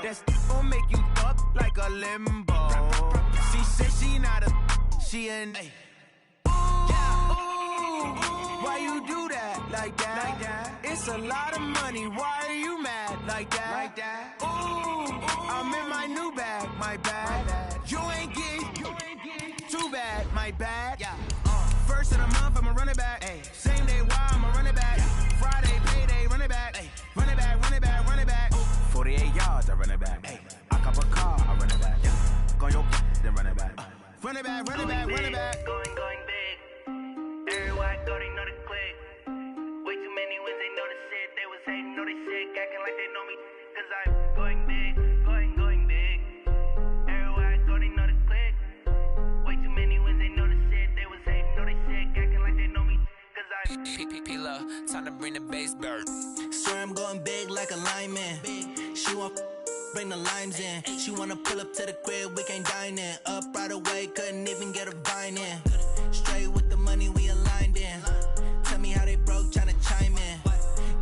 That's gon' make you up like a limbo. She said she not a, she an. Ooh, why you do that like that? It's a lot of money. Why are you mad like that? Ooh, I'm in my new bag, my bad. You ain't getting too bad, my bad. First of the month, I'ma run it back. Same day, why I'ma run it back. Friday, payday, run it back. Run it back, run it back, run it back. 48 yards, I run it back. I cop a car, I run it back. Go your then run it back. Run it back, run it back, run it back. Going big. Everywhere I go, they know the click. Way too many wins, they know the shit. They was hating, know they sick, acting like they know me. Cause I'm going big, going big. Everywhere I go, they know the click. Way too many wins, they know the shit. They was hating, know they sick, acting like they know me. Cause I'm P-P-P-Love, time to bring the bass bird. Swear I'm going big like a lineman. She want bring the limes in. She wanna pull up to the crib, we can't dine in. Up right away, couldn't even get a vine in. Straight with the money we aligned in. Tell me how they broke, tryna chime in.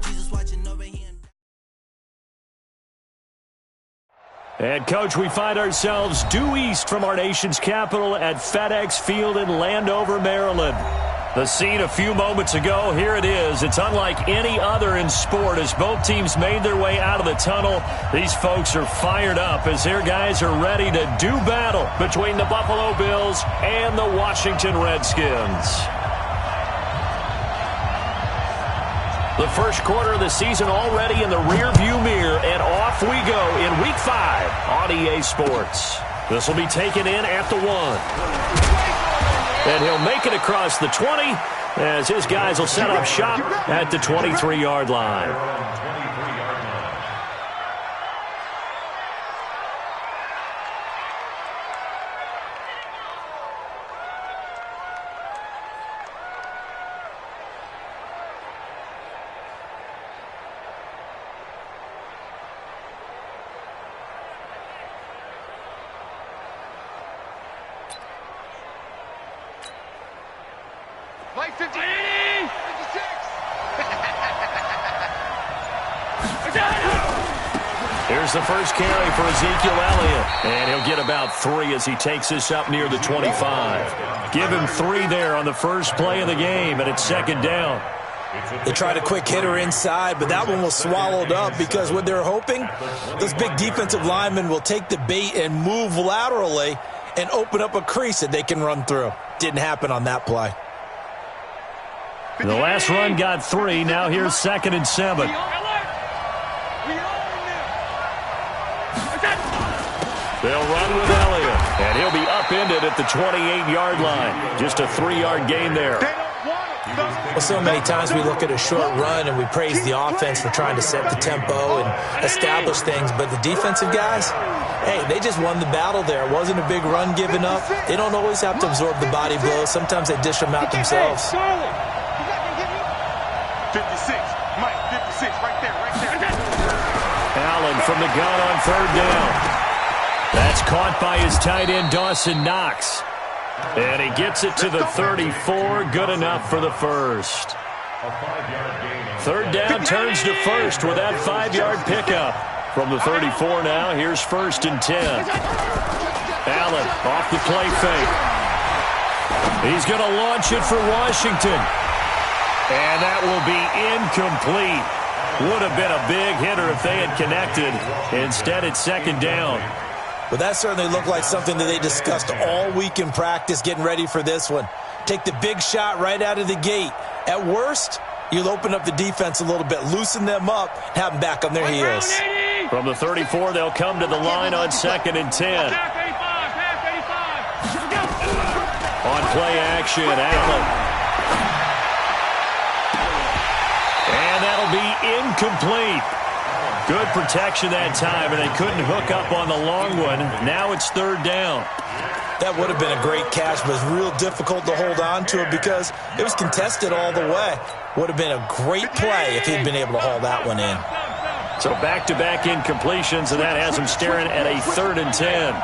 Jesus watching over here. And, Coach, we find ourselves due east from our nation's capital at FedEx Field in Landover, Maryland. The scene a few moments ago, here it is. It's unlike any other in sport as both teams made their way out of the tunnel. These folks are fired up as their guys are ready to do battle between the Buffalo Bills and the Washington Redskins. The first quarter of the season already in the rearview mirror, and off we go in Week 5 on EA Sports. This will be taken in at the 1. And he'll make it across the 20 as his guys will set up shop at the 23-yard line. Like 50, 56. Here's the first carry for Ezekiel Elliott. And he'll get about 3 as he takes this up near the 25. Give him 3 there on the first play of the game, and it's second down. They tried a quick hitter inside, but that one was swallowed up because what they're hoping, those big defensive linemen will take the bait and move laterally and open up a crease that they can run through. Didn't happen on that play. The last run got 3. Now here's 2nd and 7. They'll run with Elliott, and he'll be upended at the 28-yard line. Just a 3-yard gain there. Well, so many times we look at a short run and we praise the offense for trying to set the tempo and establish things, but the defensive guys, hey, they just won the battle there. It wasn't a big run given up. They don't always have to absorb the body blows. Sometimes they dish them out themselves. 56, Mike, 56, right there. Allen from the gun on 3rd down. That's caught by his tight end, Dawson Knox. And he gets it to the 34, good enough for the first. 3rd down turns to first with that 5-yard pickup. From the 34 now, here's 1st and 10. Allen off the play fake. He's going to launch it for Washington. And that will be incomplete. Would have been a big hitter if they had connected. Instead, it's 2nd down. But that certainly looked like something that they discussed all week in practice getting ready for this one. Take the big shot right out of the gate. At worst, you'll open up the defense a little bit, loosen them up, have them back on their heels. From the 34, they'll come to the line on 2nd and 10. On play action, Allen. And that'll be incomplete. Good protection that time, and they couldn't hook up on the long one. Now it's 3rd down. That would have been a great catch, but it's real difficult to hold on to it because it was contested all the way. Would have been a great play if he'd been able to haul that one in. So back-to-back incompletions, and that has him staring at a 3rd and 10.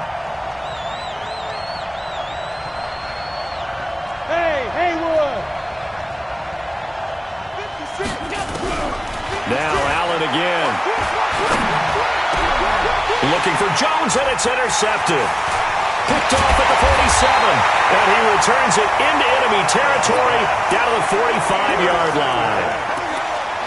Now Allen again. looking for Jones, and it's intercepted. Picked off at the 47, and he returns it into enemy territory down to the 45-yard line.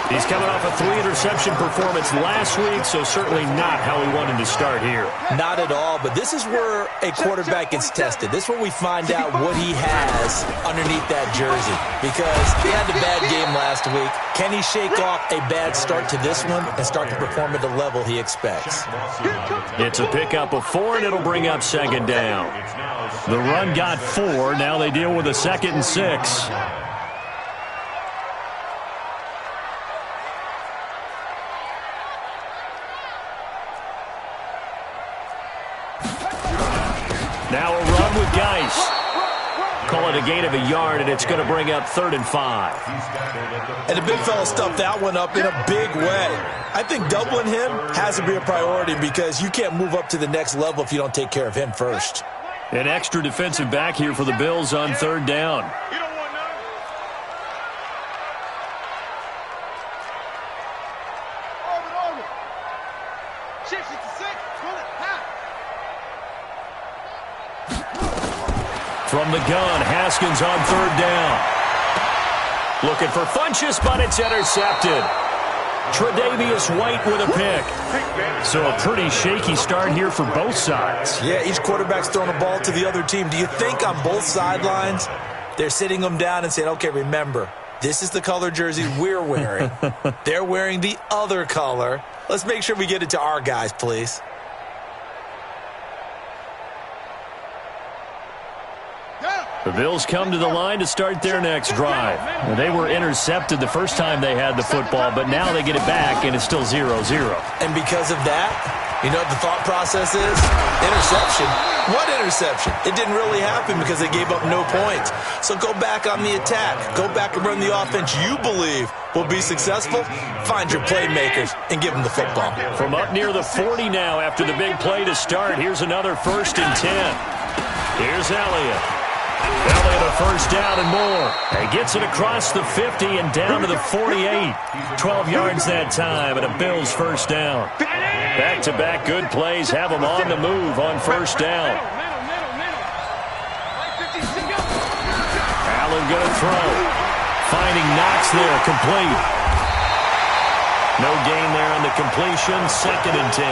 He's coming off a 3-interception performance last week, so certainly not how he wanted to start here. Not at all, but this is where a quarterback gets tested. This is where we find out what he has underneath that jersey, because he had a bad game last week. Can he shake off a bad start to this one and start to perform at the level he expects? It's a pickup of 4, and it'll bring up second down. The run got 4. Now they deal with a 2nd and 6. Now a run with Geis. Call it a gain of a yard, and it's going to bring up 3rd and 5. And the big fella stuffed that one up in a big way. I think doubling him has to be a priority because you can't move up to the next level if you don't take care of him first. An extra defensive back here for the Bills on 3rd down. From the gun, Haskins on 3rd down. Looking for Funchess, but it's intercepted. Tre'Davious White with a pick. So a pretty shaky start here for both sides. Yeah, each quarterback's throwing a ball to the other team. Do you think on both sidelines they're sitting them down and saying, okay, remember, this is the color jersey we're wearing. They're wearing the other color. Let's make sure we get it to our guys, please. The Bills come to the line to start their next drive. They were intercepted the first time they had the football, but now they get it back, and it's still 0-0. And because of that, you know what the thought process is? Interception. What interception? It didn't really happen because they gave up no points. So go back on the attack. Go back and run the offense you believe will be successful. Find your playmakers and give them the football. From up near the 40 now after the big play to start, here's another 1st and 10. Here's Elliott. Elliott a 1st down and more. He gets it across the 50 and down to the 48. 12 yards that time and a Bills 1st down. Back-to-back good plays have them on the move on 1st down. Allen going to throw. Finding Knox there, complete. No gain there on the completion, 2nd and 10.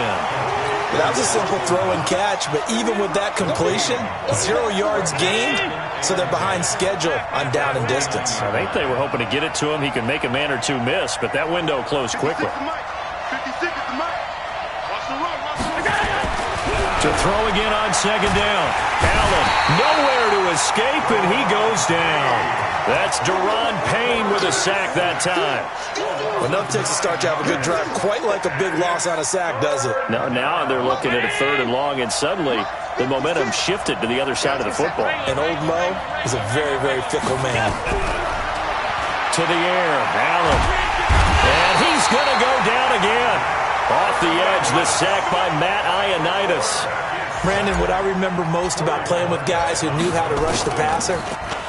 That was a simple throw and catch, but even with that completion, 0 yards gained, so they're behind schedule on down and distance. I think they were hoping to get it to him. He could make a man or two miss, but that window closed quickly. To throw again on 2nd down. Allen nowhere to escape, and he goes down. That's Deron Payne with a sack that time. Enough takes to start to have a good drive, quite like a big loss on a sack, does it? Now they're looking at a 3rd and long, and suddenly the momentum shifted to the other side of the football. And old Mo is a very, very fickle man. To the air, Allen. And he's going to go down again. Off the edge, the sack by Matt Ioannidis. Brandon, what I remember most about playing with guys who knew how to rush the passer,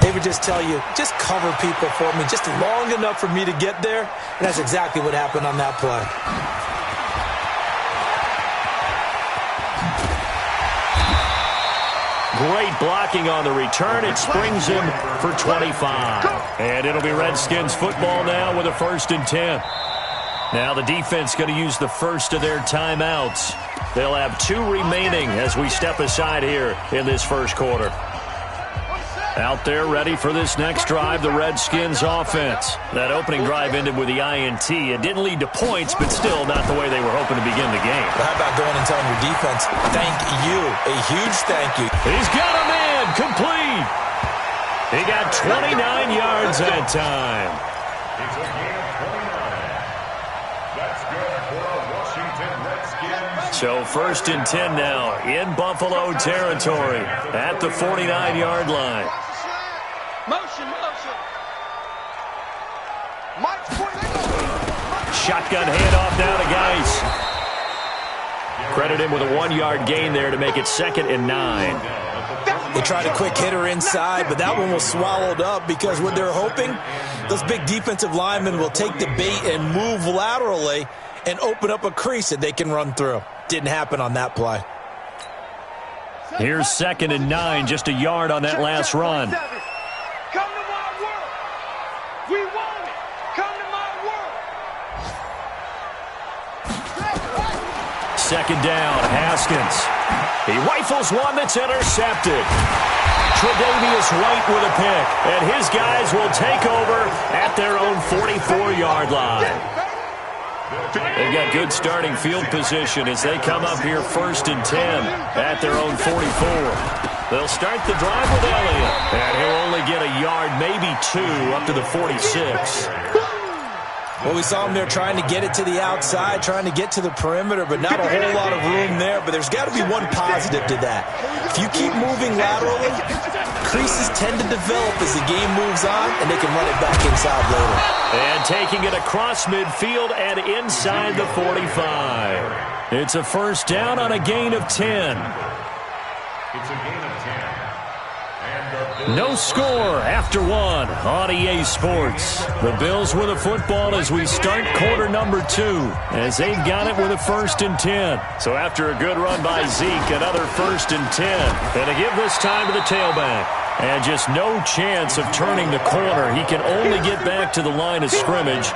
they would just tell you, just cover people for me, just long enough for me to get there. And that's exactly what happened on that play. Great blocking on the return. It springs him for 25. And it'll be Redskins football now with a 1st and 10. Now the defense going to use the first of their timeouts. They'll have 2 remaining as we step aside here in this 1st quarter. Out there ready for this next drive, the Redskins offense. That opening drive ended with the INT. It didn't lead to points, but still not the way they were hoping to begin the game. But how about going and telling your defense, thank you, a huge thank you. He's got a man, complete. He got 29 yards that time. So 1st and 10 now in Buffalo territory at the 49-yard line. Motion. Shotgun handoff now to Geis. Credit him with a 1-yard gain there to make it 2nd and 9. They tried a quick hitter inside, but that one was swallowed up because what they're hoping, those big defensive linemen will take the bait and move laterally and open up a crease that they can run through. Didn't happen on that play. Here's 2nd and 9, just a yard on that last run. Come to my world. We want it. Come to my world. 2nd down, Haskins. He rifles one that's intercepted. Tre'Davious White with a pick, and his guys will take over at their own 44-yard line. They've got good starting field position as they come up here 1st and 10 at their own 44. They'll start the drive with Elliott, and he'll only get a yard, maybe 2, up to the 46. Well, we saw him there trying to get it to the outside, trying to get to the perimeter, but not a whole lot of room there. But there's got to be one positive to that. If you keep moving laterally, creases tend to develop as the game moves on, and they can run it back inside later. And taking it across midfield and inside the 45. It's a 1st down on a gain of 10. It's a gain of 10. No score after 1 on EA Sports. The Bills with a football as we start quarter number 2, as they've got it with a 1st and 10. So after a good run by Zeke, another 1st and 10. And to give this time to the tailback. And just no chance of turning the corner. He can only get back to the line of scrimmage.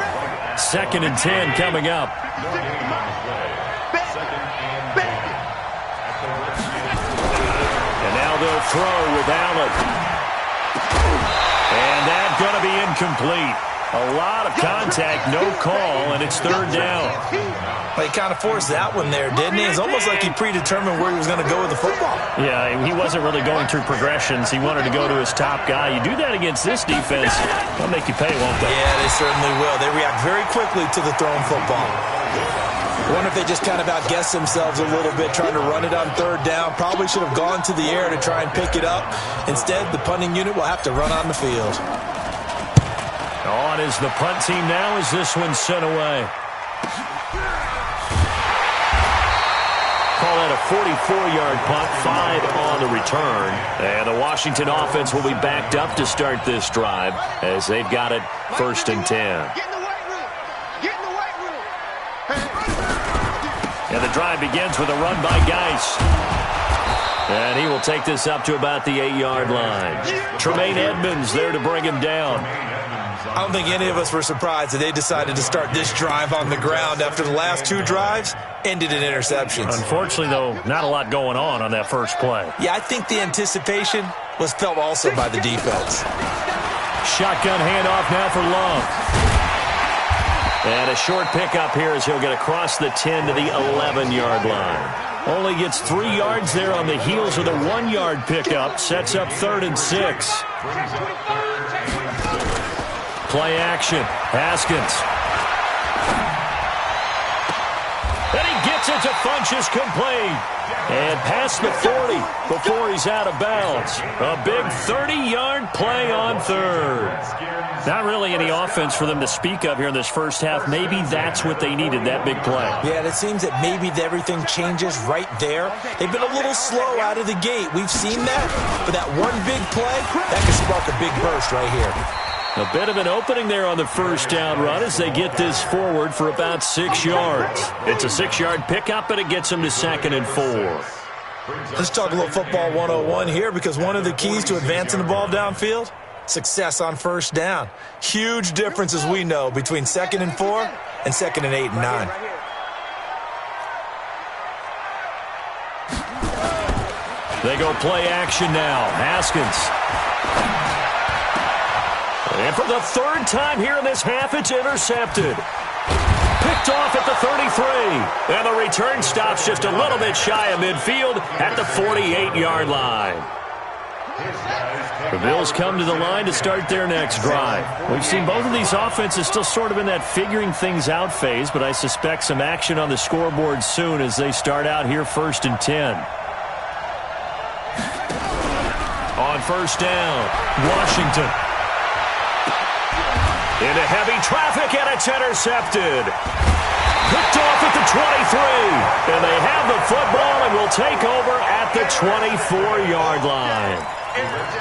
2nd and 10 coming up. And now they'll throw with Allen. And that's going to be incomplete. A lot of contact, no call, and it's 3rd down. Well, he kind of forced that one there, didn't he? It's almost like he predetermined where he was going to go with the football. Yeah, he wasn't really going through progressions. He wanted to go to his top guy. You do that against this defense, they'll make you pay, won't they? Yeah, they certainly will. They react very quickly to the thrown football. I wonder if they just kind of outguessed themselves a little bit, trying to run it on 3rd down. Probably should have gone to the air to try and pick it up. Instead, the punting unit will have to run on the field. On is the punt team now as this one's sent away. Call that a 44-yard punt, 5 on the return. And the Washington offense will be backed up to start this drive as they've got it 1st and 10. Get in the weight room. Get in the weight room. And the drive begins with a run by Geis. And he will take this up to about the 8-yard line. Tremaine Edmonds there to bring him down. I don't think any of us were surprised that they decided to start this drive on the ground after the last 2 drives ended in interceptions. Unfortunately, though, not a lot going on that first play. Yeah, I think the anticipation was felt also by the defense. Shotgun handoff now for Love. And a short pickup here as he'll get across the 10 to the 11-yard line. Only gets 3 yards there on the heels of the 1-yard pickup. Sets up 3rd and 6. Play action. Haskins. And he gets it to Funchess complete. And past the 40 before he's out of bounds. A big 30-yard play on 3rd. Not really any offense for them to speak of here in this first half. Maybe that's what they needed, that big play. Yeah, it seems that maybe everything changes right there. They've been a little slow out of the gate. We've seen that. But that one big play, that could spark a big burst right here. A bit of an opening there on the 1st down run as they get this forward for about 6 yards. It's a 6-yard pickup, and it gets them to 2nd and 4. Let's talk a little football 101 here, because one of the keys to advancing the ball downfield, success on 1st down. Huge difference, as we know, between 2nd and 4 and 2nd and 8 and 9. They go play action now. Haskins. And for the 3rd time here in this half, it's intercepted. Picked off at the 33. And the return stops just a little bit shy of midfield at the 48-yard line. The Bills come to the line to start their next drive. We've seen both of these offenses still sort of in that figuring things out phase, but I suspect some action on the scoreboard soon as they start out here 1st and 10. On 1st down, Washington. Into heavy traffic, and it's intercepted. Picked off at the 23. And they have the football and will take over at at the 24-yard line.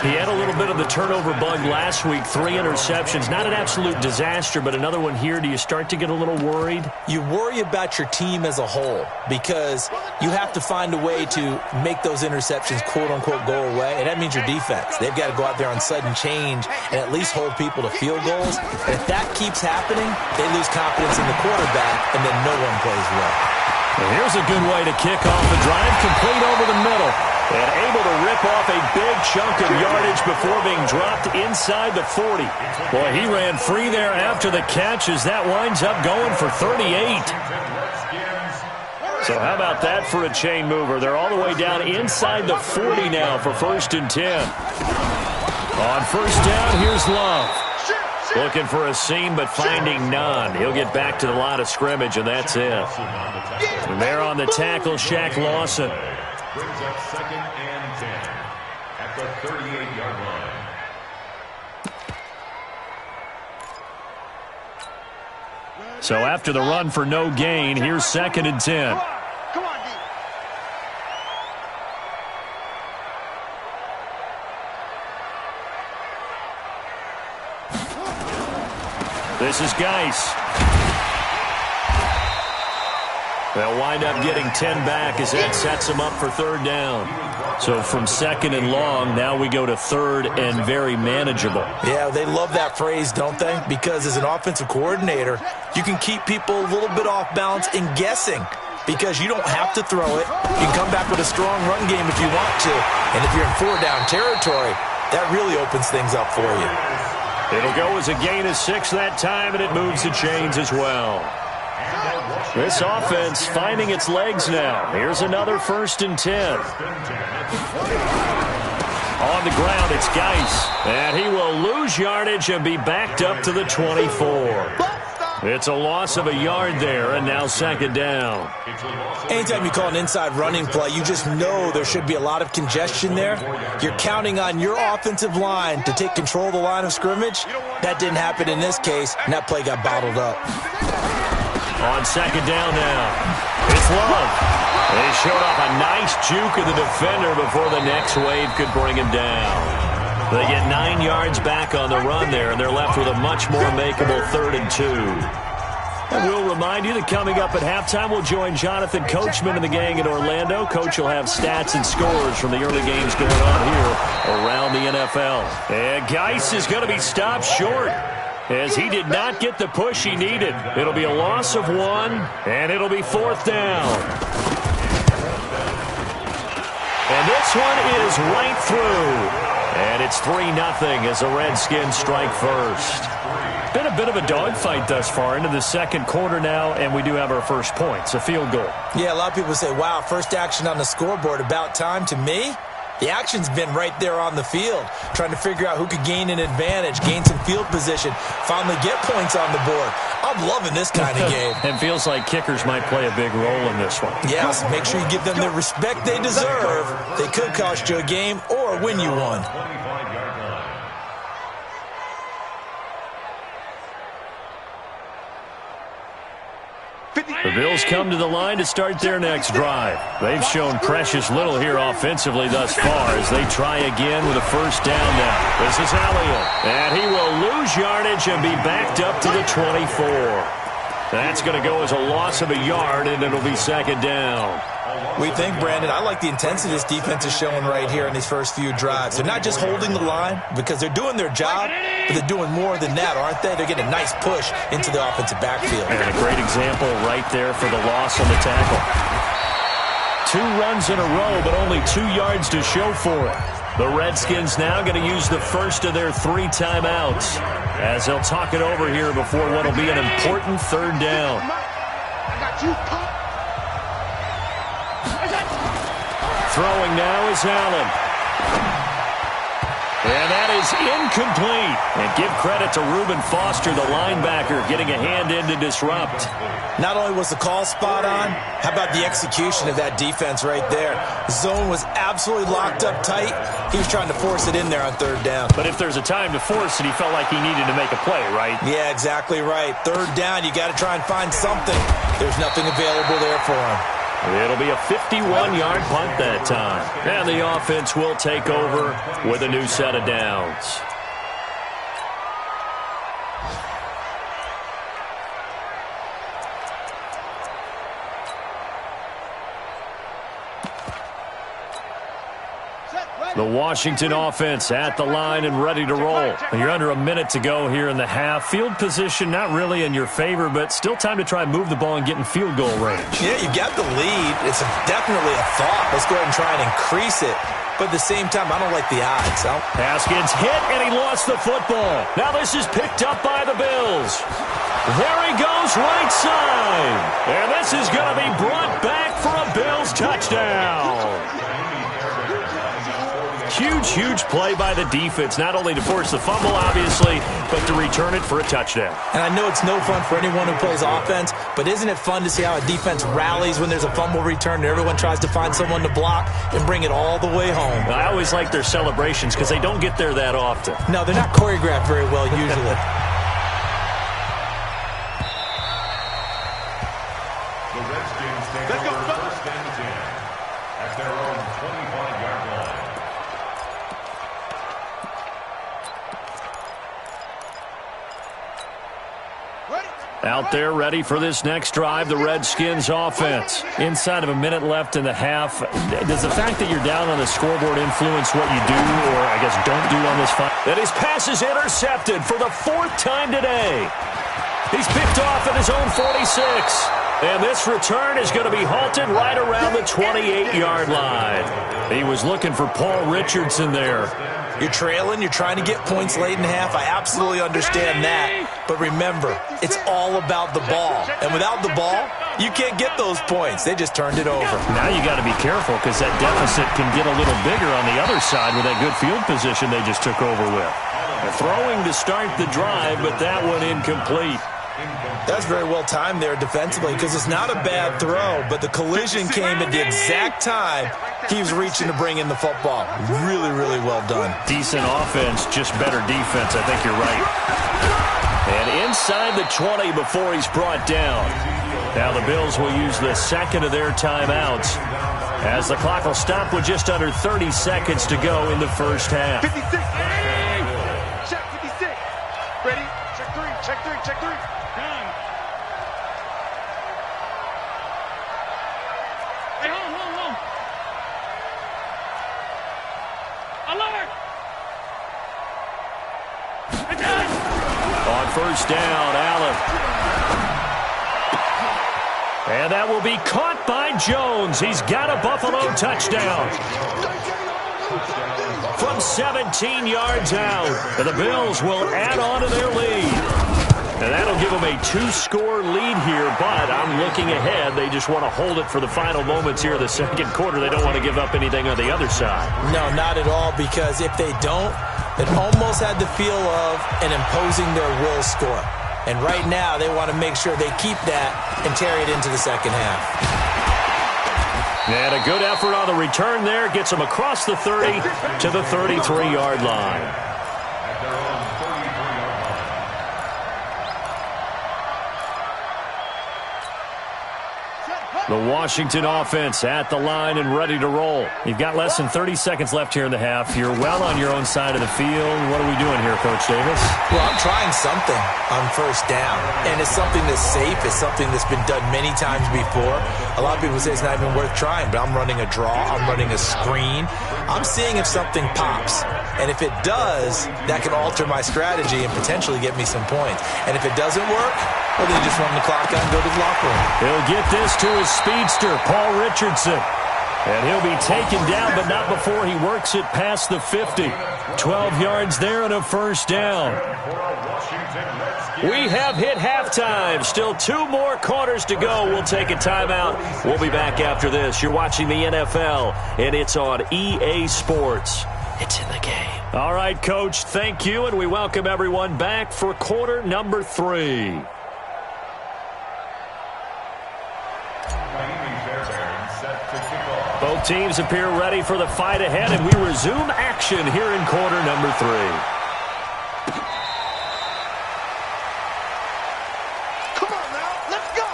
He had a little bit of the turnover bug last week, 3 interceptions. Not an absolute disaster, but another one here. Do you start to get a little worried? You worry about your team as a whole because you have to find a way to make those interceptions, quote-unquote, go away, and that means your defense. They've got to go out there on sudden change and at least hold people to field goals. And if that keeps happening, they lose confidence in the quarterback, and then no one plays well. Well, here's a good way to kick off the drive, complete over the middle. And able to rip off a big chunk of yardage before being dropped inside the 40. Boy, he ran free there after the catch as that winds up going for 38. So how about that for a chain mover? They're all the way down inside the 40 now for 1st and 10. On 1st down, here's Love. Looking for a seam, but finding none. He'll get back to the line of scrimmage, and that's it. And there on the tackle, Shaq Lawson. Brings up 2nd and 10 at the 38-yard line. So after the run for no gain, here's 2nd and 10. Come on, D. This is Geis. They'll wind up getting 10 back as that sets them up for 3rd down. So from 2nd and long, now we go to 3rd and very manageable. Yeah, they love that phrase, don't they? Because as an offensive coordinator, you can keep people a little bit off balance and guessing because you don't have to throw it. You can come back with a strong run game if you want to. And if you're in 4-down territory, that really opens things up for you. It'll go as a gain of 6 that time, and it moves the chains as well. This offense finding its legs now. Here's another 1st and 10. On the ground, it's Geis. And he will lose yardage and be backed up to the 24. It's a loss of a yard there, and now 2nd down. Anytime you call an inside running play, you just know there should be a lot of congestion there. You're counting on your offensive line to take control of the line of scrimmage. That didn't happen in this case, and that play got bottled up. On 2nd down now, it's Love. They showed off a nice juke of the defender before the next wave could bring him down. They get 9 yards back on the run there, and they're left with a much more makeable 3rd and 2. And we'll remind you that coming up at halftime, we'll join Jonathan Coachman and the gang in Orlando. Coach will have stats and scores from the early games going on here around the NFL. And Geis is going to be stopped short, as he did not get the push he needed. It'll be a loss of 1, and it'll be 4th down. And this one is right through. And it's 3-0 as the Redskins strike first. Been a bit of a dogfight thus far into the 2nd quarter now, and we do have our first points, a field goal. Yeah, a lot of people say, wow, first action on the scoreboard, about time. To me, the action's been right there on the field, trying to figure out who could gain an advantage, gain some field position, finally get points on the board. I'm loving this kind of game. And feels like kickers might play a big role in this one. Yes, make sure you give them the respect they deserve. They could cost you a game or win you one. The Bills come to the line to start their next drive. They've shown precious little here offensively thus far as they try again with a 1st down now. This is Elliott, and he will lose yardage and be backed up to the 24. That's going to go as a loss of a yard, and it'll be 2nd down. We think, Brandon, I like the intensity this defense is showing right here in these first few drives. They're not just holding the line because they're doing their job, but they're doing more than that, aren't they? They're getting a nice push into the offensive backfield. And a great example right there for the loss on the tackle. 2 runs in a row, but only 2 yards to show for it. The Redskins now going to use the first of their 3 timeouts as they'll talk it over here before what will be an important 3rd down. Throwing now is Allen. And that is incomplete. And give credit to Reuben Foster, the linebacker, getting a hand in to disrupt. Not only was the call spot on, how about the execution of that defense right there? The zone was absolutely locked up tight. He was trying to force it in there on 3rd down. But if there's a time to force it, he felt like he needed to make a play, right? Yeah, exactly right. 3rd down, you got to try and find something. There's nothing available there for him. It'll be a 51-yard punt that time. And the offense will take over with a new set of downs. The Washington offense at the line and ready to roll. You're under a minute to go here in the half. Field position not really in your favor, but still time to try and move the ball and get in field goal range. Yeah, you got the lead. It's definitely a thought. Let's go ahead and try and increase it. But at the same time, I don't like the odds. Haskins hit, and he lost the football. Now this is picked up by the Bills. There he goes, right side. And this is going to be brought back for a Bills touchdown. Huge play by the defense, not only to force the fumble, obviously, but to return it for a touchdown. And I know it's no fun for anyone who plays offense, but isn't it fun to see how a defense rallies when there's a fumble return and everyone tries to find someone to block and bring it all the way home? I always like their celebrations because they don't get there that often. No, they're not choreographed very well usually. The Redskins take over first and 10 at their own 25-yard line. Out there ready for this next drive, the Redskins offense. Inside of a minute left in the half. Does the fact that you're down on the scoreboard influence what you do, or I guess don't do on this fight? And his pass is intercepted for the 4th time today. He's picked off at his own 46. And this return is going to be halted right around the 28-yard line. He was looking for Paul Richardson there. You're trailing, you're trying to get points late in half. I absolutely understand that. But remember, it's all about the ball. And without the ball, you can't get those points. They just turned it over. Now you got to be careful because that deficit can get a little bigger on the other side with that good field position they just took over with. Throwing to start the drive, but that one incomplete. That's very well timed there defensively because it's not a bad throw, but the collision came at the exact time he was reaching to bring in the football. Really well done. Decent offense, just better defense. I think you're right. And inside the 20 before he's brought down. Now the Bills will use the second of their timeouts as the clock will stop with just under 30 seconds to go in the first half. 56. Check 56. Ready? Check three. Check three. Check three. Done. Hey, hold. Alert! It's done. On first down, Allen. And that will be caught by Jones. He's got a Buffalo touchdown. From 17 yards out, the Bills will add on to their lead. And that'll give them a 2-score lead here, but I'm looking ahead. They just want to hold it for the final moments here in the second quarter. They don't want to give up anything on the other side. No, not at all, because if they don't, it almost had the feel of an imposing their will score. And right now, they want to make sure they keep that and carry it into the second half. And a good effort on the return there. Gets them across the 30 to the 33-yard line. The Washington offense at the line and ready to roll. You've got less than 30 seconds left here in the half. You're well on your own side of the field. What are we doing here, Coach Davis? Well, I'm trying something on first down, and it's something that's safe. It's something that's been done many times before. A lot of people say it's not even worth trying, but I'm running a draw. I'm running a screen. I'm seeing if something pops, and if it does, that can alter my strategy and potentially get me some points. And if it doesn't work, well, then you just run the clock out and go to the locker room. He'll get this to his speedster, Paul Richardson. And he'll be taken down, but not before he works it past the 50. 12 yards there and a first down. We have hit halftime. Still 2 more quarters to go. We'll take a timeout. We'll be back after this. You're watching the NFL, and it's on EA Sports. It's in the game. All right, Coach, thank you, and we welcome everyone back for quarter number 3. Both teams appear ready for the fight ahead, and we resume action here in quarter number 3. Come on now, let's go.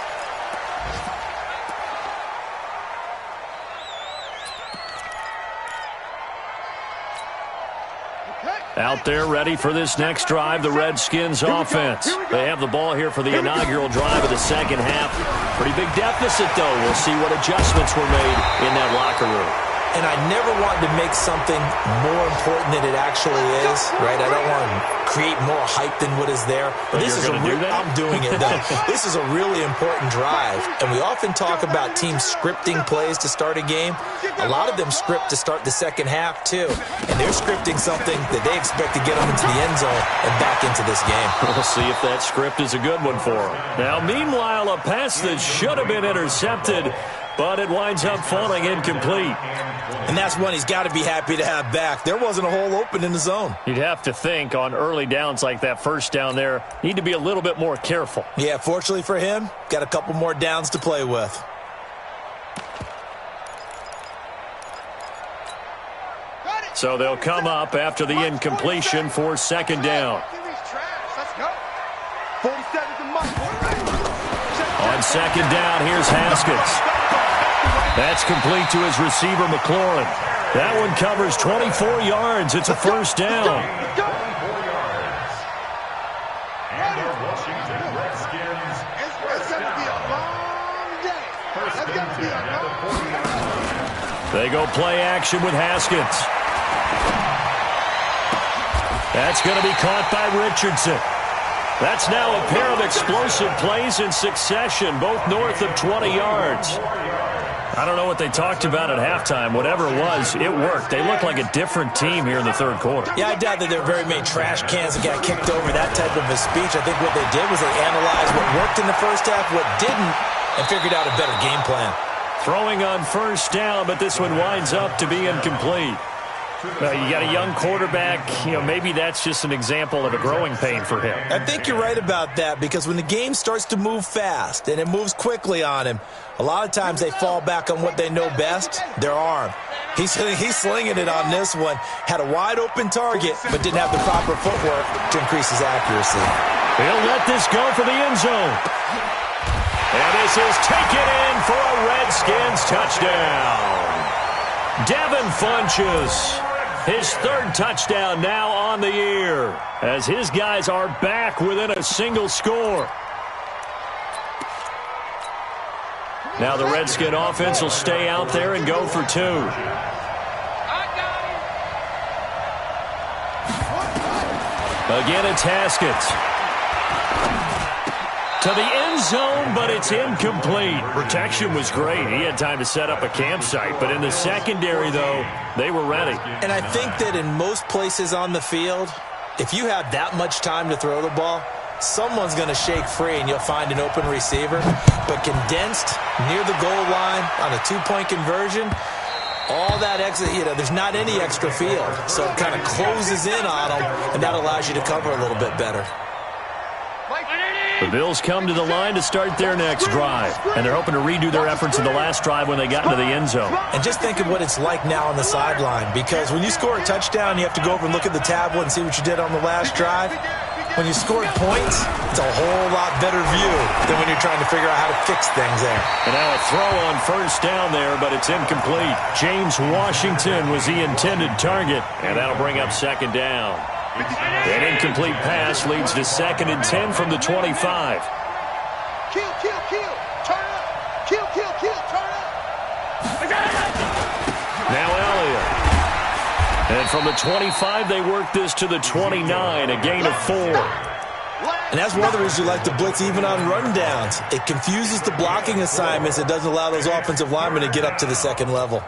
Out there ready for this next drive, the Redskins offense. They have the ball here for the inaugural drive of the second half. Pretty big deficit, though. We'll see what adjustments were made in that locker room. And I never want to make something more important than it actually is, right? I don't want to create more hype than what is there. But this is I'm doing it, though. This is a really important drive. And we often talk about teams scripting plays to start a game. A lot of them script to start the second half, too. And they're scripting something that they expect to get them into the end zone and back into this game. We'll see if that script is a good one for them. Now, meanwhile, a pass that should have been intercepted, but it winds up falling incomplete. And that's one he's got to be happy to have back. There wasn't a hole open in the zone. You'd have to think on early downs like that first down there, need to be a little bit more careful. Yeah, fortunately for him, got a couple more downs to play with. So they'll come up after the incompletion for second down. On second down, here's Haskins. That's complete to his receiver, McLaurin. That one covers 24 yards. It's a first down. 24 yards. And the Washington Redskins. It's going to be a long day. It's going to be a long day. They go play action with Haskins. That's going to be caught by Richardson. That's now a pair of explosive plays in succession, both north of 20 yards. I don't know what they talked about at halftime. Whatever it was, it worked. They look like a different team here in the third quarter. Yeah, I doubt that there are very many trash cans that got kicked over, that type of a speech. I think what they did was they analyzed what worked in the first half, what didn't, and figured out a better game plan. Throwing on first down, but this one winds up to be incomplete. You got a young quarterback. Maybe that's just an example of a growing pain for him. I think you're right about that, because when the game starts to move fast and it moves quickly on him, a lot of times they fall back on what they know best, their arm. He's slinging it on this one. Had a wide-open target, but didn't have the proper footwork to increase his accuracy. He'll let this go for the end zone. And this is taken in for a Redskins touchdown. Devin Funchess. His third touchdown now on the year, as his guys are back within a single score. Now the Redskin offense will stay out there and go for two. Again, it's Haskins. To the end zone, but it's incomplete. Protection was great. He had time to set up a campsite, but in the secondary, though, they were ready. And I think that in most places on the field, if you have that much time to throw the ball, someone's going to shake free and you'll find an open receiver. But condensed near the goal line on a two-point conversion, all that extra, there's not any extra field. So it kind of closes in on them, and that allows you to cover a little bit better. The Bills come to the line to start their next drive, and they're hoping to redo their efforts in the last drive when they got into the end zone. And just think of what it's like now on the sideline, because when you score a touchdown, you have to go over and look at the tablet and see what you did on the last drive. When you scored points, it's a whole lot better view than when you're trying to figure out how to fix things there. And now a throw on first down there, but it's incomplete. James Washington was the intended target, and that'll bring up second down. An incomplete pass leads to 2nd and 10 from the 25. Kill, turn up. Kill, turn up. Now Elliott. And from the 25, they work this to the 29, a gain of 4. And that's one of the reasons you like to blitz even on rundowns. It confuses the blocking assignments. It doesn't allow those offensive linemen to get up to the second level.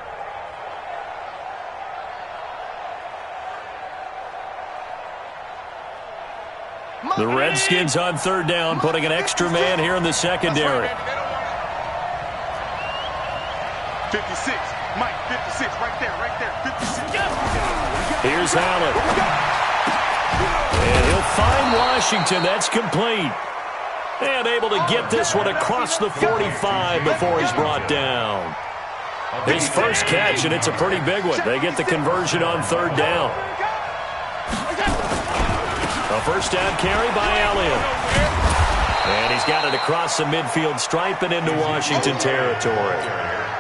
The Redskins on third down, putting an extra man here in the secondary. 56, Mike, 56, right there, 56. Here's Allen. And he'll find Washington. That's complete. And able to get this one across the 45 before he's brought down. His first catch, and it's a pretty big one. They get the conversion on third down. A first down carry by Elliott. And he's got it across the midfield stripe and into Washington territory.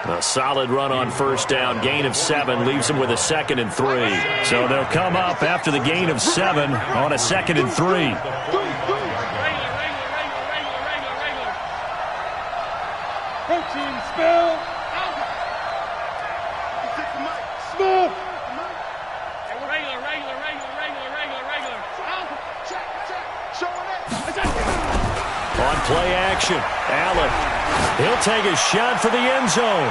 A solid run on first down. Gain of 7 leaves them with a 2nd and 3. So they'll come up after the gain of 7 on a 2nd and 3. Protein spill. Smooth. On play action, Allen. He'll take a shot for the end zone.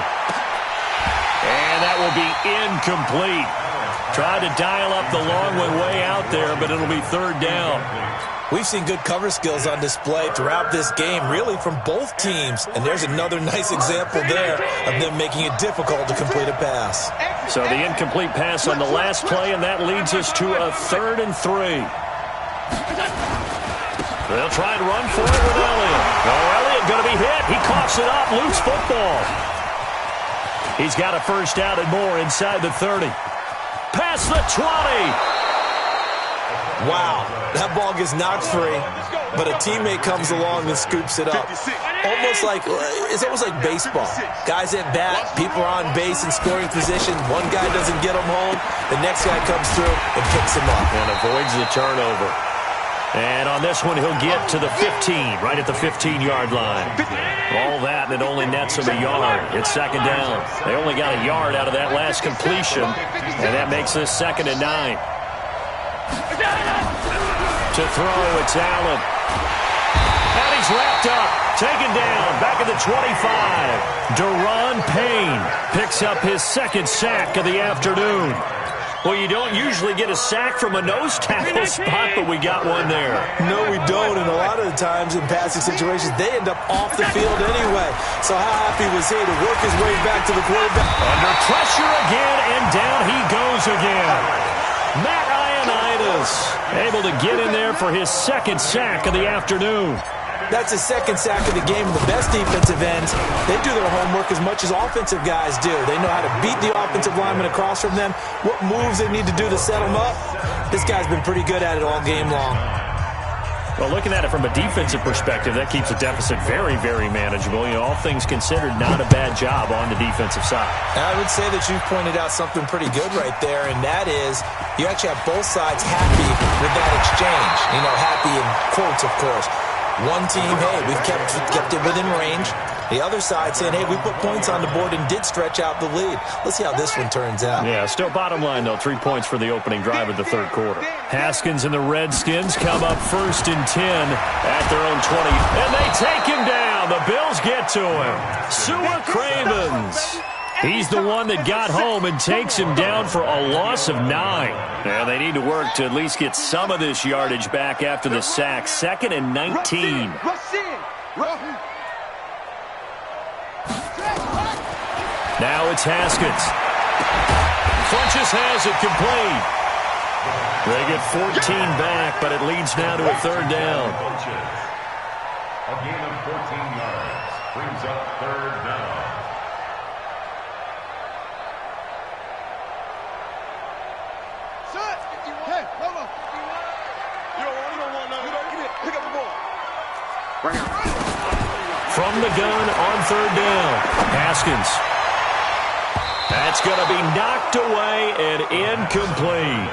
And that will be incomplete. Tried to dial up the long way out there, but it'll be 3rd down. We've seen good cover skills on display throughout this game, really from both teams. And there's another nice example there of them making it difficult to complete a pass. So the incomplete pass on the last play, and that leads us to a 3rd and 3. They'll try and run for it with Elliott. Oh, Elliott going to be hit. He coughs it up. Loose football. He's got a first down and more inside the 30. Past the 20. Wow, that ball gets knocked free, but a teammate comes along and scoops it up. It's almost like baseball. Guys at bat, people are on base in scoring position. One guy doesn't get him home. The next guy comes through and picks him up. And avoids the turnover. And on this one, he'll get to the 15, right at the 15-yard line. All that, and it only nets him a yard. It's 2nd down. They only got a yard out of that last completion, and that makes this 2nd and 9. To throw, it's Allen. And he's wrapped up, taken down, back at the 25. Deron Payne picks up his 2nd sack of the afternoon. Well, you don't usually get a sack from a nose tackle spot, but we got one there. No, we don't, and a lot of the times in passing situations, they end up off the field anyway. So how happy was he to work his way back to the quarterback? Under pressure again, and down he goes again. Matt Ioannidis able to get in there for his 2nd sack of the afternoon. That's his 2nd sack of the game. The best defensive ends, they do their homework as much as offensive guys do. They know how to beat the offensive lineman across from them, what moves they need to do to set them up. This guy's been pretty good at it all game long. Well, looking at it from a defensive perspective, that keeps the deficit very, very manageable. You know, all things considered, not a bad job on the defensive side. I would say that you've pointed out something pretty good right there, and that is you actually have both sides happy with that exchange. You know, happy in quotes, of course. One team, hey, we've kept it within range. The other side saying, hey, we put points on the board and did stretch out the lead. Let's see how this one turns out. Yeah, still bottom line, though, 3 points for the opening drive of the 3rd quarter. Haskins and the Redskins come up 1st and 10 at their own 20. And they take him down. The Bills get to him. Sua Cravens. He's the one that got home and takes him down for a loss of 9. And they need to work to at least get some of this yardage back after the sack. 2nd and 19. Now it's Haskins. Funches has it complete. They get 14 back, but it leads now to a 3rd down. A gain of 14 yards brings up 3rd down. From the gun on 3rd down, Haskins. That's going to be knocked away and incomplete.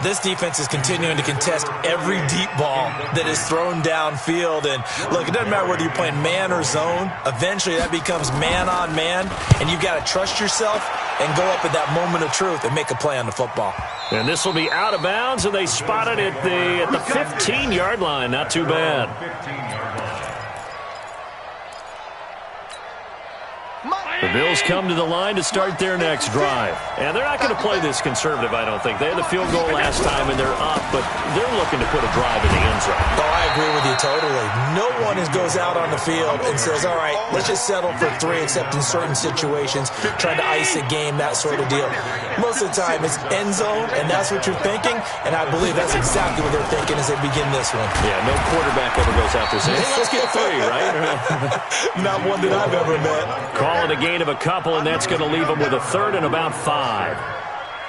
This defense is continuing to contest every deep ball that is thrown downfield. And, look, it doesn't matter whether you're playing man or zone. Eventually, that becomes man-on-man, and you've got to trust yourself and go up at that moment of truth and make a play on the football. And this will be out of bounds, and they spot it at the 15-yard line. Not too bad. 15-yard line. The Bills come to the line to start their next drive. And they're not going to play this conservative, I don't think. They had the field goal last time, and they're up, but they're looking to put a drive in the end zone. Oh, I agree with you totally. No one goes out on the field and says, all right, let's just settle for 3, except in certain situations, trying to ice a game, that sort of deal. Most of the time, it's end zone, and that's what you're thinking, and I believe that's exactly what they're thinking as they begin this one. Yeah, no quarterback ever goes out there saying, hey, let's get 3, right? Not one that I've ever met. Calling a gain of a couple, and that's going to leave them with a 3rd and about 5.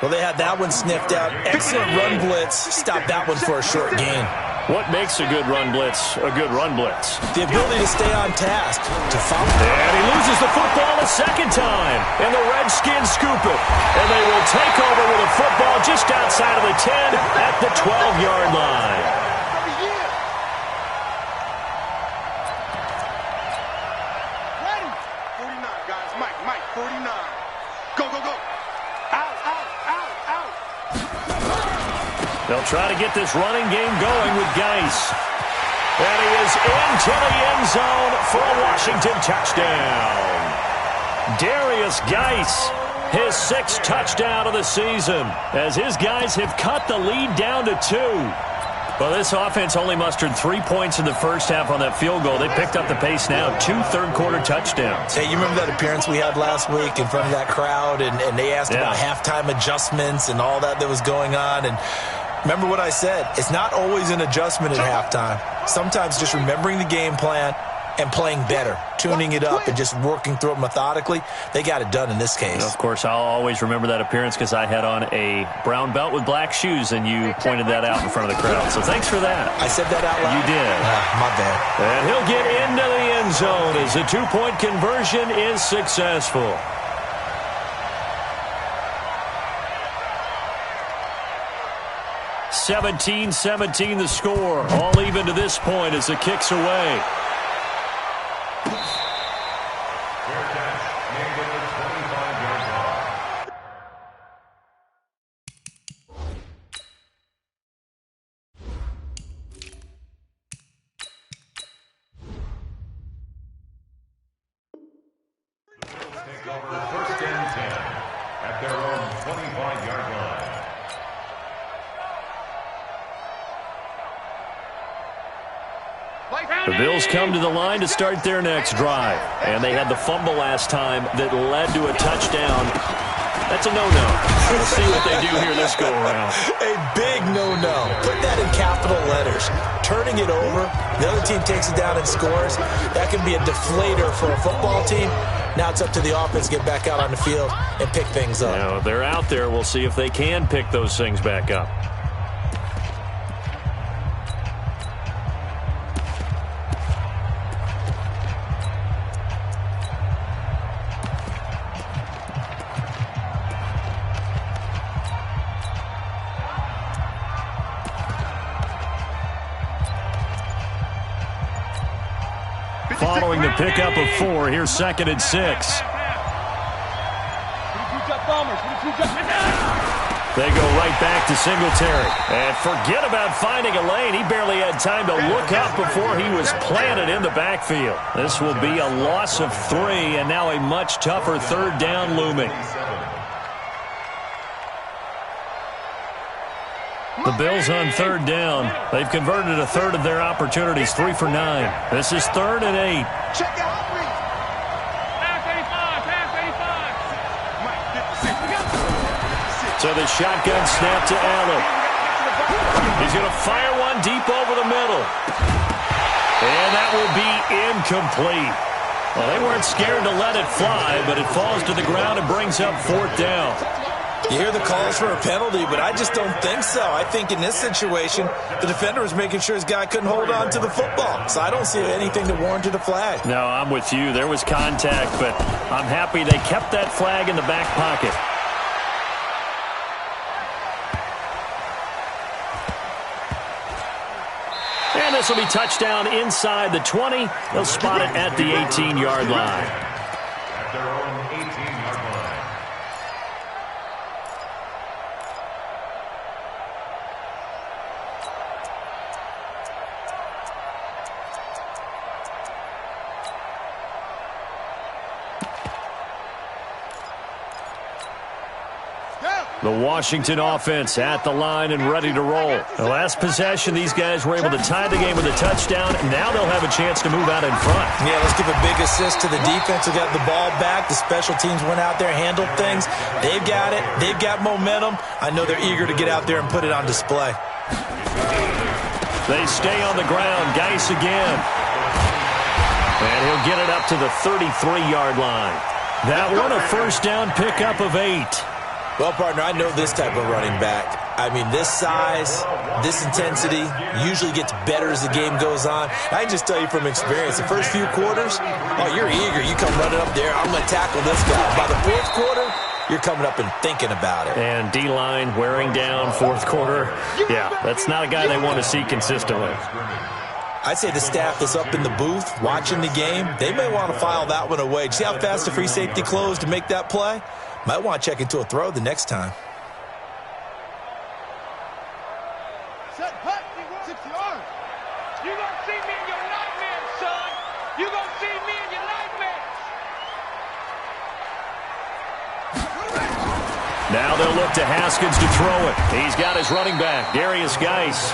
Well, they had that one sniffed out. Excellent run blitz. Stopped that one for a short gain. What makes a good run blitz a good run blitz? The ability to stay on task, to follow. And he loses the football a second time. And the Redskins scoop it. And they will take over with a football just outside of the 10 at the 12-yard line. Ready? 49, guys. Mike, 49. Go, go, go. Out, out, out, out. They'll try to get this running game going with Geis. And he is into the end zone for a Washington touchdown. Darius Geis, his 6th touchdown of the season, as his guys have cut the lead down to 2. Well, this offense only mustered 3 points in the first half on that field goal. They picked up the pace now, 2 third-quarter touchdowns. Hey, you remember that appearance we had last week in front of that crowd, and they asked about halftime adjustments and all that was going on, and remember what I said. It's not always an adjustment at halftime. Sometimes just remembering the game plan and playing better, tuning it up and just working through it methodically. They got it done in this case. Of course, I'll always remember that appearance because I had on a brown belt with black shoes, and you pointed that out in front of the crowd. So thanks for that. I said that out loud? You did. My bad. And he'll get into the end zone as the 2-point conversion is successful. (17-17) the score. All even to this point as the kick's away. Take over 1st and 10 at their own 25-yard line. The Bills come to the line to start their next drive. And they had the fumble last time that led to a touchdown. That's a no-no. We'll see what they do here this go-around. A big no-no. Put that in capital letters. Turning it over, the other team takes it down and scores. That can be a deflator for a football team. Now it's up to the offense to get back out on the field and pick things up. Now, if they're out there, we'll see if they can pick those things back up. Following the pickup of 4, here's 2nd and 6. They go right back to Singletary. And forget about finding a lane. He barely had time to look up before he was planted in the backfield. This will be a loss of 3, and now a much tougher 3rd down looming. The Bills on 3rd down. They've converted a 1/3 of their opportunities, 3 for 9. This is 3rd and 8. Check out. Pass 85. So the shotgun snap to Allen. He's going to fire one deep over the middle. And that will be incomplete. Well, they weren't scared to let it fly, but it falls to the ground and brings up 4th down. You hear the calls for a penalty, but I just don't think so. I think in this situation, the defender was making sure his guy couldn't hold on to the football. So I don't see anything that warranted a flag. No, I'm with you. There was contact, but I'm happy they kept that flag in the back pocket. And this will be touchdown inside the 20. They'll spot it at the 18-yard line. At their own 18-yard line. The Washington offense at the line and ready to roll. The last possession, these guys were able to tie the game with a touchdown. Now they'll have a chance to move out in front. Yeah, let's give a big assist to the defense who got the ball back. The special teams went out there, handled things. They've got it. They've got momentum. I know they're eager to get out there and put it on display. They stay on the ground. Geis again. And he'll get it up to the 33-yard line. That one a 1st down pickup of 8. Well, partner, I know this type of running back. I mean, this size, this intensity usually gets better as the game goes on. I can just tell you from experience, the first few quarters, oh, you're eager. You come running up there, I'm going to tackle this guy. By the fourth quarter, you're coming up and thinking about it. And D-line wearing down fourth quarter. Yeah, that's not a guy they want to see consistently. I'd say the staff that's up in the booth watching the game, they may want to file that one away. See how fast the free safety closed to make that play? Might want to check into a throw the next time. Set, putt, 60 yards. You gonna see me in your nightmares, son. You gonna see me in your nightmares. Now they'll look to Haskins to throw it. He's got his running back, Darius Geis.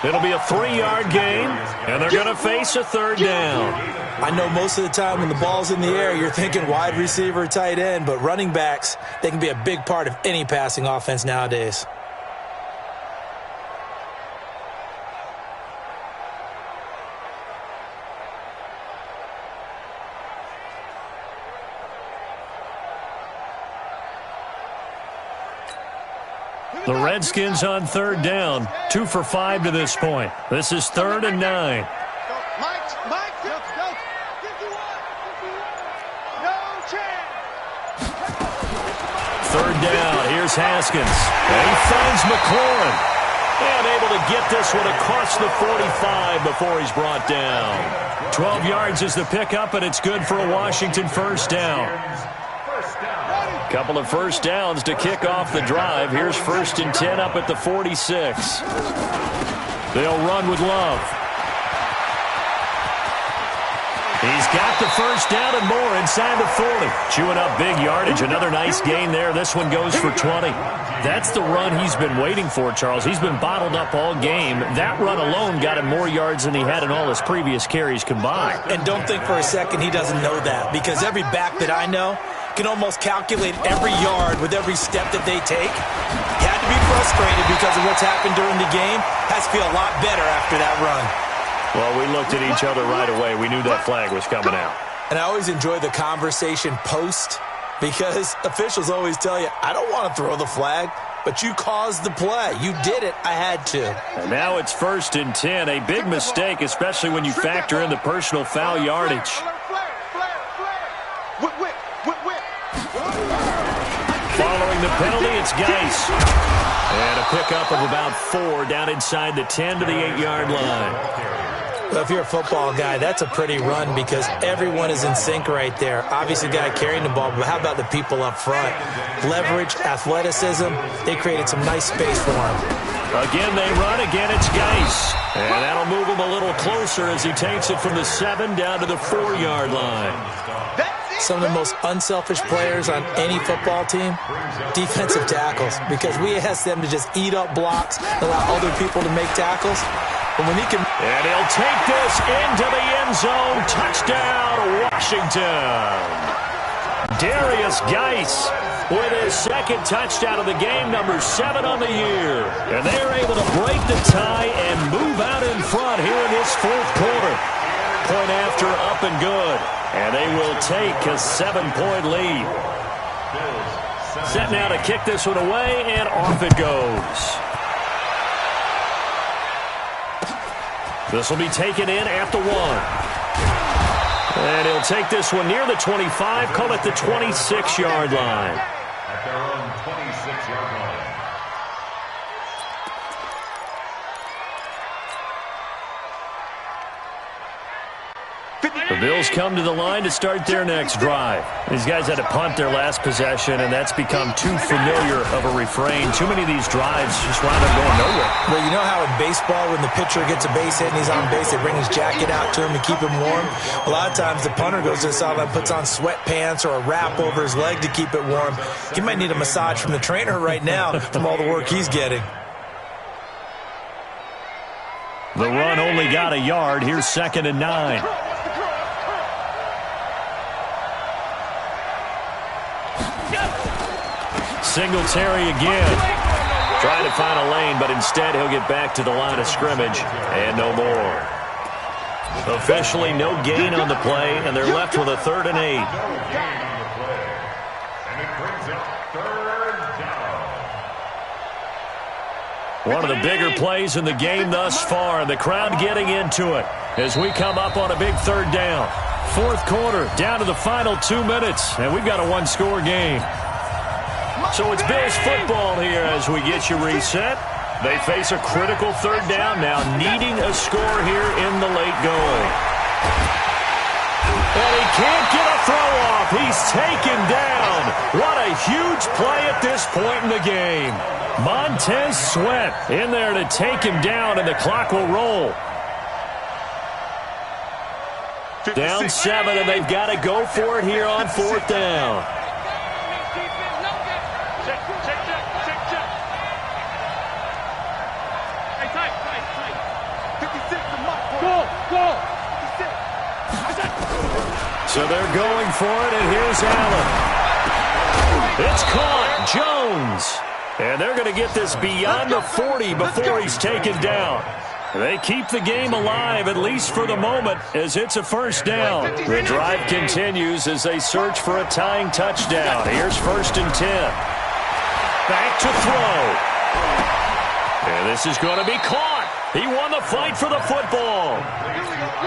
It'll be a 3-yard gain, and they're going to face a third down. I know most of the time when the ball's in the air, you're thinking wide receiver, tight end, but running backs, they can be a big part of any passing offense nowadays. The Redskins on third down, 2 for 5 to this point. This is 3rd and 9. Mike, go. 51. No chance. Third down, here's Haskins. And he finds McLaurin. And able to get this one across the 45 before he's brought down. 12 yards is the pickup, and it's good for a Washington first down. Couple of first downs to kick off the drive. Here's 1st and 10 up at the 46. They'll run with Love. He's got the first down and more inside the 40. Chewing up big yardage. Another nice gain there. This one goes for 20. That's the run he's been waiting for, Charles. He's been bottled up all game. That run alone got him more yards than he had in all his previous carries combined. And don't think for a second he doesn't know that, because every back that I know can almost calculate every yard with every step that they take. He had to be frustrated because of what's happened during the game. Has to feel a lot better after that run. Well, we looked at each other right away. We knew that flag was coming out. And I always enjoy the conversation post, because officials always tell you, I don't want to throw the flag, but you caused the play. You did it. I had to. And now it's 1st and 10. A big mistake, especially when you factor in the personal foul yardage. Following the penalty, it's Geis. And a pickup of about 4 down inside the 10 to the 8-yard line. Well, if you're a football guy, that's a pretty run because everyone is in sync right there. Obviously, the guy carrying the ball, but how about the people up front? Leverage, athleticism, they created some nice space for him. Again, they run. Again, it's Geis. And that'll move him a little closer as he takes it from the 7 down to the 4-yard line. Some of the most unselfish players on any football team, defensive tackles, because we ask them to just eat up blocks, allow other people to make tackles. But when he can... And he'll take this into the end zone. Touchdown, Washington. Darius Geis with his 2nd touchdown of the game, number 7 on the year. And they're able to break the tie and move out in front here in this 4th quarter. Point after, up and good. And they will take a 7-point lead. Set now to kick this one away, and off it goes. This will be taken in at the 1. And he'll take this one near the 25, call it the 26-yard line. At their own 26-yard line. The Bills come to the line to start their next drive. These guys had to punt their last possession, and that's become too familiar of a refrain. Too many of these drives just wind up going nowhere. Well, you know how in baseball, when the pitcher gets a base hit and he's on base, they bring his jacket out to him to keep him warm? A lot of times the punter goes to the sideline, puts on sweatpants or a wrap over his leg to keep it warm. He might need a massage from the trainer right now from all the work he's getting. The run only got a yard. Here's 2nd and 9. Singletary again. Trying to find a lane, but instead he'll get back to the line of scrimmage and no more. Officially no gain on the play, and they're left with a 3rd and 8. And it brings up 3rd down. One of the bigger plays in the game thus far, and the crowd getting into it as we come up on a big third down. Fourth quarter, down to the final 2 minutes, and we've got a one-score game. So it's Bills football here as we get you reset. They face a critical third down now, needing a score here in the late going. And he can't get a throw off. He's taken down. What a huge play at this point in the game. Montez Sweat in there to take him down, and the clock will roll. Down 7, and they've got to go for it here on fourth down. So they're going for it, and here's Allen. It's caught. Jones. And they're going to get this beyond the 40 before he's taken down. They keep the game alive, at least for the moment, as it's a first down. The drive continues as they search for a tying touchdown. Here's 1st and 10. Back to throw. And this is going to be caught. He won the fight for the football.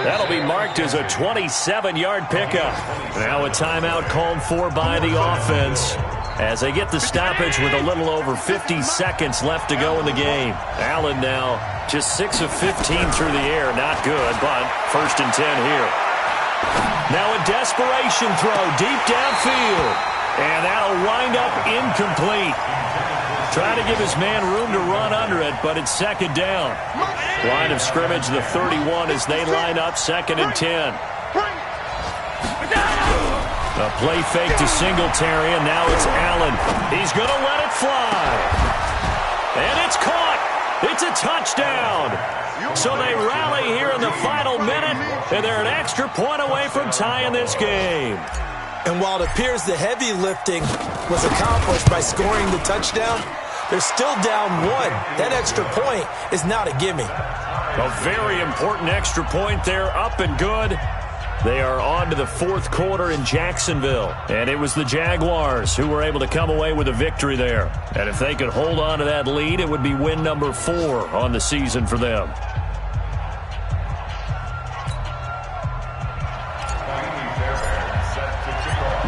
That'll be marked as a 27-yard pickup. Now a timeout called for by the offense as they get the stoppage with a little over 50 seconds left to go in the game. Allen now just 6 of 15 through the air. Not good, but 1st and 10 here. Now a desperation throw deep downfield. And that'll wind up incomplete. Trying to give his man room to run under it, but it's 2nd down. Line of scrimmage, the 31, as they line up 2nd and 10. A play fake to Singletary, and now it's Allen. He's going to let it fly. And it's caught. It's a touchdown. So they rally here in the final minute, and they're an extra point away from tying this game. And while it appears the heavy lifting was accomplished by scoring the touchdown, they're still down 1. That extra point is not a gimme. A very important extra point there, up and good. They are on to the fourth quarter in Jacksonville. And it was the Jaguars who were able to come away with a victory there. And if they could hold on to that lead, it would be win number 4 on the season for them.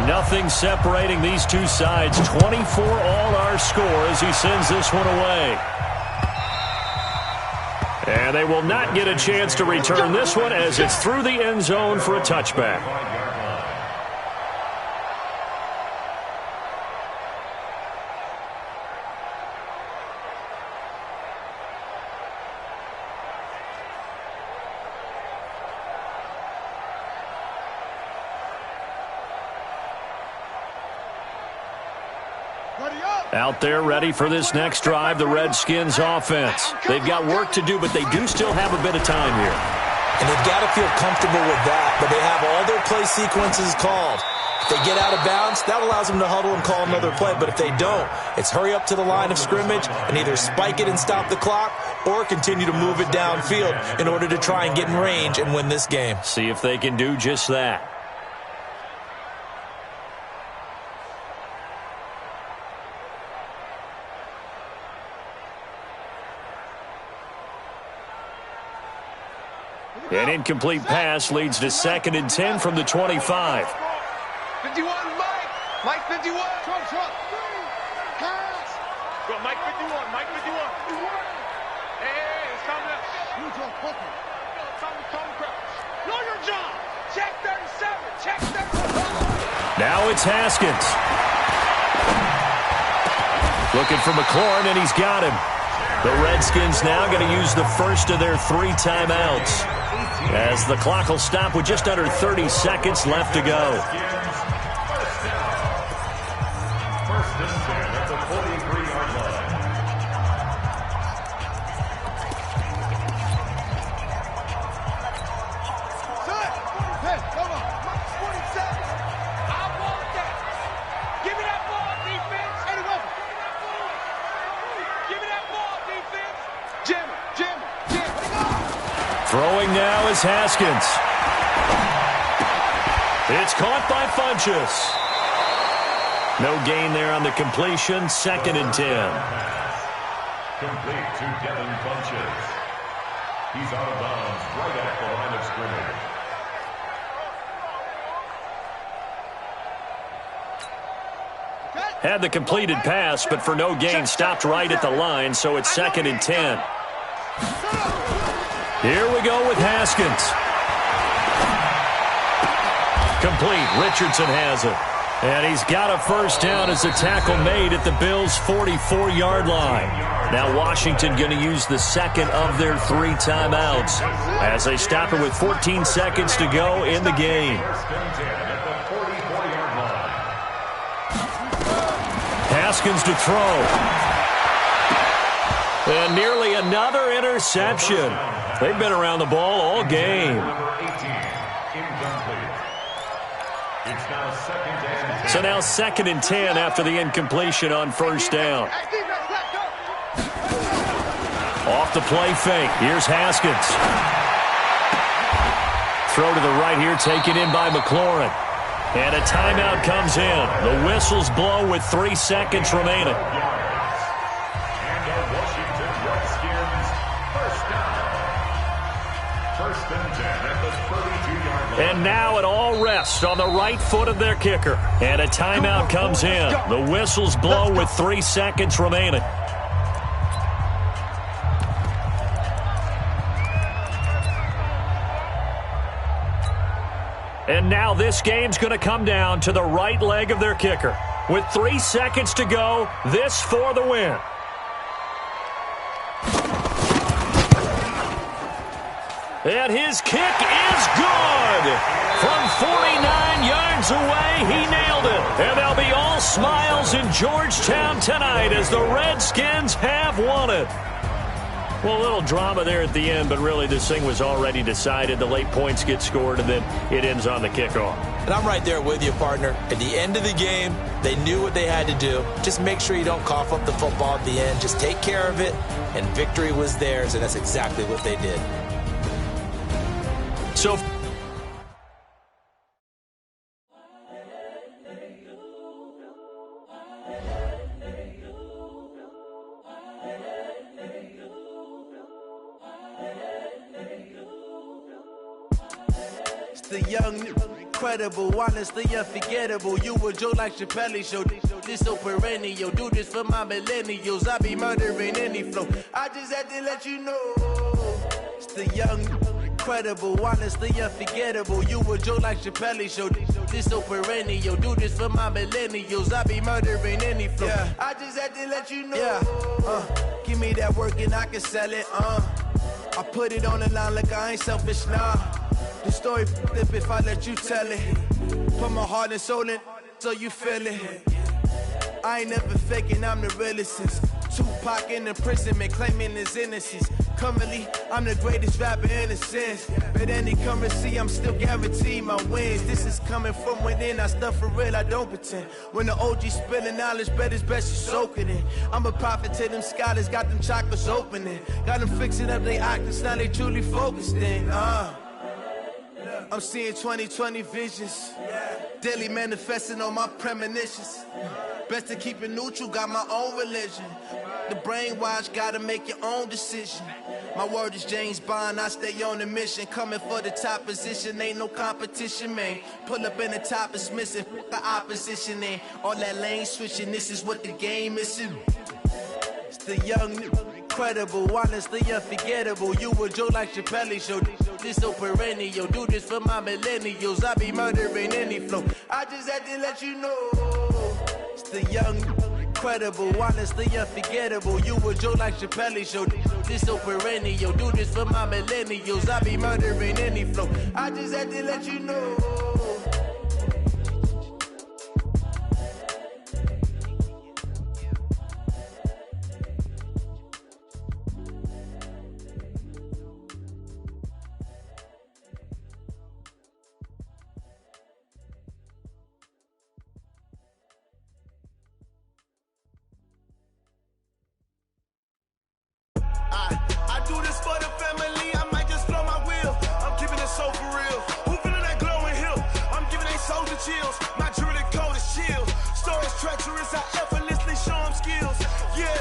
Nothing separating these two sides. 24 all our score as he sends this one away. And they will not get a chance to return this one as it's through the end zone for a touchback. Out there ready for this next drive, the Redskins offense. They've got work to do, but they do still have a bit of time here. And they've got to feel comfortable with that, but they have all their play sequences called. If they get out of bounds, that allows them to huddle and call another play. But if they don't, it's hurry up to the line of scrimmage and either spike it and stop the clock or continue to move it downfield in order to try and get in range and win this game. See if they can do just that. An incomplete pass leads to 2nd and 10 from the 25. 51, Mike. Mike 51. Trump. Pass. Go, Mike 51. Mike 51. Hey, it's coming up. Know your job. Check 37. Check 37. Now it's Haskins. Looking for McLaurin, and he's got him. The Redskins now going to use the first of their 3 timeouts, as the clock will stop with just under 30 seconds left to go. First and 10 at the 43-yard line. Hey, come on. 47. I want that. Give me that ball, defense. Eddie Wilson. Give me that ball, defense. Jim. Throwing now is Haskins. It's caught by Funchess. No gain there on the completion. 2nd and 10. complete to Devin Funches. He's out of bounds right at the line of scrimmage. Had the completed pass, but for no gain, stopped right at the line, so it's 2nd and 10. Here we go with Haskins. Complete. Richardson has it. And he's got a first down as a tackle made at the Bills' 44-yard line. Now Washington going to use the second of their 3 timeouts as they stop it with 14 seconds to go in the game. Haskins to throw. And nearly another interception. They've been around the ball all game. So now 2nd and 10 after the incompletion on first down. Off the play fake. Here's Haskins. Throw to the right here, taken in by McLaurin. And a timeout comes in. The whistles blow with 3 seconds remaining. And now it all rests on the right foot of their kicker. And a timeout comes in. The whistles blow with 3 seconds remaining. And now this game's going to come down to the right leg of their kicker. With 3 seconds to go, this for the win. And his kick is good. From 49 yards away, he nailed it. And they'll be all smiles in Georgetown tonight as the Redskins have won it. Well, a little drama there at the end, but really this thing was already decided. The late points get scored, and then it ends on the kickoff. And I'm right there with you, partner. At the end of the game, they knew what they had to do. Just make sure you don't cough up the football at the end. Just take care of it, and victory was theirs, and that's exactly what they did. So the young, incredible, honestly unforgettable. You a Joe like Chappelle show. This so perennial. Do this for my millennials. I be murdering any flow. I just had to let you know. It's the young, incredible, honestly unforgettable. You a Joe like Chappelle show. This so perennial. Do this for my millennials. I be murdering any flow. Yeah. I just had to let you know. Yeah. Give me that work and I can sell it. I put it on the line like I ain't selfish, nah. The story flip if I let you tell it. Put my heart and soul in so you feel it. I ain't never faking, I'm the realest since Tupac in imprisonment, claiming his innocence. Currently, I'm the greatest rapper in a sense. But any currency, I'm still guaranteed my wins. This is coming from within, I stuff for real, I don't pretend. When the OG spilling knowledge, bet it's best you soak it in. I'm a prophet to them scholars, got them chakras opening. Got them fixing up they octaves, now they truly focused in. I'm seeing 20/20 visions. Daily manifesting on my premonitions. Best to keep it neutral, got my own religion. The brainwash, gotta make your own decision. My word is James Bond, I stay on a mission. Coming for the top position, ain't no competition, man. Pull up in the top is missing, put the opposition in. All that lane switching, this is what the game is. It's the young, incredible, honestly unforgettable. You a Joe like Chappelle show. This so perennial. Do this for my millennials. I be murdering any flow. I just had to let you know. It's the young, incredible, honestly unforgettable. You a Joe like Chappelle show. This so perennial. Do this for my millennials. I be murdering any flow. I just had to let you know. I do this for the family, I might just blow my wheel. I'm keeping it so for real. Who feeling that glowing hill? I'm giving they soldier chills. My jewelry code is chill. Stories treacherous, I effortlessly show them skills. Yeah.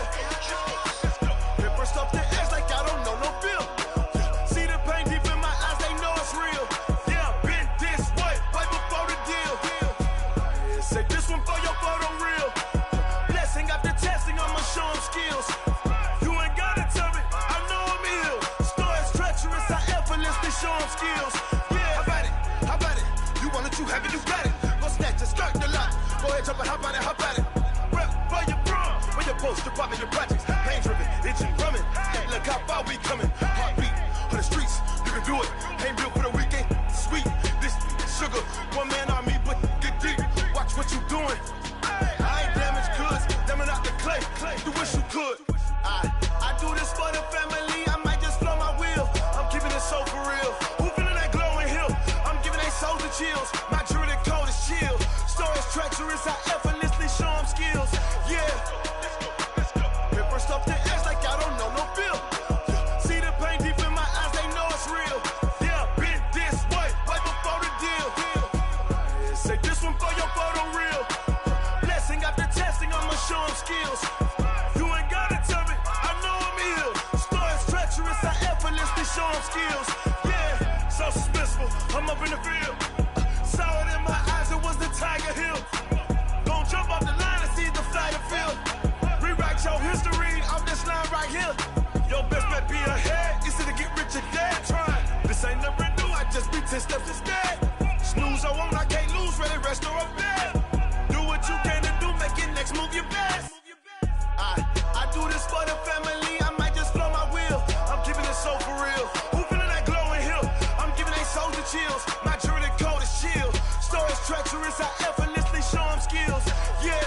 Tell me how about it? Rep for your bro, for your post, your partner, your projects. Pain driven, itching, drumming. Look how far we coming. Heartbeat on the streets, you can do it. Ain't built for the weekend. Sweet, this sugar, one man army, but get deep. Watch what you doing. I ain't damaged goods, damn out the clay. You wish you could. I do this for the family. I might just blow my wheel. I'm keeping it so for real. Who feeling that glowing hill? I'm giving they souls the chills. My jewelry code is chill. Stories treacherous, I effortlessly show them skills. Yeah. Hit first off the edge like I don't know no feel. See the pain deep in my eyes, they know it's real. Yeah, been this way, way before the deal. Say this one for your photo reel. Blessing after testing, I'ma show them skills. You ain't gotta tell me, I know I'm ill. Stories treacherous, I effortlessly show them skills. Yeah, so suspenseful, I'm up in the field. Saw it in my eyes, it was the Tiger Hill. Gon' jump off the line and see the flight of field. Rewrite your history off this line right here. Your best bet be ahead, easy to get rich or dead. Trying, this ain't never new, I just be 10 steps instead. Snooze I won't, I can't lose, ready, rest or up bed. Do what you can to do, make your next move your best. I do this for the family, I might just blow my wheel. I'm keeping it so for real. Who feeling that glowing hill? I'm giving they souls the chills. My jewelry code is chill. Stories treacherous, I effortlessly show them skills. Yeah.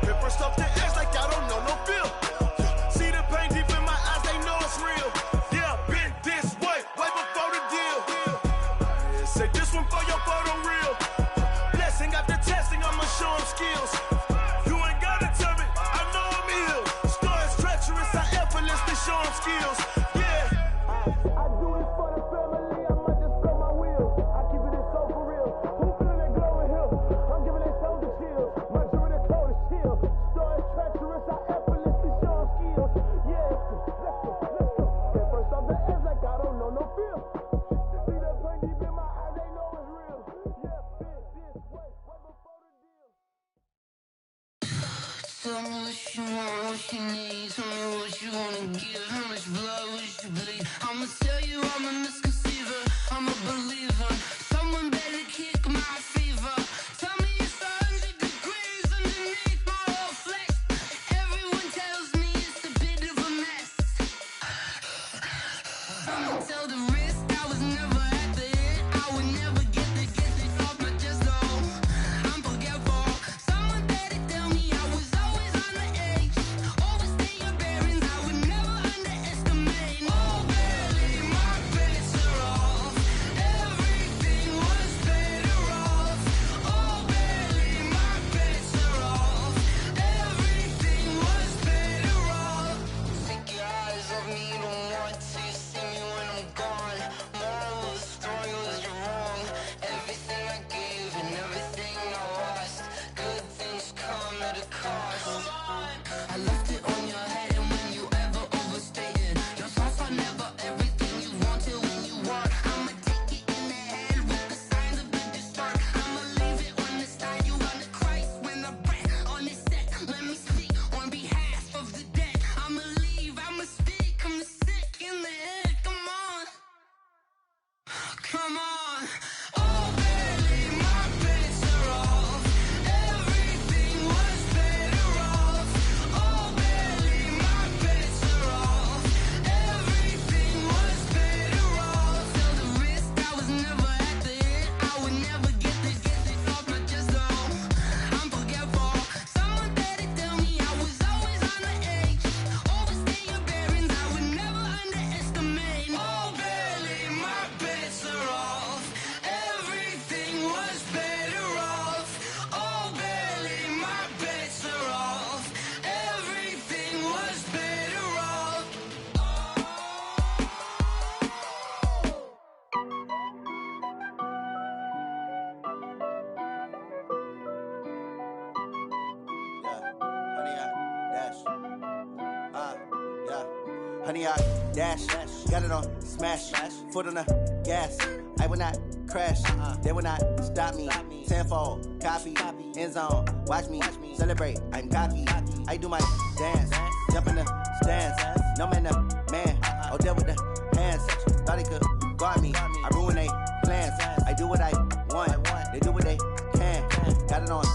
Hit first off the edge like I don't know no feel. See the pain deep in my eyes, they know it's real. Yeah, been this way, way before the deal. Say this one for your photo reel. Blessing after testing, I'ma show them skills. You ain't gotta tell me, I know I'm ill. Stories treacherous, I effortlessly show them skills. Yeah. I do this for the family, I might just blow my wheel. I keep it so for real. Who feeling that glowing hill? I'm giving they souls the chills. My jewelry code is chill. Stories treacherous, I effortlessly show them skills. Yeah, let's go. Get first off the edge like I don't know no feel. See that pain deep in my eyes, they know it's real. Yeah, been this way, way before the deal. Tell me what you want, what you need. Tell me what you wanna give. How much blood would you bleed? I'ma tell you I'm a misconceiver. I'm a believer. Someone better kick my fever. Tell me it's 100 degrees underneath my whole flesh. Everyone tells me it's a bit of a mess. I'ma tell the risk I was never at the end. I would never get it off my chest though. I'm forgetful. Someone better tell me I was always on the edge. Overstay your bearings, I would never underestimate. Oh, barely, my bets are off. Everything was better off. Oh, barely, my bets are off. Everything was better off. Take your eyes off me, don't want to see me when I'm gone. Moral of the story was you're wrong. Everything I gave and everything I lost. Good things come at a cost. I left it on your head, and when you ever overstated your thoughts are never everything you wanted when you want. I'ma take it in the head with the signs of the distort. I'ma leave it on the side. You on the Christ when the breath on this set. Let me speak on behalf of the dead. I'ma leave, I'ma speak. I'm the sick in the head. Come on, come on. Oh, barely, my bets are off. Everything was better off. Oh, barely, my bets are off. Everything was better off. Tell the risk I was never at the end. I would never get it off my chest though. I'm forgetful. Someone better tell me I was always on the edge. Overstay your bearings, I would never underestimate. Oh, barely, my bets are off. Everything was better off. Oh, barely, my bets are off. Everything was better off. Honey, I dash, got it on smash, foot on the gas. I will not crash, they will not stop me. Tenfold, copy, end zone, watch me celebrate. I'm cocky, I do my dance, jump in the stands. No man, the man, oh, there with the hands. Thought he could guard me, I ruin they plans. I do what I want, they do what they can. Got it on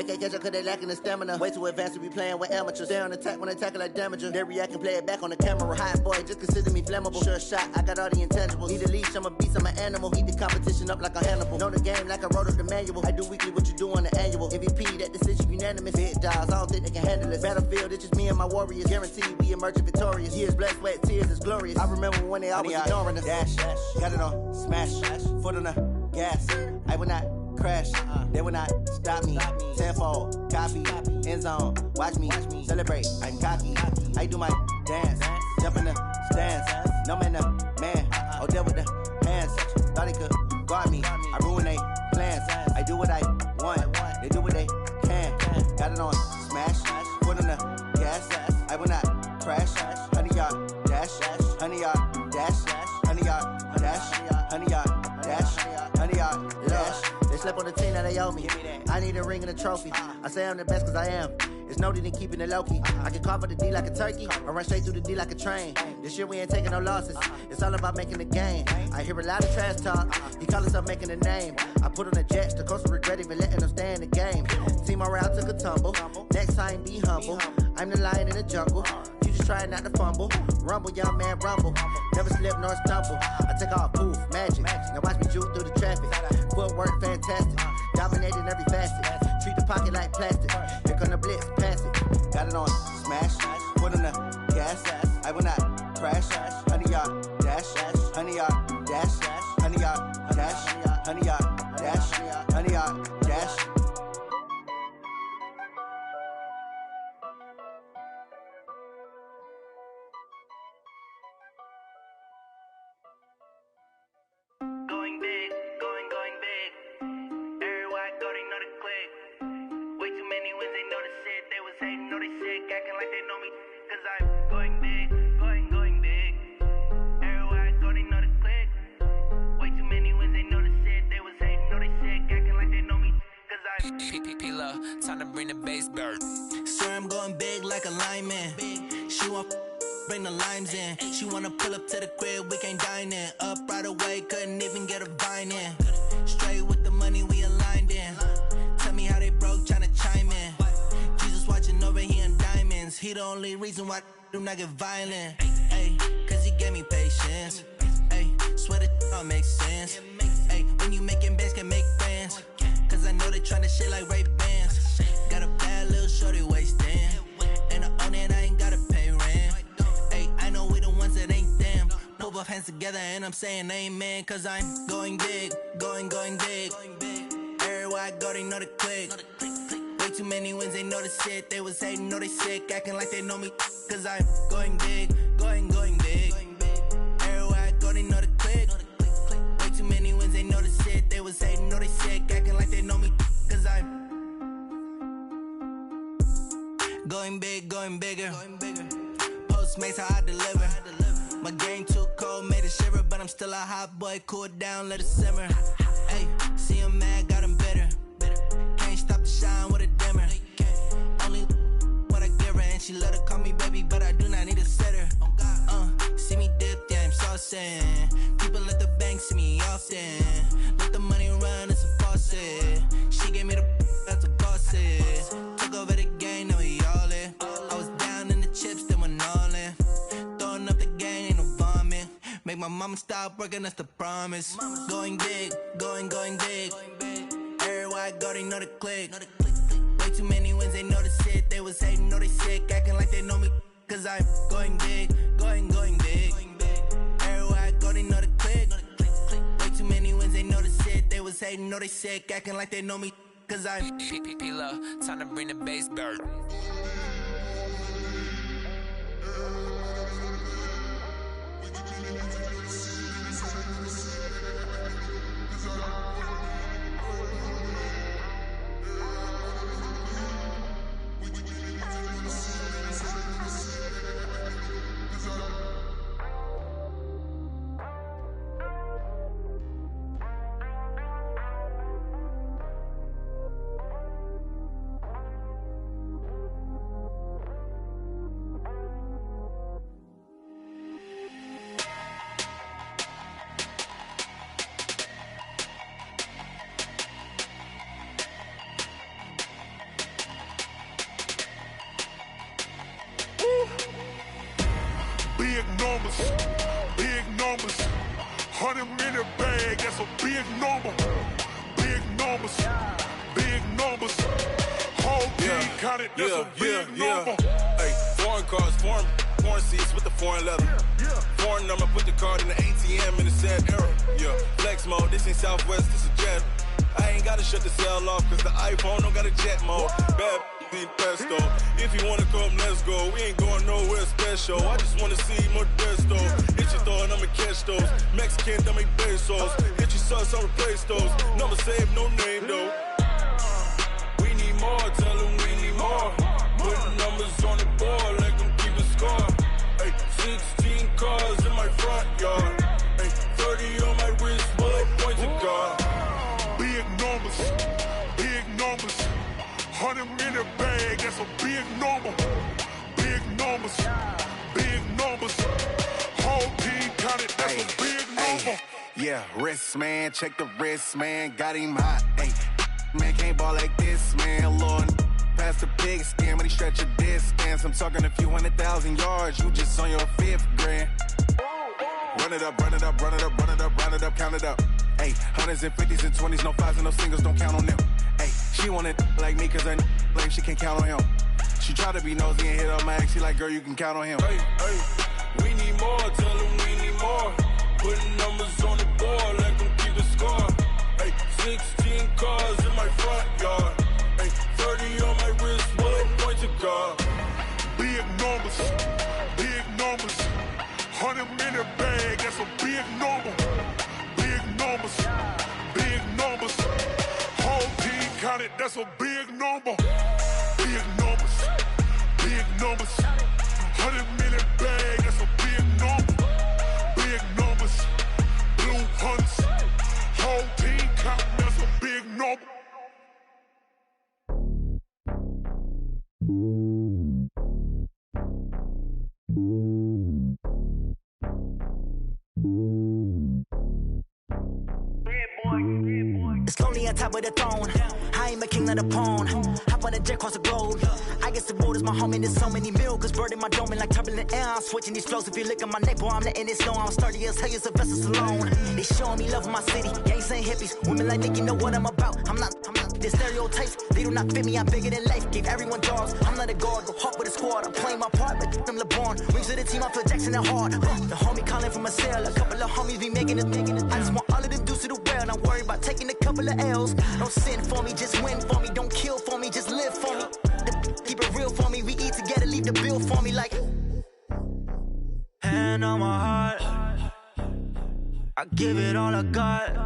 can't catch up cause they lacking the stamina. Way too advanced to be playing with amateurs. Stay on attack when they tackle like damager. They react and play it back on the camera. Hot boy, just consider me flammable. Sure shot, I got all the intangibles. Need a leash, I'm a beast, I'm an animal. Eat the competition up like a Hannibal. Know the game like I wrote up the manual. I do weekly what you do on the annual. MVP, that decision unanimous. Big dogs, I don't think they can handle it. Battlefield, it's just me and my warriors. Guaranteed we emerging victorious. Years, blood, sweat, tears, it's glorious. I remember when they always ignoring us. Dash, got it on, smash, foot on the gas. I will not crash, they will not stop me. Tenfold, copy, end zone, watch me celebrate. I'm cocky, I do my dance, jump in the stands. No man, man, oh there with the hands. Thought he could guard me, I ruin they plans. I do what I want, they do what they can. Got it on, smash, foot on the gas. I will not crash, 100-yard dash, 100-yard dash, 100-yard dash, 100-yard dash, 100-yard dash. They slept on the team that they owe me. I need a ring and a trophy. I say I'm the best cause I am. It's noted in keeping it low-key. I can carve up the D like a turkey or run straight through the D like a train. This year we ain't taking no losses. It's all about making the game. I hear a lot of trash talk. He call himself making a name. I put on the Jets. The coach will regret even letting them stay in the game. Team morale took a tumble. Next time be humble. I'm the lion in the jungle. You just trying not to fumble. Rumble, young man, rumble. Never slip nor stumble. I take off, poof, magic. Now watch me juke through the traffic. Footwork fantastic. Dominating every facet. Treat the pocket like plastic. Here come the blitz, pass it. Got it on, smash. Foot on the gas. I will not crash. 100-yard dash. 100-yard dash. 100-yard dash. 100-yard dash. 100-yard dash. Going big, going big. Everywhere I go, they know the click. Way too many wins, they know the shit. They was hating, know they sick, acting like they know me. Cause I'm going big, going big. Everywhere I go, they know the click. Way too many wins, they know the shit. They was hating, know they sick, acting like they know me. Cause I'm P-P-P-Love, time to bring the bass bird. Swear I'm going big like a lineman. She want bring the limes in. She wanna pull up to the crib, we can't dine in. Up right away, couldn't even get a vine in. Straight with the money we aligned in. Tell me how they broke, tryna chime in. Jesus watching over here in diamonds. He the only reason why I do not get violent. Ay, cause he gave me patience. Ay, swear that all makes sense. Ay, when you making bands, can make friends. Cause I know they tryna shit like Ray-Bans. Got a bad little shorty wasting. And I own it, I ain't gotta pay rent. Ay, I know we the ones that ain't them. Put both hands together and I'm saying amen. Cause I'm going big, going big. Everywhere I go, they know the click. Way too many wins, they know the shit. They was hating, know they sick, acting like they know me. Cause I'm going big, going big. Everywhere I go, they know the click. Way too many wins, they know the shit. They was hating, know they sick, acting like they know me. Cause I'm going big, going bigger. Postmates how I deliver. My game too cold, made it shiver, but I'm still a hot boy. Cool it down, let it simmer. Hey, see him mad, got him bitter. Can't stop the shine with a dimmer. Only what I give her, and she let her call me baby, but I do not need a sitter. See me dip, yeah, I'm saucing. People at the bank see me often. Let the money run, it's a faucet. She gave me the that's a faucet. Took over the game, now we all in. I was down in the chips, then went all in. Throwing up the game, ain't no vomit. Make my mama stop working, that's the promise. Going big, going big. Everywhere I go, they know the click. Way too many wins, they know the shit. They was hating, know they sick, acting like they know me. Cause I'm going big, going big. Everywhere I go, they know the click. Way too many wins, they know the shit. They was hating, know they sick, acting like they know me. Cause I'm P-P-P-Love, time to bring the bass bird. numbers, big numbers. 100-minute bag, that's a big number. Big numbers, big numbers. Whole team counted, that's a big number. Hey, foreign cars, foreign seats with the foreign leather. Foreign number, put the card in the ATM in the sad era. Yeah, flex mode, this ain't Southwest, this is Jet. I ain't gotta shut the cell off, cause the iPhone don't got a jet mode. Bad need pesto. If you wanna come, let's go. We ain't going nowhere special. I just wanna see Modesto. Hit your thought, I'ma catch those. Mexican, don't make pesos. Hit your sus, I'll replace those. Number saved, no name though. We need more, tell them we need more. Putting numbers on the board, like them keep a score. Hey, 16 cars in my front yard. Hey, 30 on my wrist, bullet points of God. Big numbers, big numbers. 100-minute bag, that's a big number. Big numbers, big numbers. Whole team counted, that's a big number. Yeah, wrist man, check the wrist man, got him hot. Ay, man can't ball like this, man. Lord, past the pig skin when he stretch a distance. I'm talking a few 100,000 yards, you just on your 5th grand. Run it up, run it up, run it up, run it up, run it up, count it up. Ay, 100s and 50s and 20s, no 5s and no singles, don't count on them. Ay, she want it like me, cause her blame she can't count on him. She try to be nosy and hit up my ex, she like, girl, you can count on him. Hey, hey, we need more, tell them we need more. Putting numbers on the board, like them keep a score. Hey, 16 cars in my front yard. Hey, 30 on my wrist, bullet points of God. Big numbers, big numbers. 100-minute bag, that's a big number. Big numbers, big numbers. Whole team counted, that's a big number. Big numbers, big numbers. 100-minute bag, that's a big number. Big numbers, blue hunts. Whole team counting, that's a big number. It's lonely on top of the throne. I ain't a king of the pawn. Hop on a jet across the globe. I guess the road is my home and there's so many miracles burning my dome and like turbulent air. I'm switching these flows. If you look at my neck, boy, I'm letting it snow. I'm sturdy as hell, as a vessel alone. They showing me love in my city. Gangs ain't hippies. Women like Nick, you know what I'm about. I'm not the stereotypes. They do not fit me. I'm bigger than life. Gave everyone jobs. I'm not a guard. Go hard with a squad. I'm playing my part, but I'm LeBron. Wings to the team. I feel Jackson and hard. The homie calling from a cell. A couple of homies be making it. I just want all of them dudes to the well. Not worry about taking a couple of L's. Don't sin for me, just win for me. Don't kill for me, just live for me. Keep it real for me. We eat together, leave the bill for me like. Hand on my heart, I give it all I got.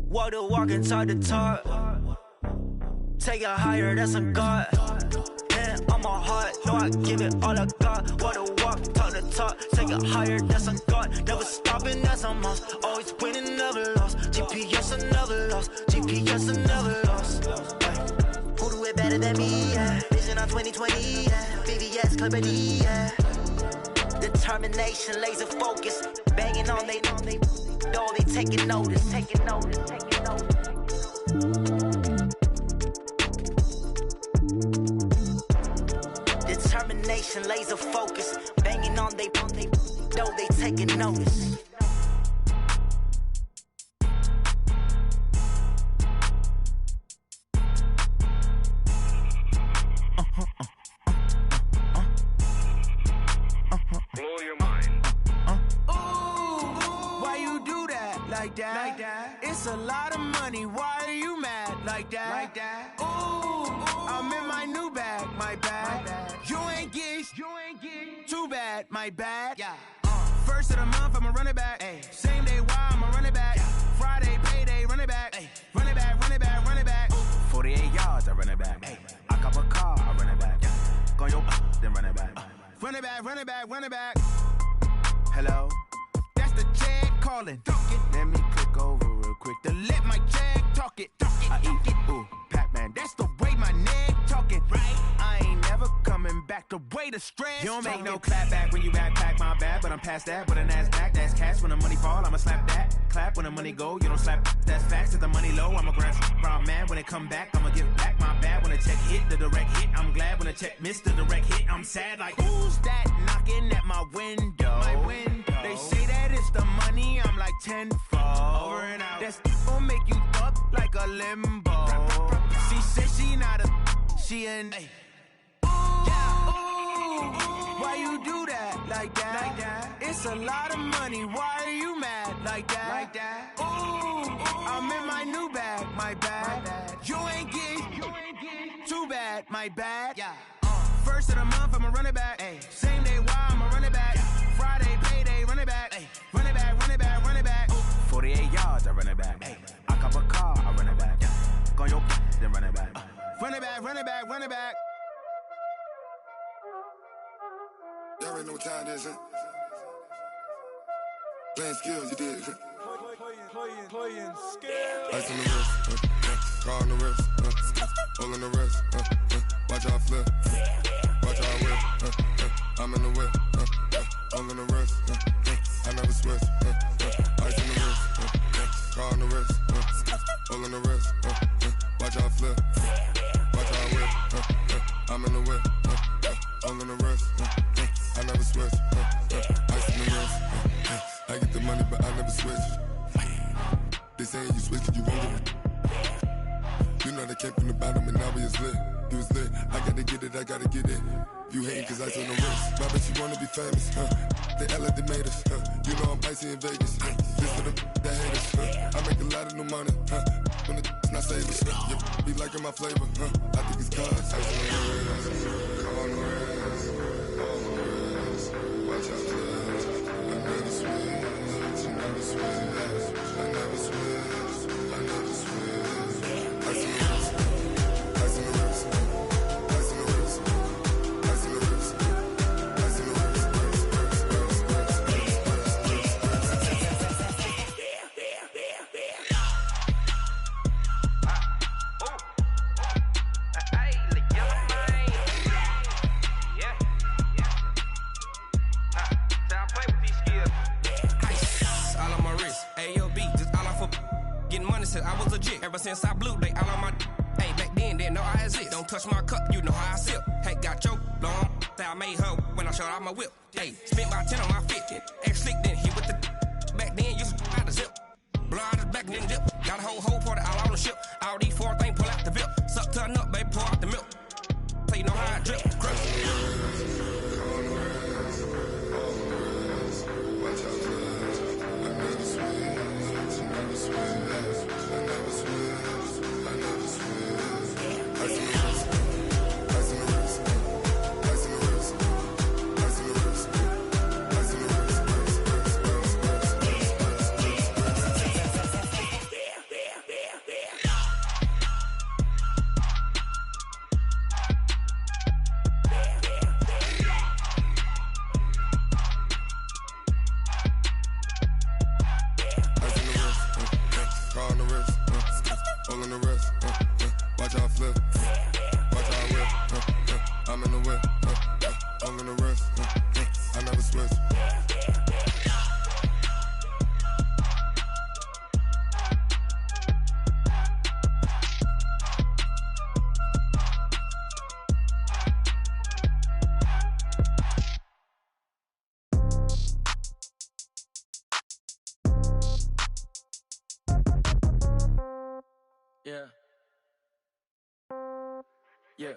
Walk the walk and talk the talk. Take it higher, that's a God. Hand on my heart, no, I give it all I got. Walk the walk, talk the talk. Take it higher, that's a God. Never stopping, that's a must. Always winning, never lost. GPS, I never lost. GPS, I never lost. Who do it better than me? Yeah. Vision on 2020. Yeah. VVS, Clippity. Yeah. Determination, laser focus. Banging on they door, they taking notice. Taking notice. Taking notice. Determination, laser focus. Banging on they door, they taking notice. Blow your mind. Ooh, why you do that like that? Like that? It's a lot of money. Why are you mad like that? Like that? Ooh, I'm in my new bag, my bad. You ain't get too bad, my bad. Yeah. First of the month, I'ma run it back. Ay. Same day, why I'ma run it back. Yeah. Friday, payday, run it back. Ay. Run it back, run it back, run it back. 48 yards, I run it back. Ay. I cop a car, I run it back. Yeah. Go your then run it back. Run it back, run it back, run it back. Hello? That's the jag calling. Let me click over real quick to let my jag talk it. I eat it, ooh, Pac-Man. That's the way my neck talking. Right? I ain't never coming back. walked away the stress. You don't make no clap back when you backpack, my bad. But I'm past that with a NASDAQ, that's cash. When the money fall, I'ma slap that. Clap when the money go, you don't slap, that's facts. If the money low, I'ma grab round man. When it come back, I'ma give back my bad. When the check hit, the direct hit, I'm glad. When the check missed the direct hit, I'm sad. Like, who's that knocking at my window? They say that it's the money, I'm like tenfold. Over and out. That's gon' make you up like a limbo. She said she not a, she an. Ooh, why you do that like that? It's a lot of money, why are you mad like that? Ooh, I'm in my new bag, my bad. You ain't getting too bad, my bad. First of the month, I'ma run it back. Same day, why I'ma run it back. Friday, payday, run it back. Run it back, run it back, run it back. 48 yards, I run it back. I cop a car, I run it back. Go on your then run it back. Run it back, run it back, run it back. Y'all already know what time it is, huh? Playing skills, you did. Playing skills. Ice on the wrist, car on the wrist, all on the wrist, watch how I flip, watch how I whip, I'm in the whip, all on the wrist, I never switch, ice on the wrist, car on the wrist, all on the wrist, watch how I flip, watch how I whip, I'm in the whip, all on the wrist, I never switch, ice on the wrist, I get the money but I never switch. They saying you switch, you won't get it. You know they came from the bottom and now we is lit. You was lit, I gotta get it, I gotta get it. You hating cause I on the wrist. My bitch, you wanna be famous, They act like they made us, You know I'm icy in Vegas, This for the that hate us, I make a lot of new money, When the not savers, You be liking my flavor, I think it's cause I on the wrist, on the wrist, on the wrist. Watch out, I never switch, I never switch. I never switch, I never switch. Ice in the wrist, ice in the wrist, ice in the wrist, ice in the wrist, ice in the wrist, I was legit. Ever since I blew, they all on my. Hey, back then, didn't know I exist. Don't touch my cup, you know how I sip. Hey, got your long. I made her when I showed out my whip. Hey, spent about 10 on my fit. Ex-slick, then hit with the. Back then, used to out the zip. Blood back then dip. Got a whole party all on the ship. All these four things pull out the VIP. Suck turn up, baby, pour out the milk. So you know how I drip. Crush. Watch out, I never switch, I never switch. Yeah.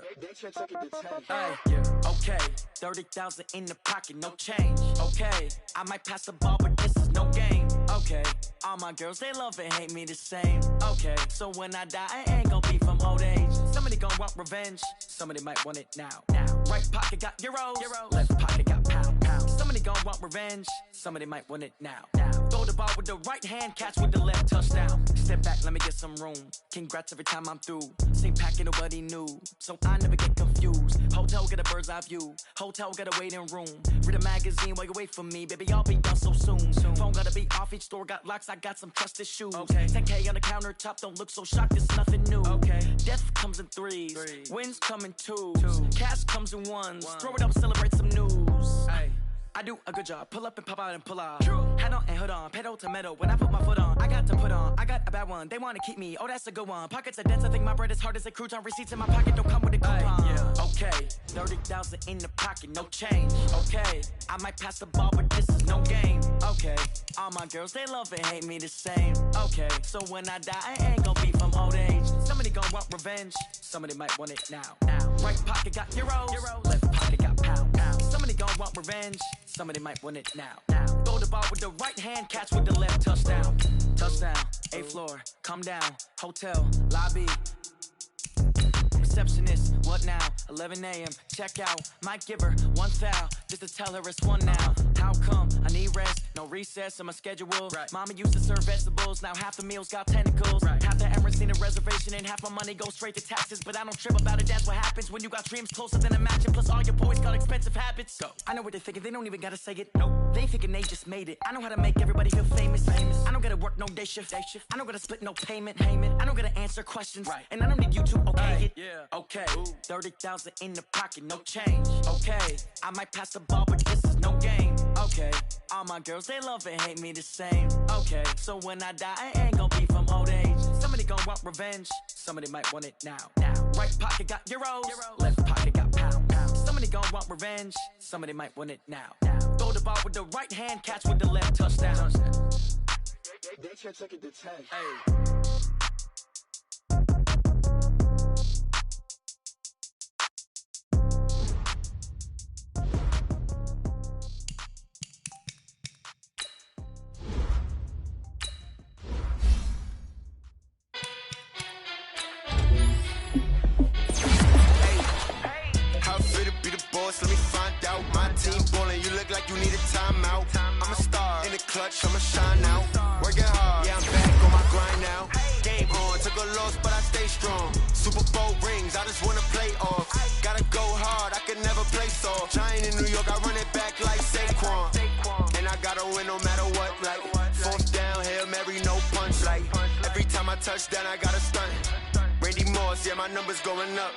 Hey, yeah. Okay, 30,000 in the pocket, no change. Okay, I might pass the ball, but this is no game. Okay, all my girls, they love and hate me the same. Okay, so when I die, I ain't gon' be from old age. Somebody gon' want revenge, somebody might want it now. Right pocket got euros, left pocket got pound. Somebody Somebody gon' want revenge, somebody might want it now. Throw the ball with the right hand, catch with the left, touchdown. Step back, let me get some room. Congrats every time I'm through. Same packet, nobody knew, so I never get confused. Hotel, get a bird's eye view. Hotel, get a waiting room. Read a magazine while you wait for me, baby, I'll be done so soon. Phone gotta be off, each store got locks, I got some trusted shoes. 10K on the countertop, don't look so shocked, it's nothing new. Death comes in threes, wins come in twos. Cash comes in ones, throw it up, celebrate some news. I do a good job, pull up and pop out and pull out. Head on and hood on, pedal to metal. When I put my foot on, I got to put on. I got a bad one, they wanna keep me, oh that's a good one. Pockets are dense, I think my bread is hard as a crouton. Receipts in my pocket don't come with a coupon. Okay, 30,000 in the pocket, no change. Okay, I might pass the ball, but this is no game. Okay, all my girls, they love and hate me the same. Okay, so when I die, I ain't gon' be from old age. Somebody gon' want revenge, somebody might want it now. Right pocket got euros, left pocket got pound. Somebody gon' want revenge, somebody might want it now. Throw the ball with the right hand, catch with the left, touchdown. Touchdown, 8th floor, come down, hotel, lobby. Receptionist, what now? 11 a.m. Check out. Might give her one foul just to tell her it's one now. How come? I need rest, no recess in my schedule. Mama used to serve vegetables, now half the meals got tentacles. Half the Emirates need a reservation and half my money goes straight to taxes. But I don't trip about it, that's what happens when you got dreams closer than a mansion. Plus all your boys got expensive habits. Go. I know what they're thinking, they don't even gotta say it. Nope. They thinking they just made it. I know how to make everybody feel famous. I don't gotta work no day shift. I don't gotta split no payment. I don't gotta answer questions. And I don't need you to okay it. Okay, 30,000 in the pocket, no change. Okay, I might pass the ball, but this is no game. Okay, all my girls, they love and hate me the same. Okay, so when I die, I ain't gon' be from old age. Somebody gon' want revenge, somebody might want it now. Right pocket got euros, left pocket got pound. Somebody gon' want revenge, somebody might want it now. Throw the ball with the right hand, catch with the left, touchdown. They can't take it to 10. Let me find out. My team ballin', you look like you need a timeout. I'm a star in the clutch, I'ma shine out. Working hard, yeah, I'm back on my grind now. Game on, took a loss, but I stay strong. Super Bowl rings, I just wanna play off. Gotta go hard, I can never play soft. Giant in New York, I run it back like Saquon. And I gotta win no matter what, like 4th down, Hail Mary, no punch. Like every time I touch down, I gotta stunt. Randy Moss, yeah, my numbers going up.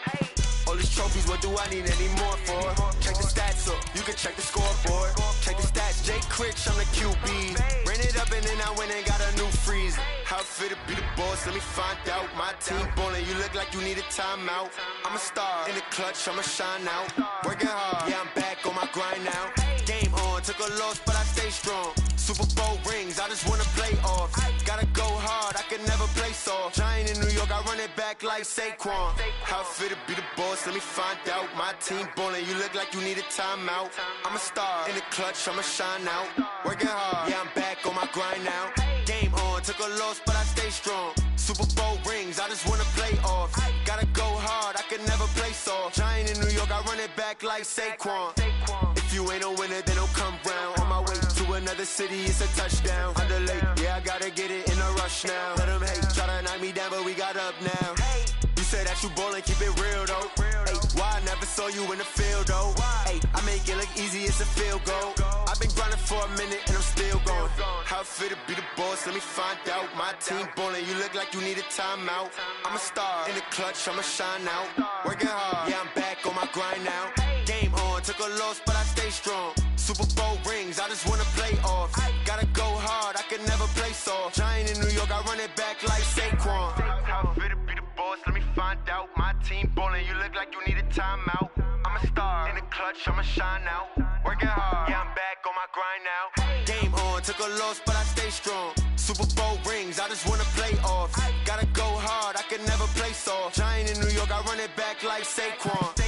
All these trophies, what do I need any more for? Check the stats up, you can check the scoreboard. Check the stats, Jay Critch, I'm the QB. Ran it up and then I went and got a new freeze. How fit to be the boss, let me find out. My team ballin', you look like you need a timeout. I'm a star in the clutch, I'ma shine out. Working hard, yeah, I'm back on my grind now. Game on, took a loss, but I stay strong. Super Bowl rings, I just wanna play off. Gotta go hard, I can never play soft. Giant in New York, I run it back like Saquon. How fit to be the boss, let me find out. My team ballin', you look like you need a timeout. I'm a star in the clutch, I'ma shine out. Working hard, yeah, I'm back on my grind now. Game on, took a loss, but I stay strong. Super Bowl rings, I just wanna play off. Gotta go hard, I can never play soft. Giant in New York, I run it back like Saquon. If you ain't a winner, then don't come round. On my way to another city, it's a touchdown. Underlay, yeah, I gotta get it in a rush now. Let them hate, try to knock me down, but we got up now. You said that you ballin', keep it real though. Ay, why I never saw you in the field though? Ay, I make it look easy, it's a field goal. I've been grinding for a minute and I'm still going. How fit to be the boss, let me find out. My team ballin', you look like you need a timeout. I'm a star in the clutch, I'ma shine out. Working hard, yeah, I'm back on my grind now. Game on, took a loss, but I stay strong. Super Bowl rings, I just wanna play off. Gotta go hard, I can never play soft. Giant in New York, I run it back like Saquon. How fit to be the boss, let me find out. My team ballin', you look like you need a timeout. I'm a star in the clutch, I'ma shine out. Working hard, yeah, I'm back on my grind now. Game on, took a loss, but I stay strong. Super Bowl rings, I just wanna play off. Gotta go hard, I can never play soft. Giant in New York, I run it back like Saquon.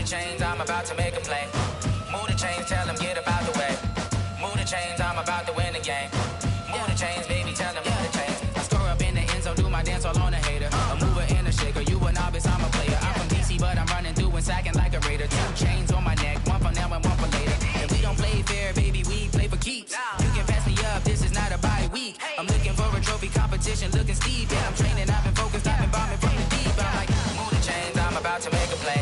chains, I'm about to make a play. Move the chains, tell them get up out the way. Move the chains, I'm about to win the game. Move the chains, baby, tell them move the chains. I score up in the end zone, do my dance all on a hater. A mover and a shaker, you a novice, I'm a player. I'm from DC, but I'm running through and sacking like a raider. 2 chains on my neck, one for now and one for later. And we don't play fair, baby, we play for keeps. You can pass me up, this is not a bye week. I'm looking for a trophy competition, looking steep. Yeah, I'm training, I've been focused, I've been bombing from the deep. I'm like, move the chains, I'm about to make a play.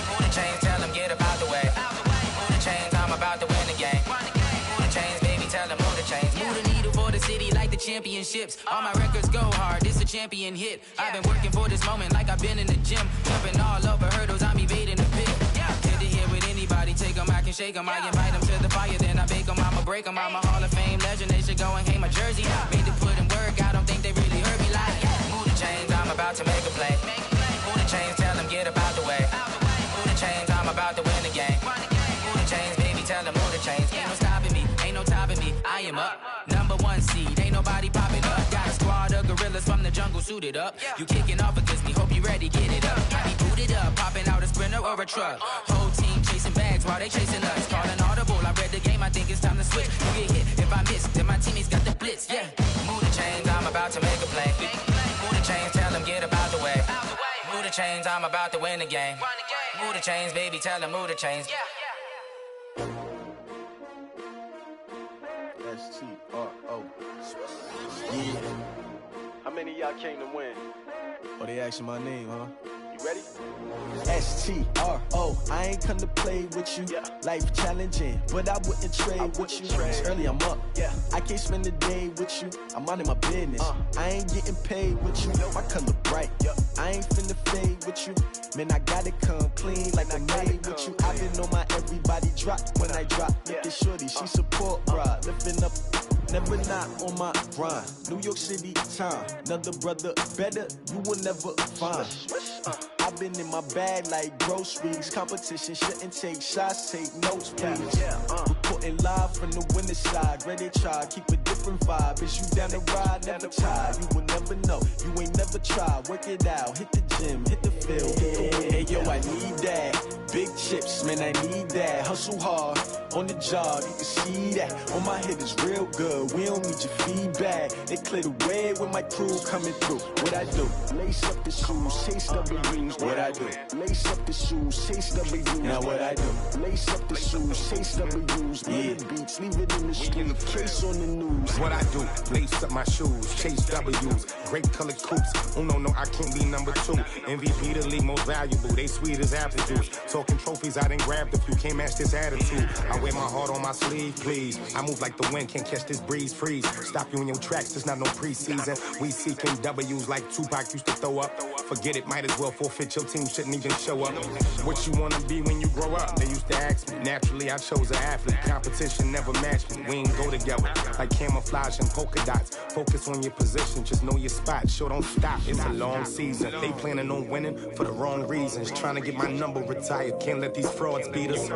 Move the chains, tell them get up out the way. Move the chains, I'm about to win the game. Move the chains, baby, tell them move the chains. Move the needle for the city like the championships. All my records go hard, this a champion hit. I've been working for this moment like I've been in the gym. Jumping all over hurdles, I'm evading the pit. Hit to hit with anybody, take them, I can shake them. I invite them to the fire, then I bake them, I'ma break them. I'm a Hall of Fame legend, they should go and hang my jersey. Made to put in work, I don't think they really heard me like. Move the chains, I'm about to make a play. Move the chains, tell them get up out the way. Move the chains, I'm about to win the game. Move the chains, baby, tell them move the chains. Ain't no stopping me, ain't no topping me, I am up. #1 seed, ain't nobody popping up. Got a squad of gorillas from the jungle suited up. You kicking off against me, hope you ready, get it up. I be booted up, popping out a Sprinter or a truck. Whole team chasing bags while they chasing us. Calling audible, I read the game, I think it's time to switch. You get hit, if I miss, then my teammates got the blitz, yeah. Move the chains, I'm about to make a play. Move the chains, tell them get up out the way. Move the chains, I'm about to win the game. Move the chains, baby, tell them move the chains. S-T-R-O. Yeah. How many of y'all came to win? Oh, they asking my name, huh? You ready? S-T-R-O. I ain't come to play with you. Life challenging, but I wouldn't trade with you. It's early, I'm up. I can't spend the day with you. I'm minding my business. I ain't getting paid with you. My color bright. I ain't finna fade with you. Man, I gotta come clean like I made with you. I've been on my everybody drop when I drop. Look at shorty, she support, bruh. Lifting up, never not on my grind. New York City time, another brother better, you will never find. I've been in my bag like groceries. Competition shouldn't take shots, take notes, please. Reporting live from the winter side. Ready to try, keep a different vibe. Is you down the ride, never tired. You will never know, you ain't never tried. Work it out, hit the gym, hit the field, hit the win. Hey yo, I need that. Big chips, man, I need that. Hustle hard, on the job, you can see that. On my head is real good, we don't need your feedback. They clear the way with my crew coming through. What I do? Lace up the shoes, chase W's. What I do? Lace up the shoes, chase W's. Now what I do? Lace up the shoes, chase W's. Yeah, beats, leave it in the street, case on the news. What I do? Lace up my shoes, chase W's. Great colored coops. Oh no, I can't be #2. MVP the league most valuable. They sweet as apple juice. Talking trophies, I done grabbed a few. Can't match this attitude. I wear my heart on my sleeve, please. I move like the wind, can't catch this breeze. Freeze. Stop you in your tracks, there's not no preseason. We seeking W's like Tupac used to throw up. Forget it, might as well forfeit. Your team shouldn't even show up. What you wanna be when you grow up? They used to ask me. Naturally, I chose an athlete. Competition never matched me. We ain't go together. Like camouflage and polka dots. Focus on your position, just know your spot. Sure, don't stop. It's a long season. They planning on winning for the wrong reasons. Trying to get my number retired. Can't let these frauds beat us.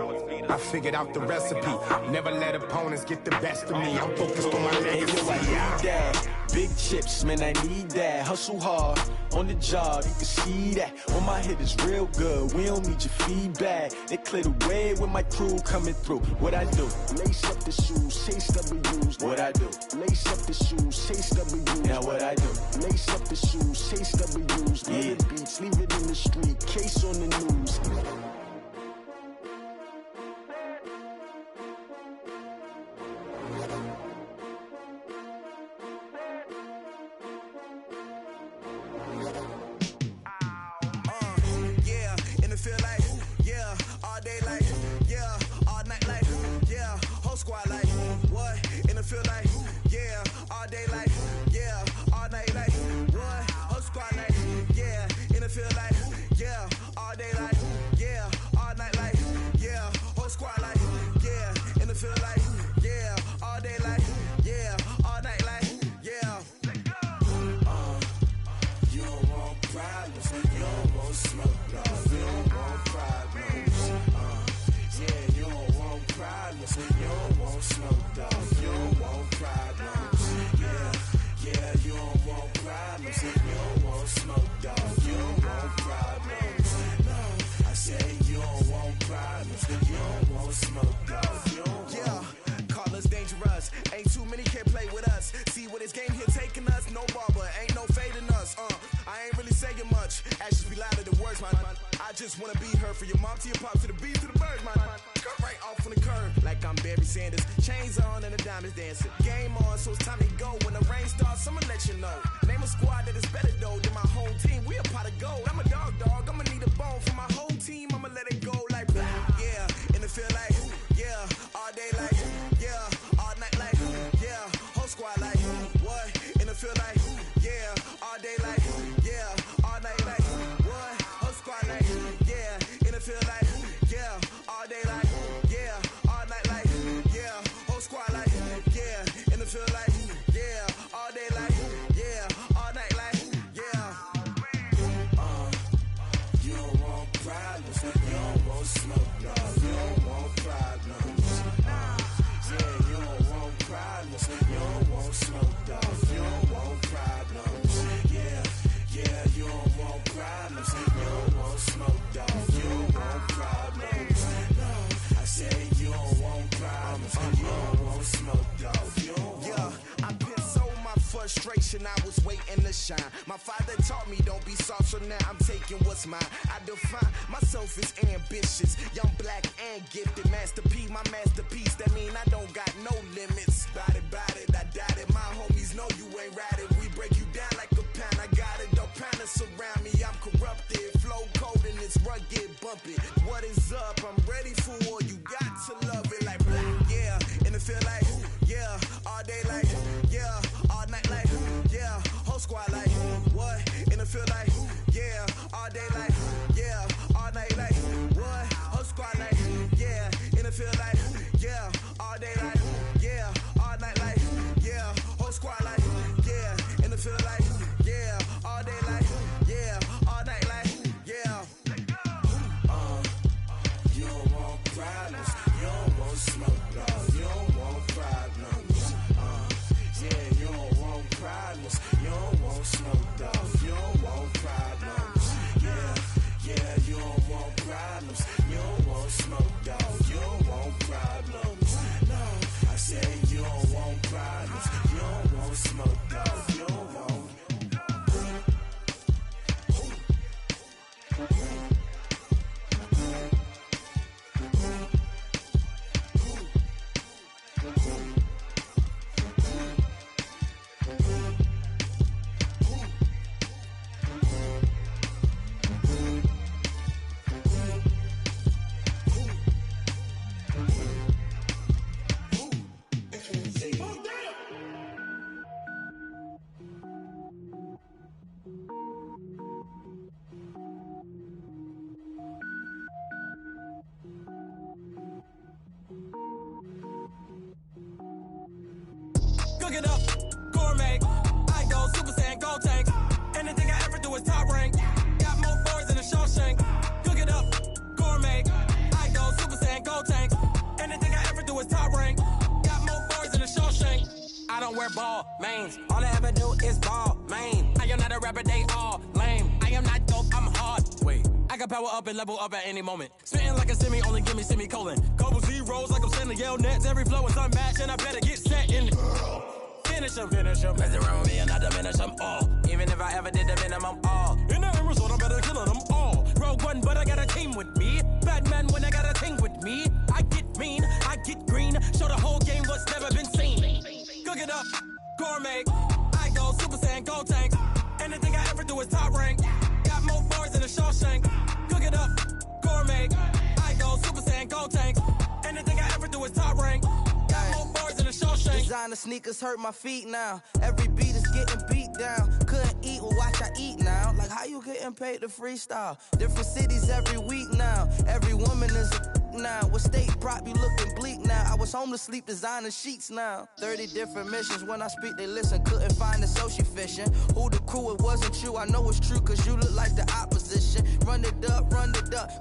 I figured out the recipe. Never let opponents get the best of me. I'm focused on my legacy. I need that. Big chips, man, I need that. Hustle hard, on the job, you can see that. On my head is real good, we don't need your feedback. They clear the way with my crew coming through. What I do? Lace up the shoes, chase W's. What I do? Lace up the shoes, chase W's. Now what I do? Lace up the shoes, chase W's. Yeah, beats, leave it in the street, case on the news. Feel like, yeah, all day like, yeah. just wanna be her. From your mom to your pop to the beat to the bird, my cut right off on the curb. Like I'm Barry Sanders, chains on and the diamonds dancing. Game on, so it's time to go. When the rain starts, I'ma let you know. Name a squad that is better though than my whole team. We a pot of gold. I'm a dog, I'ma need a bone for my whole team. I'ma let it go like yeah, and it feel like yeah, all day like yeah, all night like yeah, whole squad like what? And it feel like yeah, all day like yeah, all night like what? Whole squad like yeah, and it feel like yeah, all day like yeah, all night like yeah, whole squad like yeah, and it feel like yeah, all day like yeah, all night like yeah. You don't want problems, you don't want smoke, no, you don't want problems. Yeah, you don't want problems, you don't want smoke, dog, you don't want problems. Yeah, yeah, you don't want problems, you don't want smoke, dog, you don't want problems. No, I say you don't want problems, you don't want smoke, dog, you don't want. Yeah, I've been so my frustration, I was waiting to shine. My father taught me don't be soft, so now I'm taking what's mine. I define myself as ambitious, young, black, and gifted. Master P, my masterpiece, that mean I don't got no limits. Bout it, I doubt it. My homies know you ain't ratted. We break you down like a pound. I got it, don't pound surround me. I'm corrupted, flow cold and it's rugged, bumpy. What is up? I'm ready for war. You got to love it like black, yeah. And it feel like yeah, all day like yeah, all night like yeah, whole squad like what? And it feel like yeah, all day like yeah, all night like what? Whole squad like yeah, and it feel like yeah, all day like yeah, all night like yeah, whole squad like yeah, and it feel like yeah, all day like yeah, all night like yeah. You don't want problems, you don't want smoke, no, you don't want problems. Yeah, you don't want problems, you don't want smoke, dog, you don't want problems. Yeah, yeah, you don't want problems, you don't want smoke, dog, you don't want problems. No, I say you don't want problems, you don't want smoke, dog, you don't want. Cook it up, gourmet. I go Super Saiyan, go tank. Anything I ever do is top rank. Got more boys than a Shawshank. Cook it up, gourmet. I go Super Saiyan, go tank. Anything I ever do is top rank. Got more boys than a Shawshank. I don't wear ball mains. All I ever do is ball main. I am not a rapper, they all lame. I am not dope, I'm hard. Wait, I can power up and level up at any moment. Spitting like a semi, only give me semicolon. Couple zeros like I'm sending Yale Nets. Every flow is unmatched and I better get set in. Finish them. Mess around with me and I diminish them all. Even if I ever did the minimum all. In the result, I'm better killing them all. Rogue One, but I got a team with me. Batman when I got a thing with me. I get mean, I get green. Show the whole game what's never been seen. Cook it up, gourmet. I go Super Saiyan, go tank. Anything I ever do is top rank. Got more boys than a Shawshank. Cook it up, gourmet. I go Super Saiyan, go tank. Anything I ever do is top rank. Got more boys than a Shawshank. Designer sneakers hurt my feet now. Every beat is getting beat down. Couldn't eat, well watch I eat now. Like how you getting paid to freestyle? Different cities every week now. Every woman is a now. What state prop you looking bleak now? I was home to sleep designing sheets now. 30 different missions. When I speak they listen. Couldn't find the social fishing. Who the crew? It wasn't you. I know it's true cause you look like the opposition. Run it up.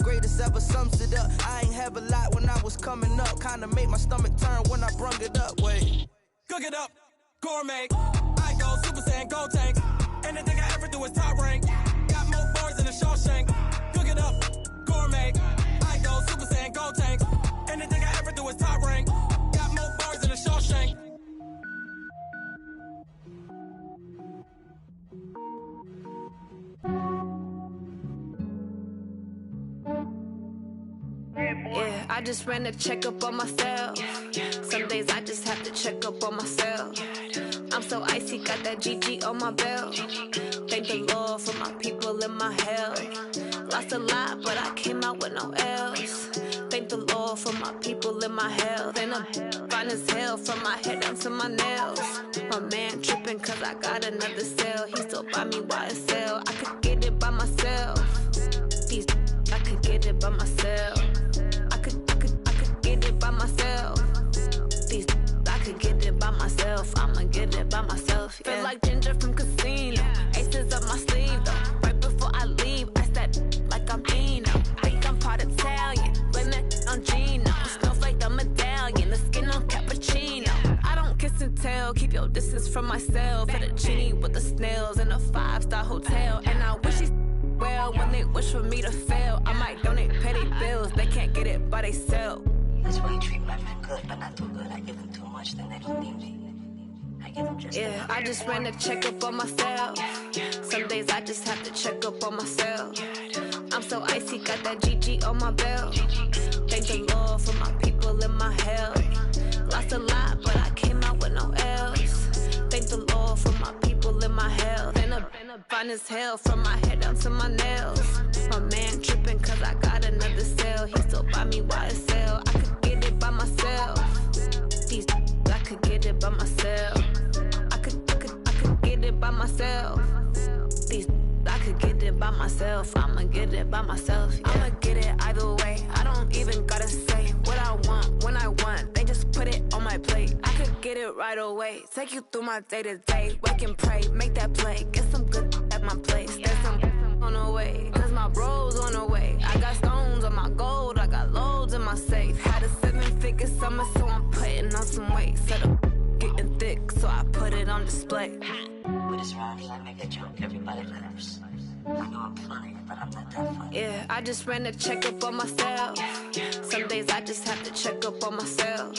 Greatest ever sums it up. I ain't have a lot when I was coming up. Kinda made my stomach turn when I brung it up. Wait. Cook it up, gourmet. I go Super Saiyan, go tank. Anything I ever do is top rank. Got more boys than a Shawshank. Cook it up, gourmet. I go Super Saiyan, go tank. Anything I ever do is top rank. Got more boys than a Shawshank. Yeah, I just ran a checkup on myself. Some days I just have to check up on myself. I'm so icy, got that GG on my belt. Thank the Lord for my people in my health. Lost a lot, but I came out with no L's. Thank the Lord for my people in my health. And I'm fine as hell from my head down to my nails. My man tripping cause I got another cell. He still buy me YSL. I could get it by myself. These I could get it by myself. I could get it by myself. These I could get it by myself. I'ma get it by myself. Yeah. Feel like Ginger from Casino. Aces up my sleeve though. Right before I leave, I step like I'm Eno. Think I'm part Italian, blame that on Gino. Smells like the medallion, the skin on cappuccino. I don't kiss and tell, keep your distance from myself. Fettuccine with the snails in a 5-star hotel. And I wish he's well when they wish for me to fail. I might donate petty bills, they can't get it by themselves. That's why you treat my men good, but not too good. I give them too much, then they don't need me. I give them just yeah, I just ran a checkup on myself. Some days I just have to check up on myself. I'm so icy, got that GG on my belt. Thank the Lord for my people in my health. Lost a lot, but I came out with no L's. Thank the Lord for my people in my health. And I'm fine as hell from my head down to my nails. My man tripping cause I got another cell. He still buy me YSL. I could get it by myself. These I could get it by myself. I could get it by myself. These I could get it by myself. I'ma get it by myself. Yeah. I'ma get it either way. I don't even gotta say what I want when I want. They just put it on my plate. I could get it right away. Take you through my day to day. Wake and pray, make that play. Get some good at my place. There's some on the way. Cause my bro's on the way. I got stones on my gold. I got loads in my safe. Had a 7-figure summer, so I'm putting on some weight. Set up getting thick, so I put it on display. With this round, I make a joke, everybody laughs. I know I'm funny, but I'm not that funny. Yeah, I just ran a checkup on myself. Some days I just have to check up on myself.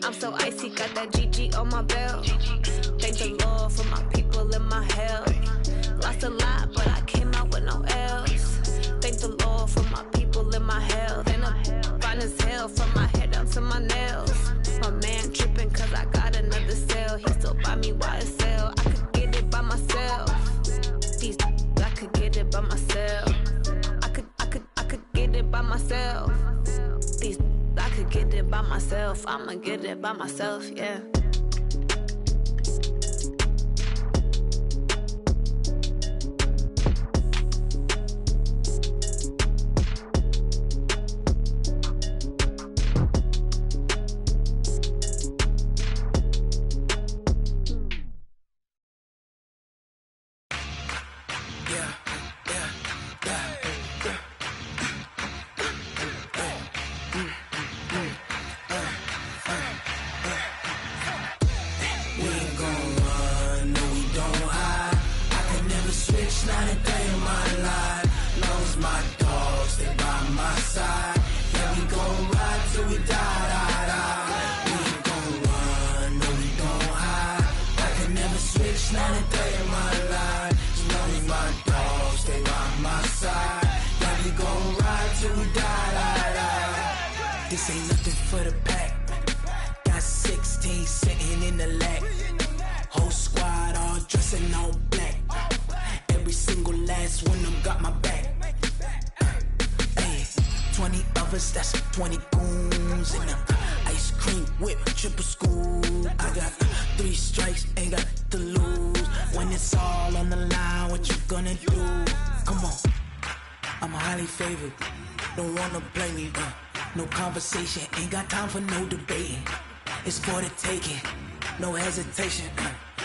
I'm so icy, got that GG on my belt. Thank the Lord for my people in my health. Lost a lot, but I came out with no L's. Thank the Lord for my people in my health. And I'm fine as hell from my head down to my nails. My man tripping cause I got another cell. He still buy me YSL. I could get it by myself. These I could get it by myself. I could get it by myself. These I could get it by myself. I'ma get it by myself, yeah. This ain't nothing for the pack. Got 16 sitting in the lap. Whole squad all dressing all black. Every single last one of them got my back. Hey, 20 of us, that's 20 goons in the ice cream whip, triple school. I got 3 strikes, ain't got to lose. When it's all on the line, what you gonna do? Come on, I'm highly favored. Don't wanna blame me, no conversation, ain't got time for no debating. It's for the taking, no hesitation.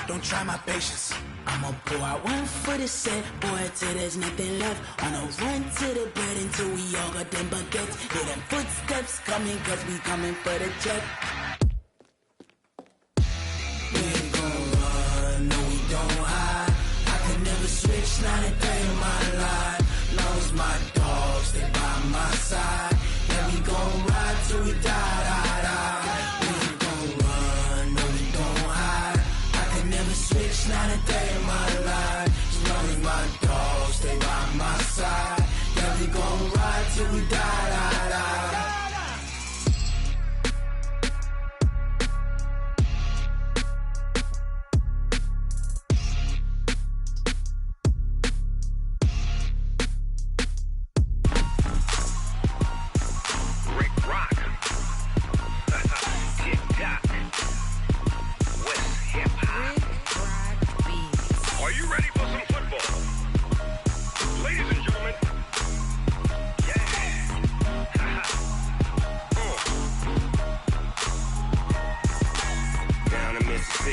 Don't try my patience. I'ma pour out one for the set, boy, till there's nothing left. On a run to the bread until we all got them baguettes. Hear them footsteps coming, cause we coming for the check. We ain't gon' run, no we don't hide. I can never switch, not a day in my life. Lost my dogs, they by my side. Yeah, we gon' ride till we die, die, die. We ain't gon' run, no we don't hide. I can never switch, not a day in my life. As long as my dogs stay by my side. Yeah, we gon' ride till we die, die, die.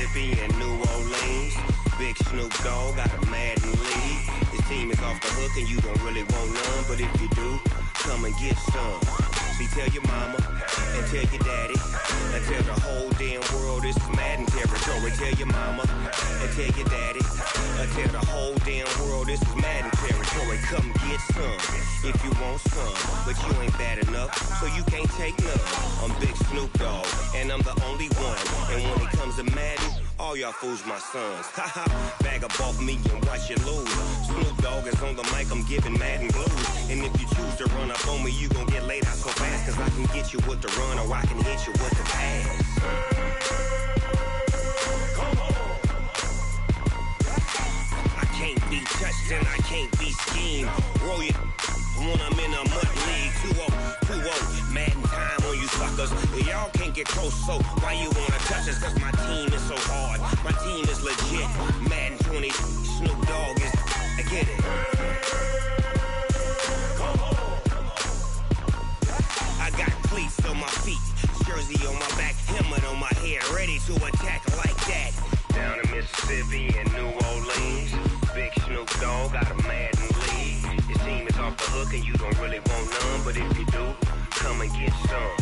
Mississippi and New Orleans. Big Snoop Dogg got a Madden lead. His team is off the hook and you don't really want none, but if you do, come and get some. See, tell your mama and tell your daddy and tell the whole damn world this is Madden territory. Tell your mama and tell your daddy and tell the whole damn world this is Madden territory. Come get some if you want some, but you ain't bad enough, so you can't take none. I'm Big Snoop Dogg and I'm the only one. And when it comes to Madden, all y'all fools my sons. Haha, bag up off me and watch you lose. Snoop Dogg is on the mic, I'm giving Madden blues. And if you choose to run up on me, you gon' get laid out so fast. Cause I can get you with the run or I can hit you with the pass. I can't be touched and I can't be schemed. Roll it when I'm in a mud league. 2-0, Madden time on you suckers. Y'all can't get close, so why you wanna touch us? Cause my team is so hard, my team is legit. Madden 20, Snoop Dogg is, I get it. I got cleats on my feet, jersey on my back, helmet on my head, ready to attack like that. Down in Mississippi and New Orleans, Big Snoop Dogg got a Madden lead. His team is off the hook and you don't really want none, but if you do, come and get some.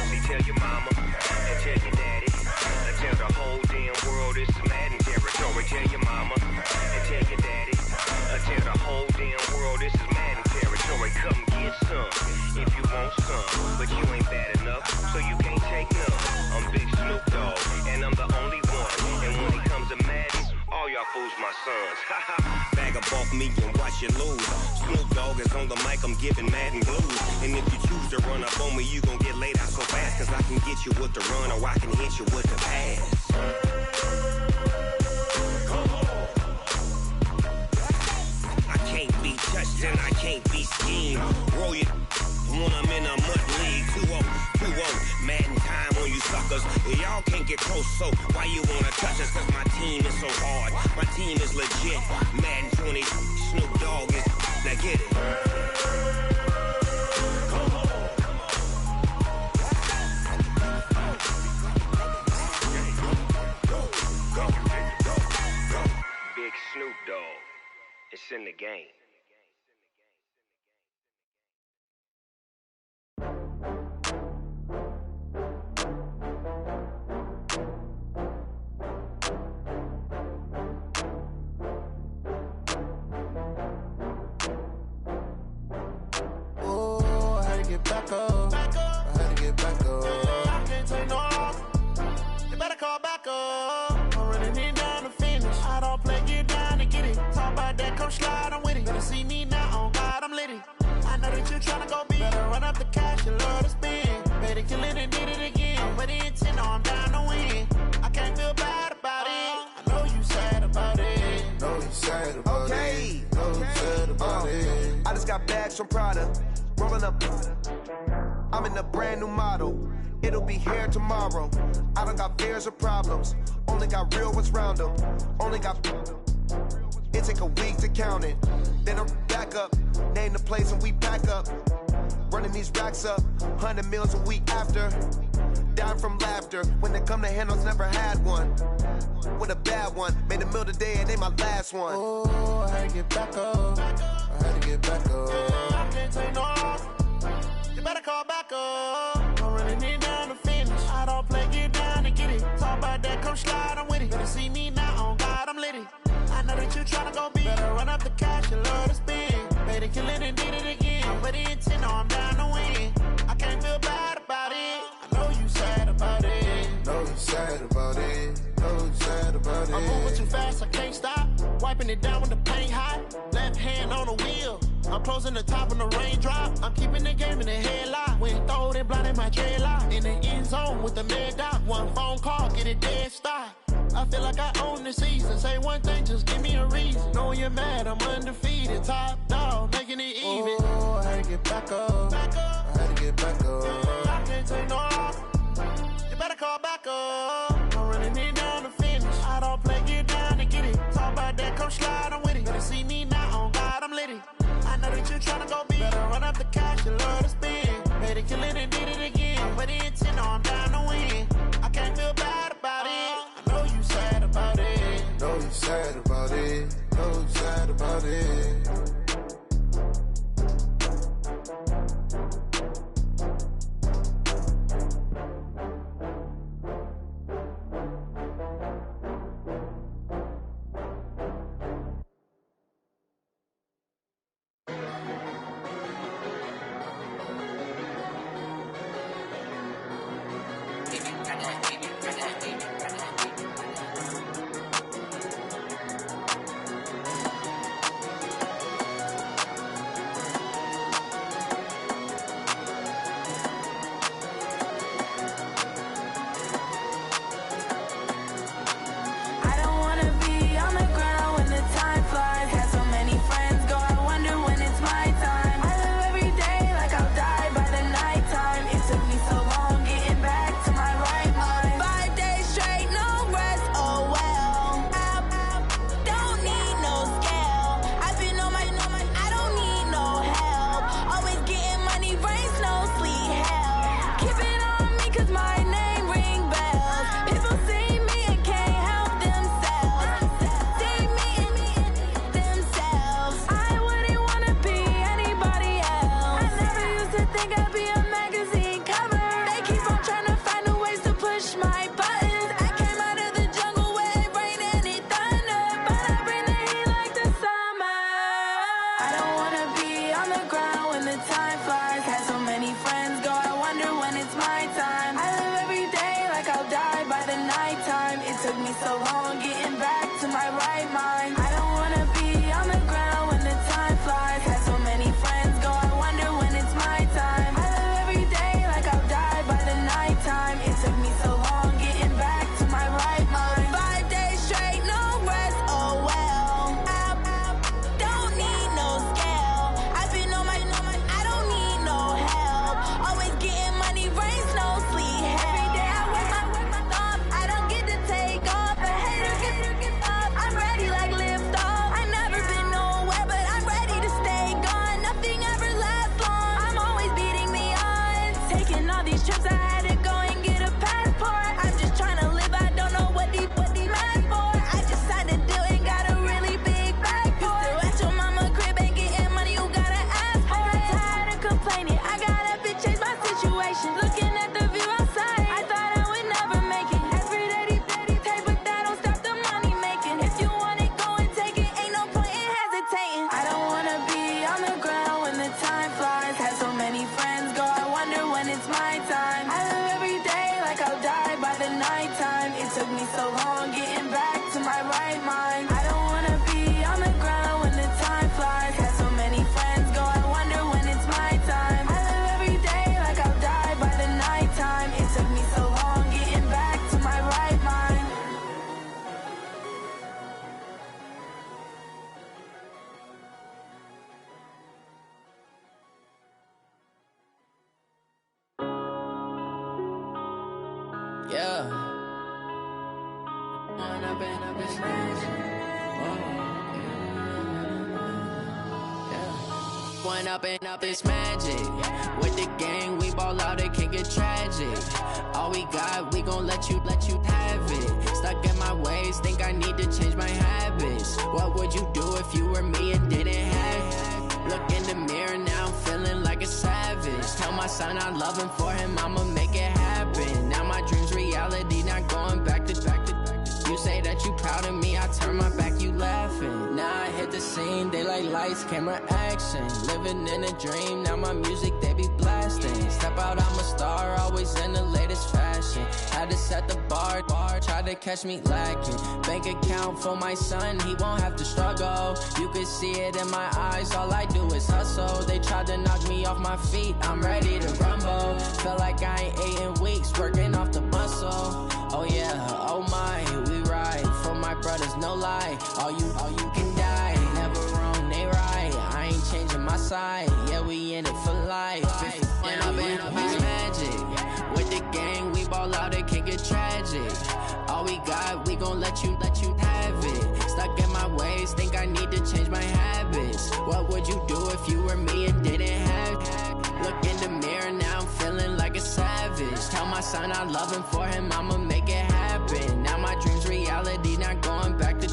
See, tell your mama and tell your daddy and tell the whole damn world this is Madden territory. Tell your mama and tell your daddy and tell the whole damn world this is Madden territory. Come get some if you want some, but you ain't bad enough, so you can't take none. I'm Big Snoop Dogg and I'm the only one. And when it comes to Madden, all y'all fools my sons. Bag up off me and watch you lose. Snoop Dogg is on the mic, I'm giving Madden blues. And if you choose to run up on me, you gon' get laid out so fast. Cause I can get you with the run or I can hit you with the pass. I can't be touched and I can't be schemed. Roll it when I'm in a mud league. 2-0, Madden time on you suckers. Y'all can't get close, so why you wanna touch us? Cause my team is so hard, my team is legit. Madden 20, Snoop Dogg is, now get it. Big Snoop Dogg, it's in the game. Get back up. I had to get back up. I can't take no loss. You better call back up. I'm running it down to finish. I don't play, get down to get it. Talk about that, come slide, I'm with it. Better see me now, on God, I'm litty. I know that you tryna go big. Better run up the cash, you love to spend. Better kill it and did it again. I'm with the intent, no, I'm down to win. I can't feel bad about it. I know you sad about it. Know you sad about it. Know you sad about it. I just got bags from Prada. Rolling up, I'm in a brand new model. It'll be here tomorrow. I don't got fears or problems. Only got real ones round them. Only got. It take a week to count it. Then I'm back up. Name the place and we pack up. Running these racks up. 100 meals a week after. Down from laughter. When they come to handles, never had one. With a bad one. Made a meal today and ain't my last one. Oh, I had to get back up. I had to get back up. I can't take no loss. You better call back up. I'm running it down to finish. I don't play, get down to get it. Talk about that, come slide, I'm with it. Better see me now, on God, I'm litty. I know that you tryna go big. Better run up the cash, you love to spend. Better kill it and did it again. I'm with the intent, no, I'm down to win. I can't feel bad about it. I know you sad about it. Know you sad about it. Know you sad about it. I'm moving too fast, I can't stop. Wiping it down with the paint hot. Left hand on the wheel. I'm closing the top when the raindrop. I'm keeping the game in the headlock. When throw it blind in my dreadlock. In the end zone with the mad dot. One phone call, get it dead stop. I feel like I own the season. Say one thing, just give me a reason. Knowing you're mad, I'm undefeated. Top dog, making it even. Oh, I had to get back up. I had to get back up. I can't take no loss. You better call back up. I'm running it down to finish. I don't play, get down to get it. Talk about that, come slide, I'm with it. Better see me now, on God, I'm litty. I know that you tryna go big. Better run up the cash, you love to spend. Better kill it and did it again. But the intent, no, I'm down to win. I can't feel bad about it. I know you sad And all these trips I had to go and get a passport. I'm just trying to live, I don't know what these mad for. I just signed a deal and got a really big bag for it. Still at your mama crib, ain't getting money, you gotta ask for it. I got tired of complaining, I got up and changed my situation. Looking at the view outside, I thought I would never make it. Every day they pay, but that don't stop the money making. If you want it, go and take it, ain't no point in hesitating. I don't wanna be on the ground when the time flies. Had so many friends go, I wonder when it's my time. I live every day like I'll die by the nighttime. It took me so long getting back to my right mind. I don't wanna be on the ground when the time flies. Had so many friends go, I wonder when it's my time. I live every day like I'll die by the nighttime. It took me so long getting back to my right mind. Yeah. One up and up is magic. With the gang, we ball out, it can get tragic. All we got, we gon' let you have it. Stuck in my ways, think I need to change my habits. What would you do if you were me and didn't have it? Look in the mirror now, I'm feeling like a savage. Tell my son I love him, for him I'ma make it happen. Now my dream's reality, not going back to. You say that you proud of me, I turn my back, you laughing. Now I hit the scene, they like lights, camera, action. Living in a dream, now my music, they be blasting. Step out, I'm a star, always in the latest fashion. Had to set the bar, try to catch me lacking. Bank account for my son, he won't have to struggle. You can see it in my eyes, all I do is hustle. They tried to knock me off my feet, I'm ready to rumble. Feel like I ain't ate in weeks, working off the muscle. Oh yeah, oh my, we ride for my brothers, no lie. All you can die, never wrong, they right. I ain't changing my side, yeah, we in it for life. When up is magic. With the gang, we ball out, it can get tragic. All we got, we gon' let you have it. Stuck in my ways, think I need to change my habits. What would you do if you were me and didn't have it? Look in the mirror now, I'm feeling like a savage. Tell my son I love him, for him I'ma make it happen. Now my dream's reality, not going back to.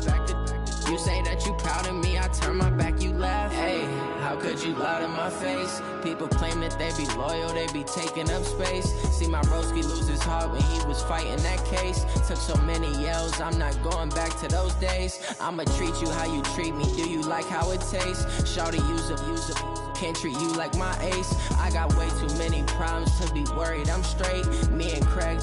You say that you proud of me, I turn my back, you laugh. Hey, how could you lie to my face? People claim that they be loyal, they be taking up space. See my broski lose his heart when he was fighting that case. Took so many yells, I'm not going back to those days. I'ma treat you how you treat me, do you like how it tastes? Shawty, use up. Can't treat you like my ace. I got way too many problems to be worried, I'm straight. Me and Craig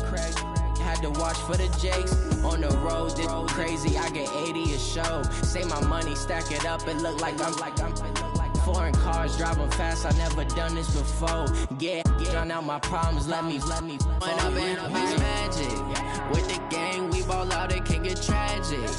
had to watch for the Jakes. On the road, this crazy, I get 80 a show. Say my money, stack it up, it look like I'm foreign cars, driving fast, I never done this before. Get drown out my problems, let me When up is magic. With the gang, we ball out, it can get tragic.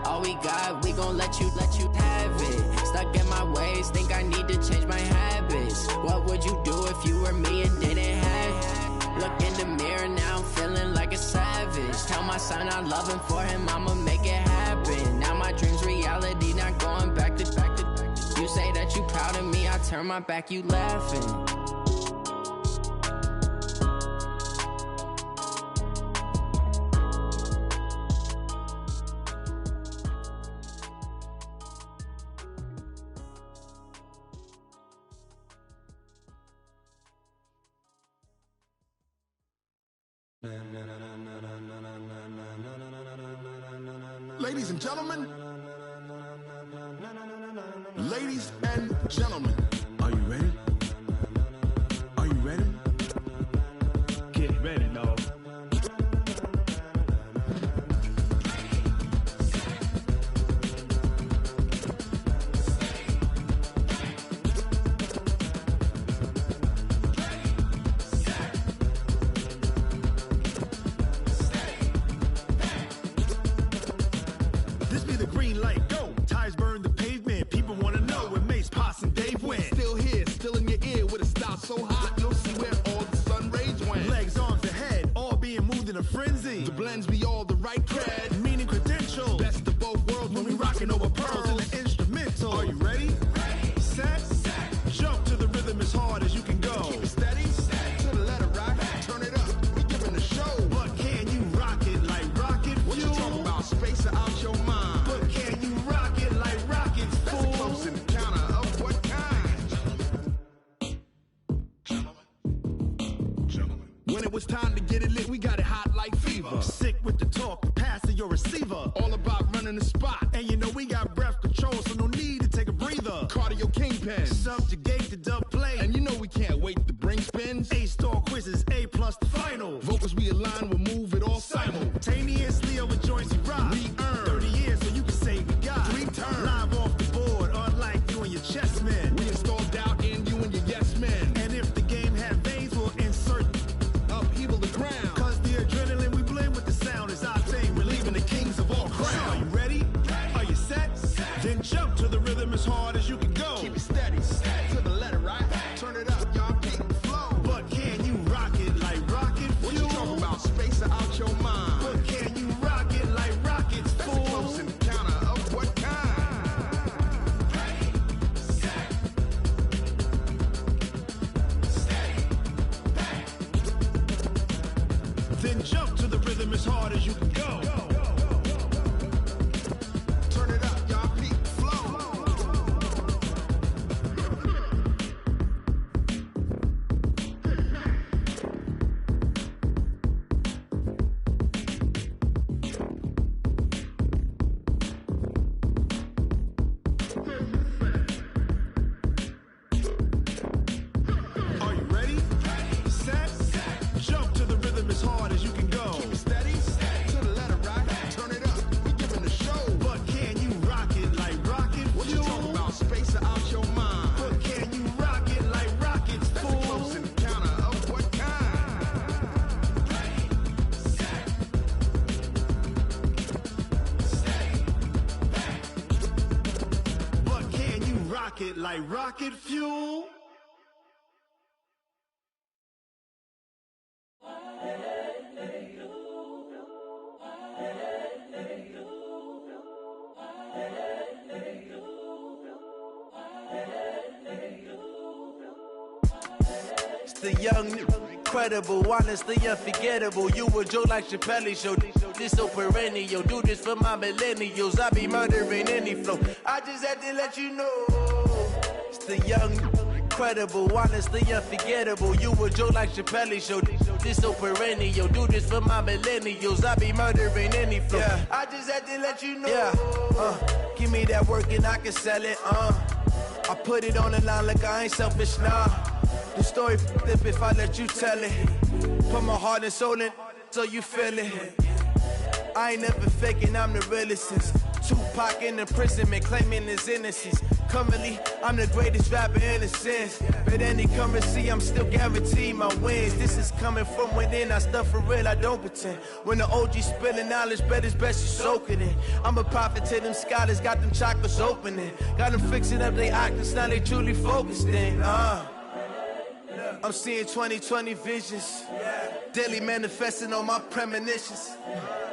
All we got, we gon' let you have it. Stuck in my ways, think I need to change my habits. What would you do if you were me and didn't have it? Look in the mirror now, I'm feeling like a savage. Tell my son I love him, for him I'ma make it happen. Now my dream's reality, not going back to. You say that you proud of me, I turn my back, you laughing. Ladies and gentlemen, ladies and gentlemen, are you ready? Are you ready? Get ready, dog. This be the green light, go. Tires burn the pavement. People wanna know where Mace, Posse, and Dave went. Still here, still in your ear with a style so hot, you'll see where all the sun rays went. Legs, arms, and head, all being moved in a frenzy. The blends be all the right cred, meaning credentials. Best of both worlds when we rockin' over pearls in the instrumental. Are you ready? Set, jump to the rhythm as hard as you can go. Keep it steady, to the letter rock. When it was time to get it lit, we got it hot like fever. Sick with the talk, passing your receiver. All about running the spot. And you know we got breath control, so no need to take a breather. Cardio kingpin. Subjugate the dub play. And you know we can't wait to bring spins. A-star quizzes, A+ the final. Vocals we align, we'll move it all simultaneously over joints we rock. We earn 30 years, so you can say we got 3 turns. Live off the board, unlike you and your chess men. We install doubt in you and your yes men. And if the game had veins, we'll insert upheaval the ground. Cause the adrenaline we blend with the sound is our thing. We're leaving the kings of all crowns. So are you ready? Are you set? Then jump to the rhythm as hard as you can go. Keep it steady, to the letter, right? Turn it up, y'all, keep the flow. But can you rock it like rocket fuel? What you talking about? Space out your mind. But can you rock it like rockets, fool? That's a close encounter of what kind? Ready, set, steady, back. Then jump to the rhythm as hard as you can go. Turn it up, y'all, keep the flow. Are you ready? Set, jump to the rhythm as hard as you can go. Keep it steady, to the letter, right? Turn it up, we giving the show. But can you rock it like rocket fuel? What you talking about? Space out your mind. But can you rock it like rockets, That's fool? a close encounter of what kind? Ready, set, steady, back. But can you rock it like rocket fuel? It's the young, incredible, honestly unforgettable. You a joke like Chappelle show. This so perennial. Do this for my millennials. I be murdering any flow. I just had to let you know. It's the young, incredible, honestly unforgettable. You a joke like Chappelle show. This so perennial. Do this for my millennials. I be murdering any flow. Yeah. I just had to let you know. Yeah. Give me that work and I can sell it. I put it on the line like I ain't selfish, nah. The story flip if I let you tell it. Put my heart and soul in so you feel it. I ain't never faking, I'm the realest since Tupac in imprisonment, claiming his innocence. Currently, I'm the greatest rapper in a sense. But any currency, I'm still guaranteed my wins. This is coming from within, I stuff for real, I don't pretend. When the OG spilling knowledge, bet it's best you soak it in. I'm a prophet to them scholars, got them chakras opening. Got them fixing up their octaves, now they truly focused in. I'm seeing 2020 visions. Daily manifesting on my premonitions.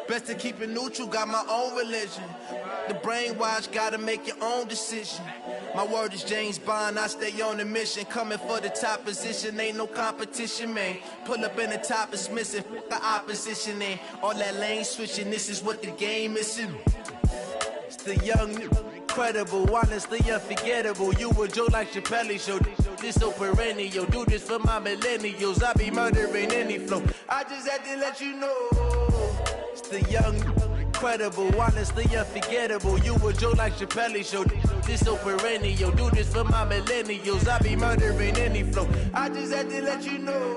Best to keep it neutral, got my own religion. The brainwash, gotta make your own decision. My word is James Bond, I stay on a mission. Coming for the top position, ain't no competition, man. Pull up in the top, it's missing, the opposition in. All that lane switching, this is what the game is. It's the young, incredible, honestly unforgettable. You a joke like Chappelle show. This so perennial. Do this for my millennials. I be murdering any flow. I just had to let you know. It's the young, incredible, honestly unforgettable. You a joke like Chappelle show. This so perennial. Do this for my millennials. I be murdering any flow. I just had to let you know.